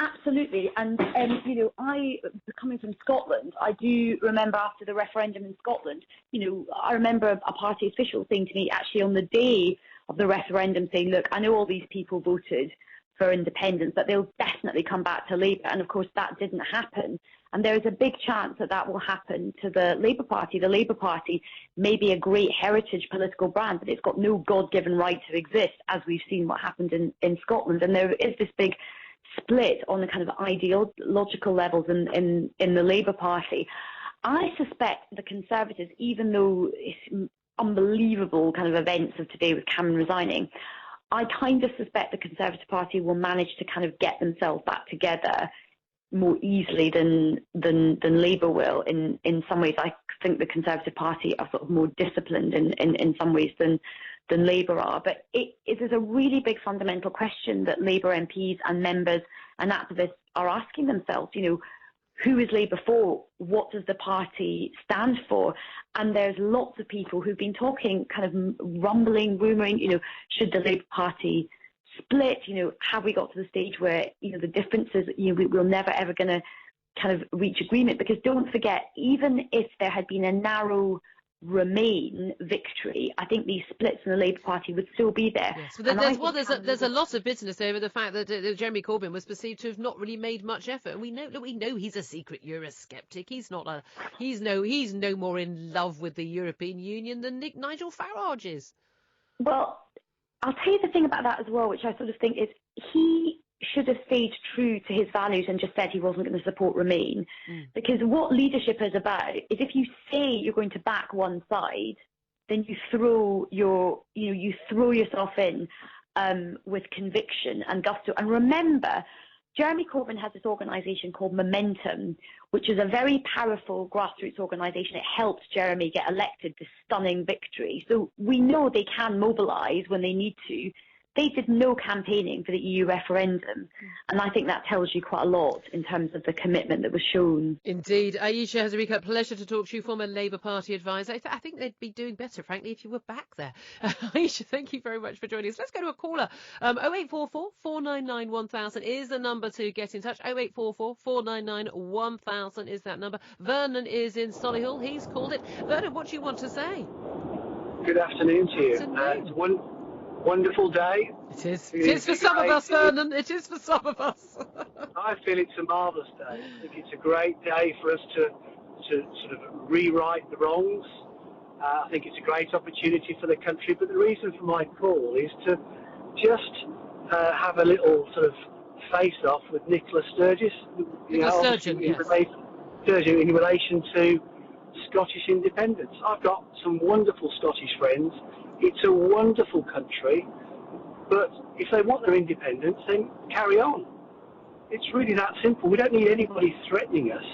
absolutely. And I, coming from Scotland, I do remember after the referendum in Scotland, I remember a party official saying to me, actually on the day of the referendum, saying, look, I know all these people voted for independence, but they'll definitely come back to Labour. And of course, that didn't happen. And there is a big chance that that will happen to the Labour Party. The Labour Party may be a great heritage political brand, but it's got no God-given right to exist, as we've seen what happened in Scotland. And there is this big split on the kind of ideological levels in the Labour Party. I suspect the Conservatives, even though it's unbelievable kind of events of today with Cameron resigning, I kind of suspect the Conservative Party will manage to kind of get themselves back together more easily than Labour will. In some ways, I think the Conservative Party are sort of more disciplined in some ways than Labour are. But it is a really big fundamental question that Labour MPs and members and activists are asking themselves. Who is Labour for? What does the party stand for? And there's lots of people who've been talking, kind of rumbling, rumouring, should the Labour Party split? Have we got to the stage where, the differences, we're never ever going to kind of reach agreement? Because don't forget, even if there had been a narrow Remain victory, I think these splits in the Labour Party would still be there. Yes, there's a lot of bitterness over the fact that Jeremy Corbyn was perceived to have not really made much effort. And we know he's a secret Eurosceptic. He's no more in love with the European Union than Nigel Farage is. Well, I'll tell you the thing about that as well, which I sort of think is he should have stayed true to his values and just said he wasn't going to support Remain. Because what leadership is about is if you say you're going to back one side, then you throw yourself in with conviction and gusto. And remember, Jeremy Corbyn has this organisation called Momentum, which is a very powerful grassroots organisation. It helped Jeremy get elected this stunning victory. So we know they can mobilise when they need to. They did no campaigning for the EU referendum, and I think that tells you quite a lot in terms of the commitment that was shown. Indeed. Aisha Hazarika, pleasure to talk to you, former Labour Party advisor. I think they'd be doing better, frankly, if you were back there. Aisha, thank you very much for joining us. Let's go to a caller. 0844 499 1000 is the number to get in touch. 0844 499 1000 is that number. Vernon is in Solihull. He's called it. Vernon, what do you want to say? Good afternoon to you. It's one wonderful day. It is. It is for some of us, Vernon. It is for some of us. I feel it's a marvellous day. I think it's a great day for us to sort of rewrite the wrongs. I think it's a great opportunity for the country. But the reason for my call is to just have a little sort of face-off with Nicola Sturgis. Sturgeon, yes. Sturgeon in relation to Scottish independence. I've got some wonderful Scottish friends. It's a wonderful country, but if they want their independence, then carry on. It's really that simple. We don't need anybody threatening us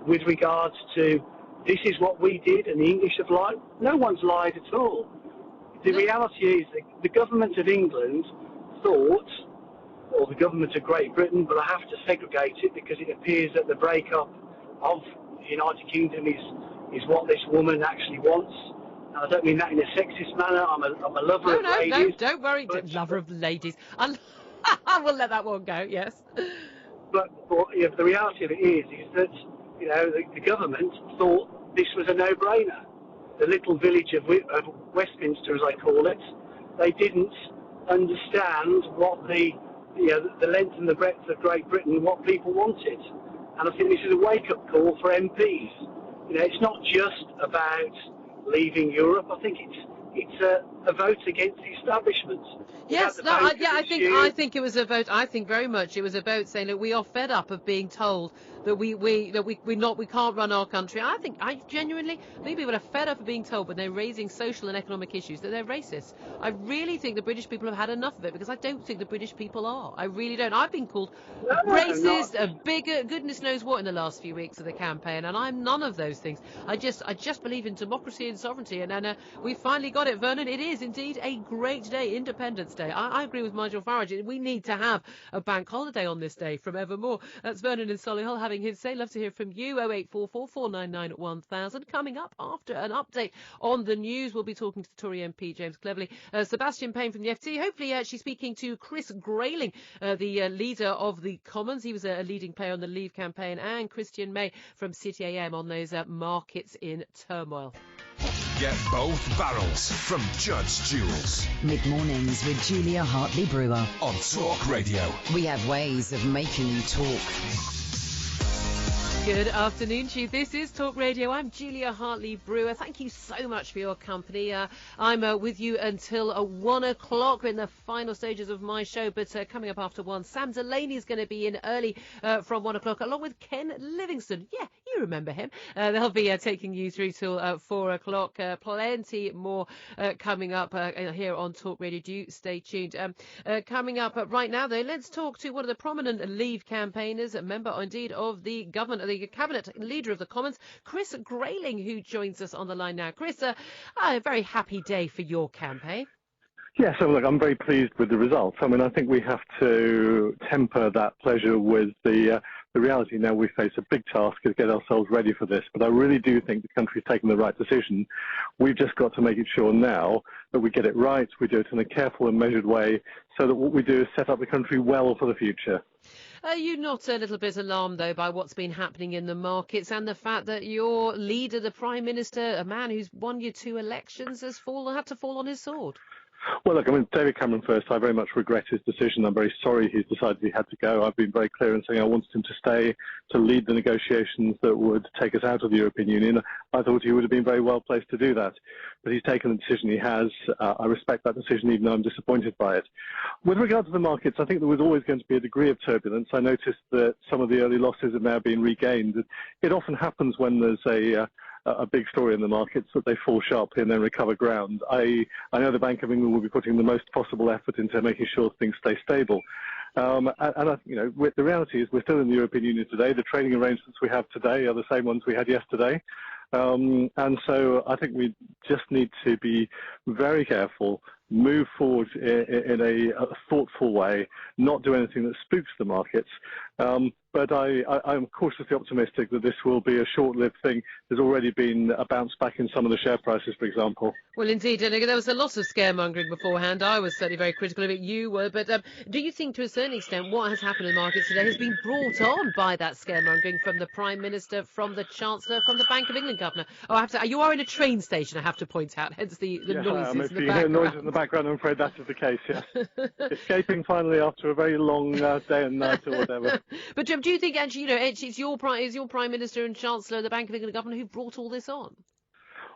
with regards to this is what we did and the English have lied. No one's lied at all. The reality is that the government of England thought, or the government of Great Britain, but I have to segregate it because it appears that the breakup of the United Kingdom is what this woman actually wants. I don't mean that in a sexist manner. I'm a lover of ladies. No, don't worry. Lover of ladies. I will let that one go, yes. But the reality of it is that the government thought this was a no-brainer. the little village of Westminster, as I call it, they didn't understand what the length and the breadth of Great Britain, what people wanted. And I think this is a wake-up call for MPs. It's not just about leaving Europe. I think it's a vote against the establishment. Yes, I think it was a vote. I think very much it was a vote saying that we are fed up of being told that we can't run our country. I genuinely think people are fed up of being told when they're raising social and economic issues that they're racist. I really think the British people have had enough of it, because I don't think the British people are. I really don't. I've been called racist, a bigot, goodness knows what in the last few weeks of the campaign, and I'm none of those things. I just believe in democracy and sovereignty, and we finally got it, Vernon. It is indeed a great day, Independence Day. I agree with Nigel Farage. We need to have a bank holiday on this day from evermore. That's Vernon in Solihull having his say. Love to hear from you. 0844 499 1000. Coming up after an update on the news, we'll be talking to the Tory MP James Cleverly. Sebastian Payne from the FT. Hopefully she's speaking to Chris Grayling, the leader of the Commons. He was a leading player on the Leave campaign, and Christian May from City AM on those markets in turmoil. Get both barrels from Judge Jules. Mid-mornings with Julia Hartley Brewer. On Talk Radio. We have ways of making you talk. Good afternoon to you. This is Talk Radio. I'm Julia Hartley Brewer. Thank you so much for your company. I'm with you until 1 o'clock. We're in the final stages of my show, but coming up after 1, Sam Delaney is going to be in early from 1 o'clock, along with Ken Livingston. Yeah, you remember him. They'll be taking you through till 4 o'clock. Plenty more coming up here on Talk Radio. Do stay tuned. Coming up right now, though, let's talk to one of the prominent Leave campaigners, a member indeed of the government, the Cabinet Leader of the Commons, Chris Grayling, who joins us on the line now. Chris, a very happy day for your campaign. Yeah, so look, I'm very pleased with the results. I mean, I think we have to temper that pleasure with the reality. Now we face a big task to get ourselves ready for this, but I really do think the country's taken the right decision. We've just got to make it sure now that we get it right, we do it in a careful and measured way, so that what we do is set up the country well for the future. Are you not a little bit alarmed, though, by what's been happening in the markets and the fact that your leader, the Prime Minister, a man who's won you 2 elections, has had to fall on his sword? Well, look, I mean, David Cameron first, I very much regret his decision. I'm very sorry he's decided he had to go. I've been very clear in saying I wanted him to stay, to lead the negotiations that would take us out of the European Union. I thought he would have been very well placed to do that. But he's taken the decision he has. I respect that decision, even though I'm disappointed by it. With regard to the markets, I think there was always going to be a degree of turbulence. I noticed that some of the early losses have now been regained. It often happens when there's a big story in the markets that they fall sharply and then recover ground. I know the Bank of England will be putting the most possible effort into making sure things stay stable. The reality is we're still in the European Union today. The trading arrangements we have today are the same ones we had yesterday. And so I think we just need to be very careful, move forward in a thoughtful way, not do anything that spooks the markets. But I'm cautiously optimistic that this will be a short-lived thing. There's already been a bounce back in some of the share prices, for example. Well, indeed. And there was a lot of scaremongering beforehand. I was certainly very critical of it. You were. But do you think, to a certain extent, what has happened in the markets today has been brought on by that scaremongering from the Prime Minister, from the Chancellor, from the Bank of England Governor? Oh, you are in a train station, I have to point out, hence the noises in the background. If you hear noises in the background, I'm afraid that is the case, yes. Escaping finally after a very long day and night or whatever. But do you think, actually, it's your Prime Minister and Chancellor, the Bank of England Governor, who brought all this on?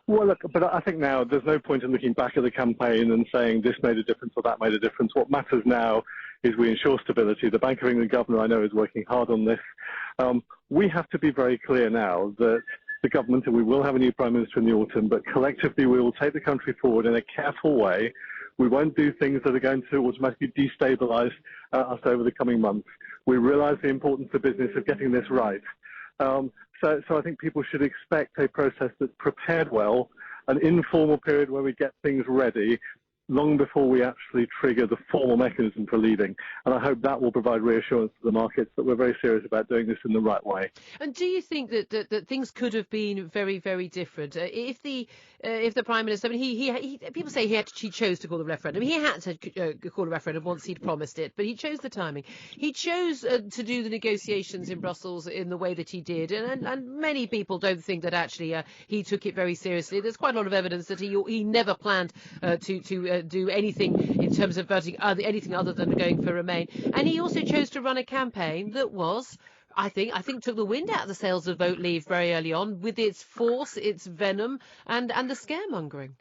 Well, look, but I think now there's no point in looking back at the campaign and saying this made a difference or that made a difference. What matters now is we ensure stability. The Bank of England Governor, I know, is working hard on this. We have to be very clear now that the government, and we will have a new Prime Minister in the autumn, but collectively we will take the country forward in a careful way. We won't do things that are going to automatically destabilise us over the coming months. We realise the importance of business of getting this right. So I think people should expect a process that's prepared well, an informal period where we get things ready, long before we actually trigger the formal mechanism for leaving. And I hope that will provide reassurance to the markets that we're very serious about doing this in the right way. And do you think that things could have been very, very different if the Prime Minister? I mean, he people say he chose to call the referendum. He had to call a referendum once he'd promised it, but he chose the timing. He chose to do the negotiations in Brussels in the way that he did, and many people don't think that actually he took it very seriously. There's quite a lot of evidence that he never planned to do anything in terms of voting anything other than going for Remain. And he also chose to run a campaign that was, I think took the wind out of the sails of Vote Leave very early on, with its force, its venom, and the scaremongering.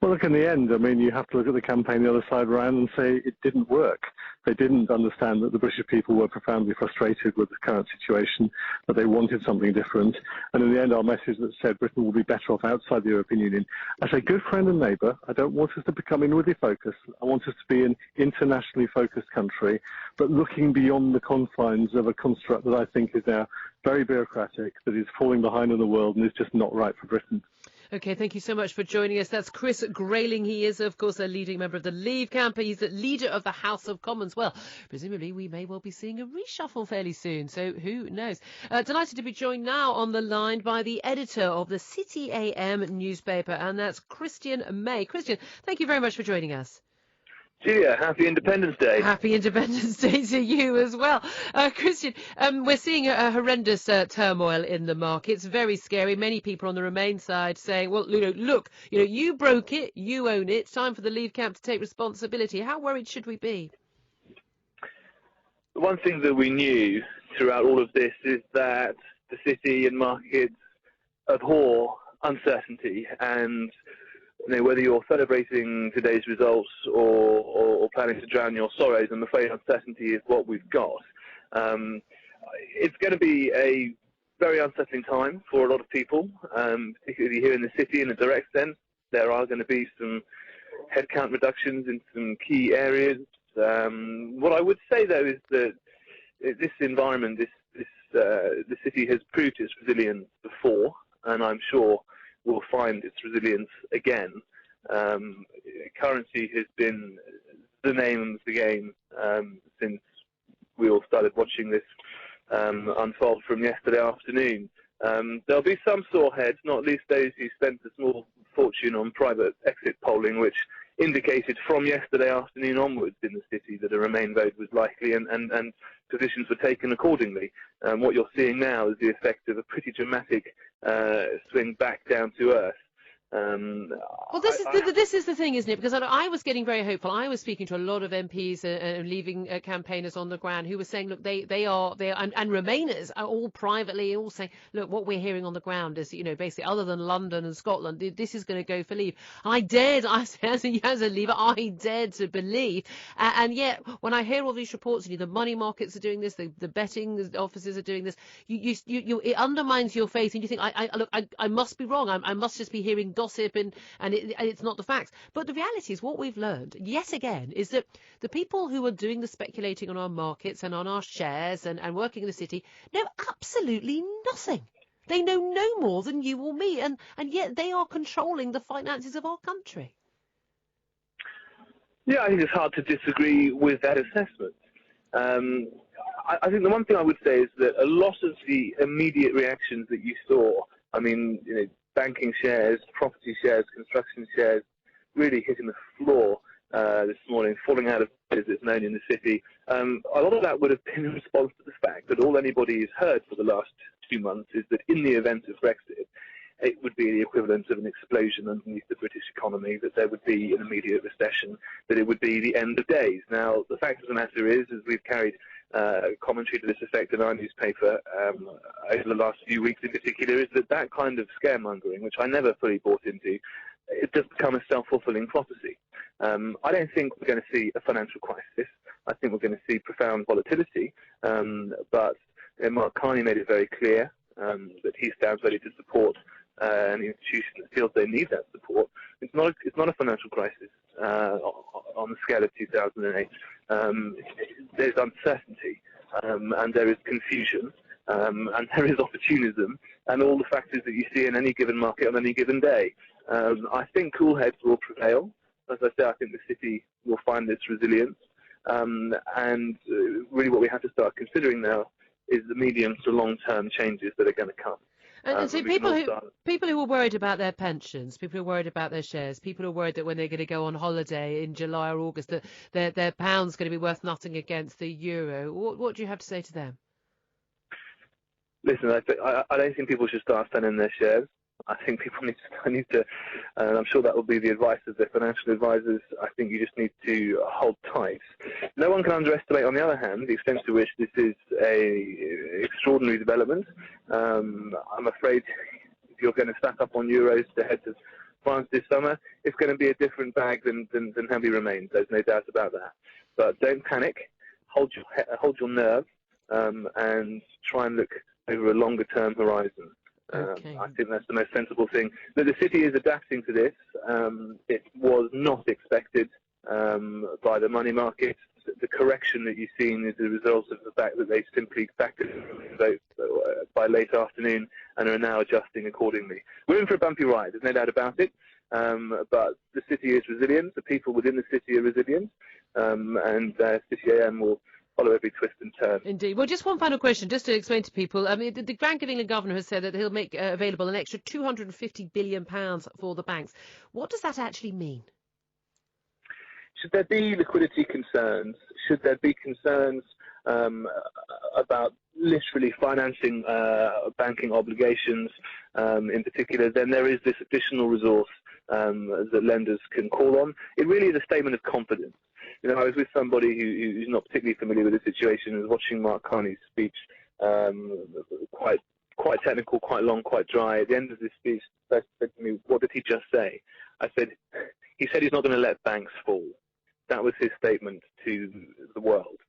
Well, look, in the end, I mean, you have to look at the campaign the other side around and say it didn't work. They didn't understand that the British people were profoundly frustrated with the current situation, that they wanted something different. And in the end, our message that said Britain will be better off outside the European Union. As a good friend and neighbour, I don't want us to become inwardly focused. I want us to be an internationally focused country, but looking beyond the confines of a construct that I think is now very bureaucratic, that is falling behind in the world and is just not right for Britain. Okay, thank you so much for joining us. That's Chris Grayling. He is, of course, a leading member of the Leave camp. He's the leader of the House of Commons. Well, presumably we may well be seeing a reshuffle fairly soon, so who knows. Delighted to be joined now on the line by the editor of the City AM newspaper, and that's Christian May. Christian, thank you very much for joining us. Julia, happy Independence Day. Happy Independence Day to you as well. Christian, we're seeing a horrendous turmoil in the markets. Very scary. Many people on the Remain side saying, well, look, you broke it, you own it. It's time for the Leave camp to take responsibility. How worried should we be? The one thing that we knew throughout all of this is that the city and markets abhor uncertainty, and whether you're celebrating today's results or planning to drown your sorrows, I'm afraid uncertainty is what we've got. It's going to be a very unsettling time for a lot of people, particularly here in the city in a direct sense. There are going to be some headcount reductions in some key areas. What I would say, though, is that this environment, the city has proved its resilience before, and I'm sure will find its resilience again. Currency has been the name of the game since we all started watching this unfold from yesterday afternoon. There'll be some sore heads, not least those who spent a small fortune on private exit polling, which indicated from yesterday afternoon onwards in the city that a Remain vote was likely, and positions were taken accordingly. What you're seeing now is the effect of a pretty dramatic swing back down to earth. Well, this is the thing, isn't it? Because I was getting very hopeful. I was speaking to a lot of MPs and Leaving campaigners on the ground who were saying, look, they are and Remainers are all privately all saying, look, what we're hearing on the ground is, basically, other than London and Scotland, this is going to go for Leave. I as a Leaver, I dared to believe, and yet when I hear all these reports, the money markets are doing this, the betting offices are doing this, it undermines your faith, and you think, I must be wrong. I must just be hearing gossip and it's not the facts. But the reality is, what we've learned yet again is that the people who are doing the speculating on our markets and on our shares and working in the city know absolutely nothing. They know no more than you or me, and yet they are controlling the finances of our country. Yeah, I think it's hard to disagree with that assessment. I think the one thing I would say is that a lot of the immediate reactions that you saw, banking shares, property shares, construction shares, really hitting the floor this morning, falling out of bed, as it's known in the city. A lot of that would have been in response to the fact that all anybody has heard for the last 2 months is that in the event of Brexit, it would be the equivalent of an explosion underneath the British economy, that there would be an immediate recession, that it would be the end of days. Now, the fact of the matter is, as we've carried commentary to this effect in our newspaper over the last few weeks in particular, is that kind of scaremongering, which I never fully bought into, it does become a self-fulfilling prophecy. I don't think we're going to see a financial crisis. I think we're going to see profound volatility, but Mark Carney made it very clear that he stands ready to support an institution that feels they need that support. It's not a financial crisis on the scale of 2008. There's uncertainty, and there is confusion, and there is opportunism, and all the factors that you see in any given market on any given day. I think cool heads will prevail. as I say, I think the city will find this resilience. And really what we have to start considering now is the medium to long-term changes that are going to come. And so people who are worried about their pensions, people who are worried about their shares, people who are worried that when they're going to go on holiday in July or August that their pound's going to be worth nothing against the euro, what do you have to say to them? Listen, I don't think people should start selling their shares. I think people need to, and I'm sure that will be the advice of their financial advisors. I think you just need to hold tight. No one can underestimate, on the other hand, the extent to which this is a extraordinary development. I'm afraid if you're going to stack up on euros to head to France this summer, it's going to be a different bag than heavy remains. There's no doubt about that. But don't panic. Hold your nerve, and try and look over a longer-term horizon. I think that's the most sensible thing. But the city is adapting to this. It was not expected by the money market. The correction that you've seen is the result of the fact that they simply factored in vote by late afternoon and are now adjusting accordingly. We're in for a bumpy ride, there's no doubt about it. But the city is resilient. The people within the city are resilient. And City AM will follow every twist and turn. Indeed. Well, just one final question, just to explain to people. I mean, the Bank of England governor has said that he'll make available an extra £250 billion for the banks. What does that actually mean? Should there be liquidity concerns? Should there be concerns about literally financing banking obligations in particular, then there is this additional resource that lenders can call on. It really is a statement of confidence. You know, I was with somebody who's not particularly familiar with the situation and was watching Mark Carney's speech, quite technical, quite long, quite dry. At the end of this speech, they said to me, "What did he just say?" I said, "He said he's not going to let banks fall." That was his statement to the world,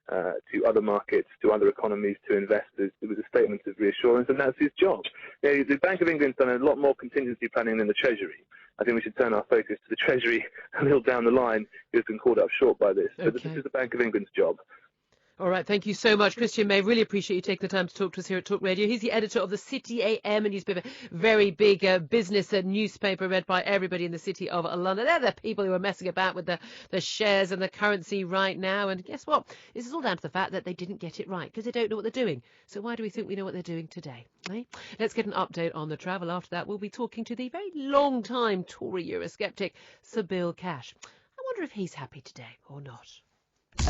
to other markets, to other economies, to investors. It was a statement of reassurance, and that's his job. You know, the Bank of England's done a lot more contingency planning than the Treasury. I think we should turn our focus to the Treasury a little down the line, who's been caught up short by this. But this is the Bank of England's job. All right, thank you so much, Christian May. Really appreciate you taking the time to talk to us here at Talk Radio. He's the editor of the City AM, a newspaper, very big business newspaper read by everybody in the city of London. They're the people who are messing about with the shares and the currency right now. And guess what? This is all down to the fact that they didn't get it right because they don't know what they're doing. So why do we think we know what they're doing today? Eh? Let's get an update on the travel. After that, we'll be talking to the very long-time Tory Eurosceptic, Sir Bill Cash. I wonder if he's happy today or not.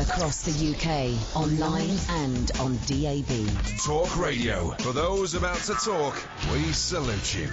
Across the UK, online and on DAB. Talk Radio. For those about to talk, we salute you.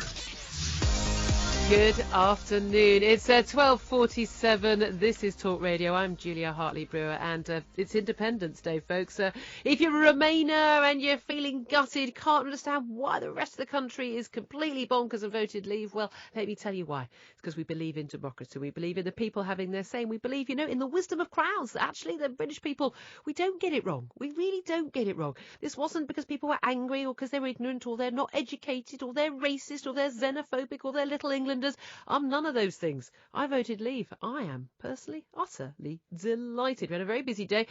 Good afternoon. It's 12:47. This is Talk Radio. I'm Julia Hartley Brewer, and it's Independence Day, folks. If you're a Remainer and you're feeling gutted, can't understand why the rest of the country is completely bonkers and voted Leave, well, let me tell you why. It's because we believe in democracy. We believe in the people having their say. We believe, in the wisdom of crowds. Actually, the British people, we don't get it wrong. We really don't get it wrong. This wasn't because people were angry or because they're ignorant or they're not educated or they're racist or they're xenophobic or they're Little Englanders. I'm none of those things. I voted Leave. I am personally utterly delighted. We had a very busy day.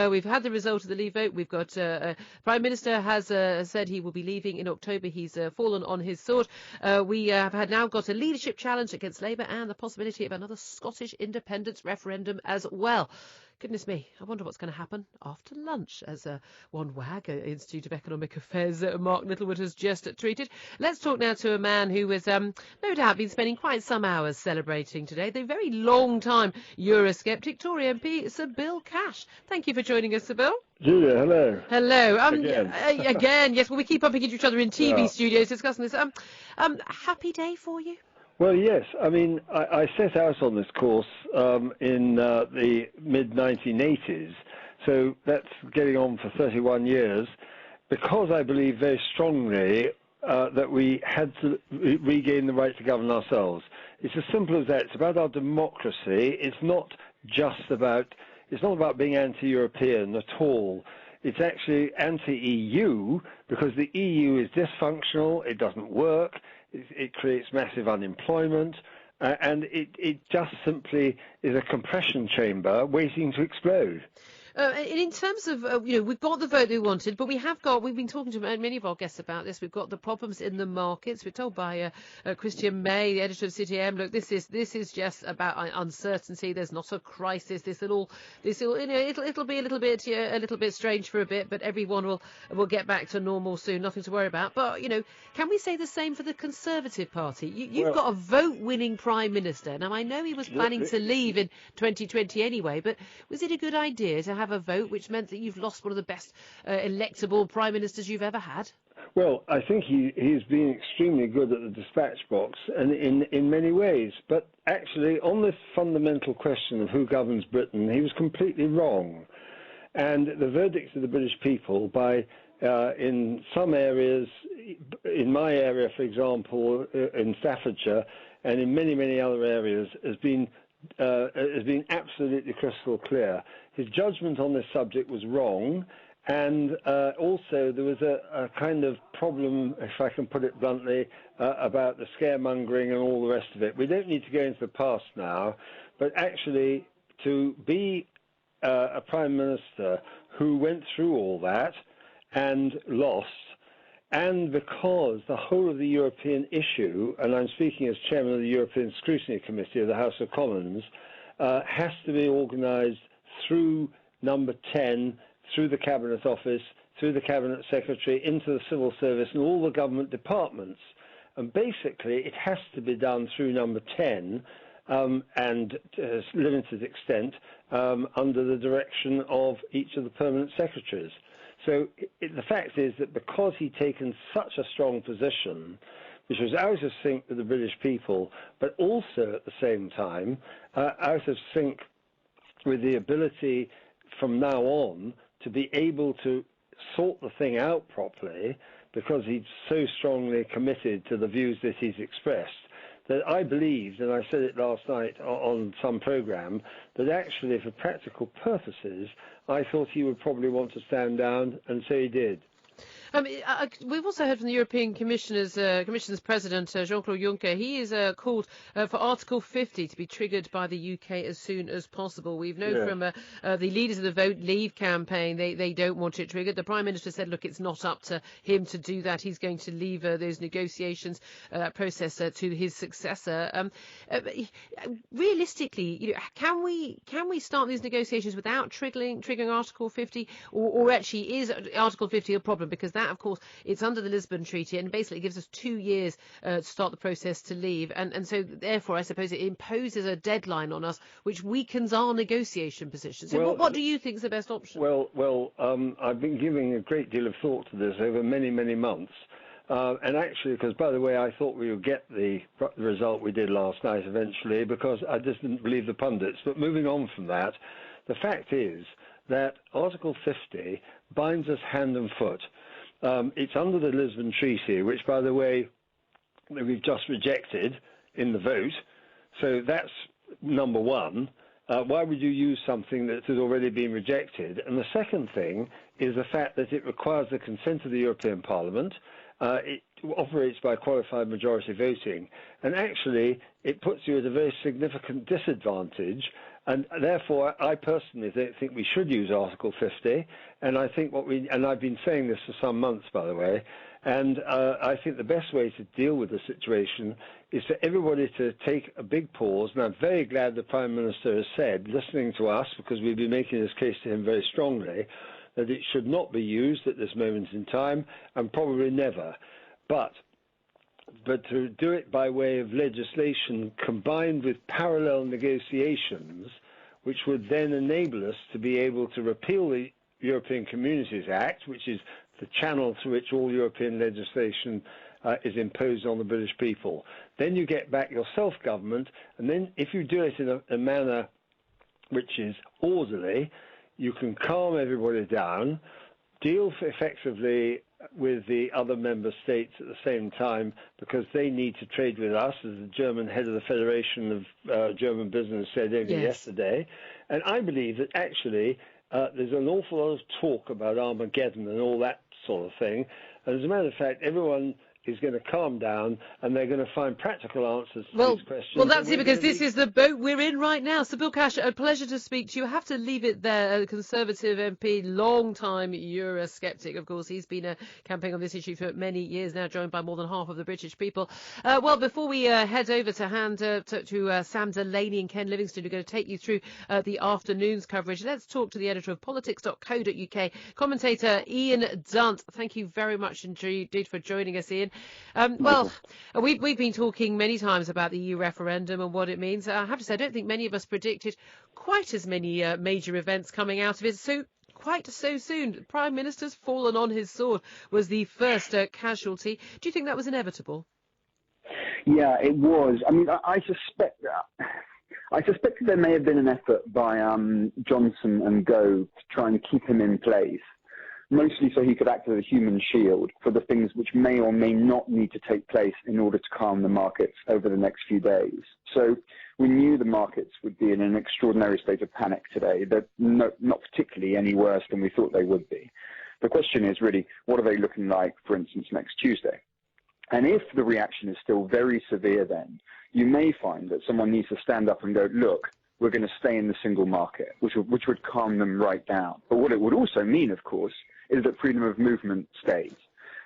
We've had the result of the Leave vote. We've got Prime Minister has said he will be leaving in October. He's fallen on his sword. We have now got a leadership challenge against Labour and the possibility of another Scottish independence referendum as well. Goodness me, I wonder what's going to happen after lunch, as one WAG, Institute of Economic Affairs, Mark Littlewood, has just tweeted. Let's talk now to a man who has no doubt been spending quite some hours celebrating today, the very long-time Eurosceptic Tory MP, Sir Bill Cash. Thank you for joining us, Sir Bill. Julia, hello. Hello. Again, yes, well, we keep bumping into each other in TV studios discussing this. Happy day for you? Well, yes. I mean, I set out on this course in the mid-1980s, so that's getting on for 31 years, because I believe very strongly that we had to regain the right to govern ourselves. It's as simple as that. It's about our democracy. It's not about being anti-European at all. It's actually anti-EU because the EU is dysfunctional, it doesn't work, it creates massive unemployment, and it just simply is a compression chamber waiting to explode. In terms of, we've got the vote we wanted, but we've been talking to many of our guests about this. We've got the problems in the markets. We're told by Christian May, the editor of City AM, look, this is just about uncertainty. There's not a crisis. It'll be a little bit strange for a bit, but everyone will get back to normal soon. Nothing to worry about. But can we say the same for the Conservative Party? You've got a vote-winning Prime Minister. Now I know he was planning to leave in 2020 anyway, but was it a good idea to have a vote which meant that you've lost one of the best electable Prime Ministers you've ever had? Well, I think he's been extremely good at the dispatch box and in many ways. But actually, on this fundamental question of who governs Britain, he was completely wrong. And the verdict of the British people in some areas, in my area, for example, in Staffordshire, and in many, many other areas, has been absolutely crystal clear. His judgment on this subject was wrong, and also there was a kind of problem, if I can put it bluntly, about the scaremongering and all the rest of it. We don't need to go into the past now, but actually to be a Prime Minister who went through all that and lost, and because the whole of the European issue, and I'm speaking as Chairman of the European Scrutiny Committee of the House of Commons, has to be organised through number 10, through the Cabinet Office, through the Cabinet Secretary, into the Civil Service and all the government departments. And basically it has to be done through number 10 and to a limited extent under the direction of each of the permanent secretaries. So the fact is that because he'd taken such a strong position, which was out of sync with the British people, but also at the same time out of sync with the ability from now on to be able to sort the thing out properly, because he's so strongly committed to the views that he's expressed, that I believed, and I said it last night on some programme, that actually for practical purposes I thought he would probably want to stand down, and so he did. We've also heard from the European Commission's President, Jean-Claude Juncker. He has called for Article 50 to be triggered by the UK as soon as possible. We've known from the leaders of the Vote Leave campaign, they don't want it triggered. The Prime Minister said, look, it's not up to him to do that. He's going to leave those negotiations, that process to his successor. Realistically, can we start these negotiations without triggering Article 50, or actually is Article 50 a problem? Because that, of course, it's under the Lisbon Treaty and basically gives us 2 years to start the process to leave. And so, therefore, I suppose it imposes a deadline on us, which weakens our negotiation position. So what do you think is the best option? Well, I've been giving a great deal of thought to this over many, many months. And actually, because, by the way, I thought we would get the result we did last night eventually, because I just didn't believe the pundits. But moving on from that, the fact is that Article 50 binds us hand and foot. It's under the Lisbon Treaty, which, by the way, we've just rejected in the vote. So that's number one. Why would you use something that has already been rejected? And the second thing is the fact that it requires the consent of the European Parliament. It operates by qualified majority voting. And actually, it puts you at a very significant disadvantage. And therefore, I personally think we should use Article 50. And I think and I've been saying this for some months, by the way, and I think the best way to deal with the situation is for everybody to take a big pause. And I'm very glad the Prime Minister has said, listening to us, because we've been making this case to him very strongly, that it should not be used at this moment in time, and probably never. But to do it by way of legislation combined with parallel negotiations, which would then enable us to be able to repeal the European Communities Act, which is the channel through which all European legislation is imposed on the British people. Then you get back your self-government, and then if you do it in a manner which is orderly, you can calm everybody down, deal effectively with the other member states at the same time, because they need to trade with us, as the German head of the Federation of German Business said only yesterday. And I believe that actually there's an awful lot of talk about Armageddon and all that sort of thing. And as a matter of fact, everyone is going to calm down and they're going to find practical answers to these questions. Well, that's it, because this is the boat we're in right now. Sir Bill Cash, a pleasure to speak to you. I have to leave it there. A Conservative MP, long-time Eurosceptic, of course. He's been campaigning on this issue for many years now, joined by more than half of the British people. Well, before we head over to Sam Delaney and Ken Livingstone, who are going to take you through the afternoon's coverage, let's talk to the editor of politics.co.uk, commentator Ian Dunt. Thank you very much indeed for joining us, Ian. Well, we've been talking many times about the EU referendum and what it means. I have to say, I don't think many of us predicted quite as many major events coming out of it quite so soon. The Prime Minister's fallen on his sword was the first casualty. Do you think that was inevitable? Yeah, it was. I mean, I suspect that there may have been an effort by Johnson and Gove to try and keep him in place, mostly so he could act as a human shield for the things which may or may not need to take place in order to calm the markets over the next few days. So we knew the markets would be in an extraordinary state of panic today, that not particularly any worse than we thought they would be. The question is really, what are they looking like, for instance, next Tuesday? And if the reaction is still very severe then, you may find that someone needs to stand up and go, look, we're going to stay in the single market, which would calm them right down. But what it would also mean, of course, is that freedom of movement stays.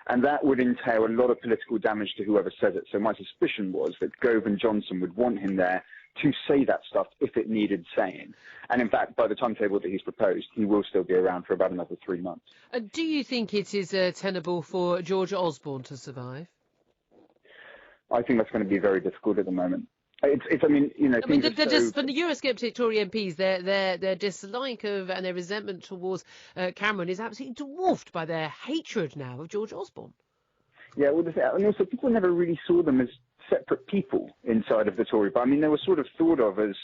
And that would entail a lot of political damage to whoever says it. So my suspicion was that Gove and Johnson would want him there to say that stuff if it needed saying. And in fact, by the timetable that he's proposed, he will still be around for about another 3 months. Do you think it is tenable for George Osborne to survive? I think that's going to be very difficult at the moment. From the Eurosceptic Tory MPs, their dislike of and their resentment towards Cameron is absolutely dwarfed by their hatred now of George Osborne. Yeah, well, and also people never really saw them as separate people inside of the Tory party. I mean, they were sort of thought of as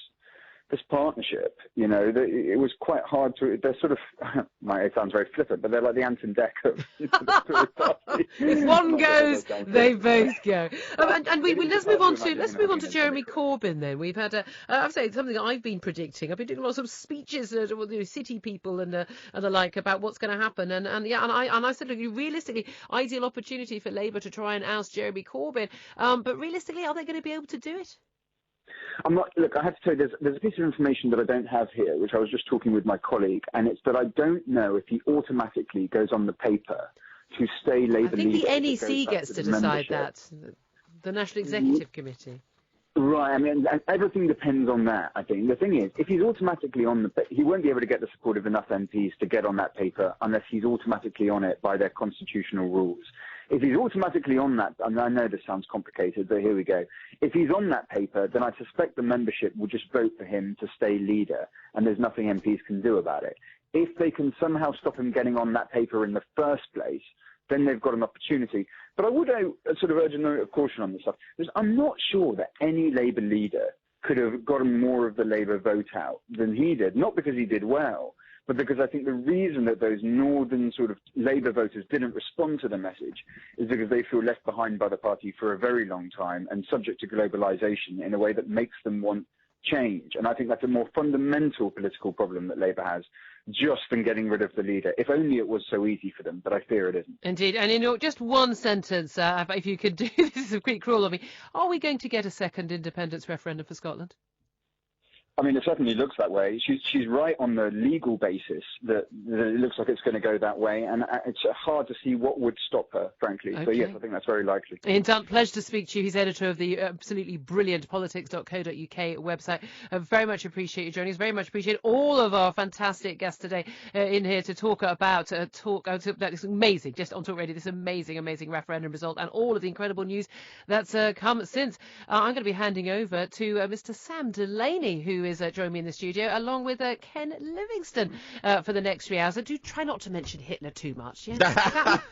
this partnership. You know, it was quite hard to. They're sort of. It sounds very flippant, but they're like the Ant and Dec of the Tory party. If one goes, they both go. And let's move on to Jeremy Corbyn. Then we've had I've said something I've been predicting. I've been doing lots of speeches to city people and the like about what's going to happen. And I said, look, realistically, ideal opportunity for Labour to try and oust Jeremy Corbyn. But realistically, are they going to be able to do it? Look, I have to tell you, there's a piece of information that I don't have here, which I was just talking with my colleague, and it's that I don't know if he automatically goes on the paper to stay Labour leader. I think the NEC gets to decide that, the National Executive Committee. Right, I mean, everything depends on that, I think. The thing is, if he's automatically on the paper, he won't be able to get the support of enough MPs to get on that paper unless he's automatically on it by their constitutional rules. If he's automatically on that, and I know this sounds complicated, but here we go. If he's on that paper, then I suspect the membership will just vote for him to stay leader, and there's nothing MPs can do about it. If they can somehow stop him getting on that paper in the first place, then they've got an opportunity. But I would sort of urge a note of caution on this stuff, because I'm not sure that any Labour leader could have gotten more of the Labour vote out than he did, not because he did well, but because I think the reason that those northern sort of Labour voters didn't respond to the message is because they feel left behind by the party for a very long time and subject to globalisation in a way that makes them want change. And I think that's a more fundamental political problem that Labour has, just than getting rid of the leader. If only it was so easy for them, but I fear it isn't. Indeed. And in just one sentence, if you could do this, is a quick crawl on me. Are we going to get a second independence referendum for Scotland? I mean, it certainly looks that way. She's right on the legal basis that it looks like it's going to go that way, and it's hard to see what would stop her, frankly. Okay. So, yes, I think that's very likely. Ian Dunt, pleasure to speak to you. He's editor of the absolutely brilliant politics.co.uk website. Very much appreciate you joining us. Very much appreciate all of our fantastic guests today in here to talk about this amazing, just on Talk Radio, this amazing referendum result and all of the incredible news that's come since. I'm going to be handing over to Mr. Sam Delaney, who is joining me in the studio, along with Ken Livingstone for the next 3 hours. I do try not to mention Hitler too much. Yeah?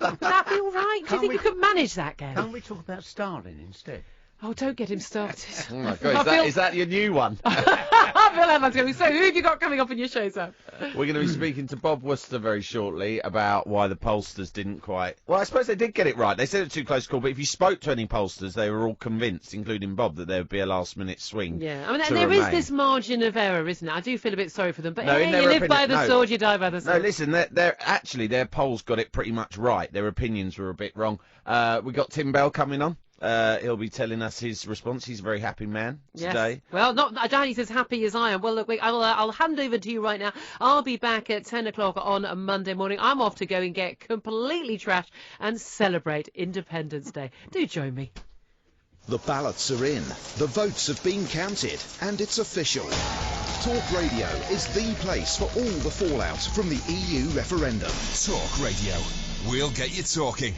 Would that be all right? Do you think you could manage that, Ken? Can't we talk about Stalin instead? Oh, don't get him started. Oh my God, is that your new one? Bill Evans going to be so. Who have you got coming up in your show, Sam? We're going to be speaking to Bob Worcester very shortly about why the pollsters didn't quite... Well, I suppose they did get it right. They said it was too close a call, but if you spoke to any pollsters, they were all convinced, including Bob, that there would be a last-minute swing. Yeah, I mean, there is this margin of error, isn't it? I do feel a bit sorry for them, but no, hey, you live by the sword, you die by the sword. No, listen, their polls got it pretty much right. Their opinions were a bit wrong. We got Tim Bell coming on. He'll be telling us his response. He's a very happy man today. Yes. Well, not Danny's as happy as I am. Well, look, I'll hand over to you right now. I'll be back at 10 o'clock on a Monday morning. I'm off to go and get completely trashed and celebrate Independence Day. Do join me. The ballots are in, the votes have been counted, and it's official. Talk Radio is the place for all the fallout from the EU referendum. Talk Radio. We'll get you talking.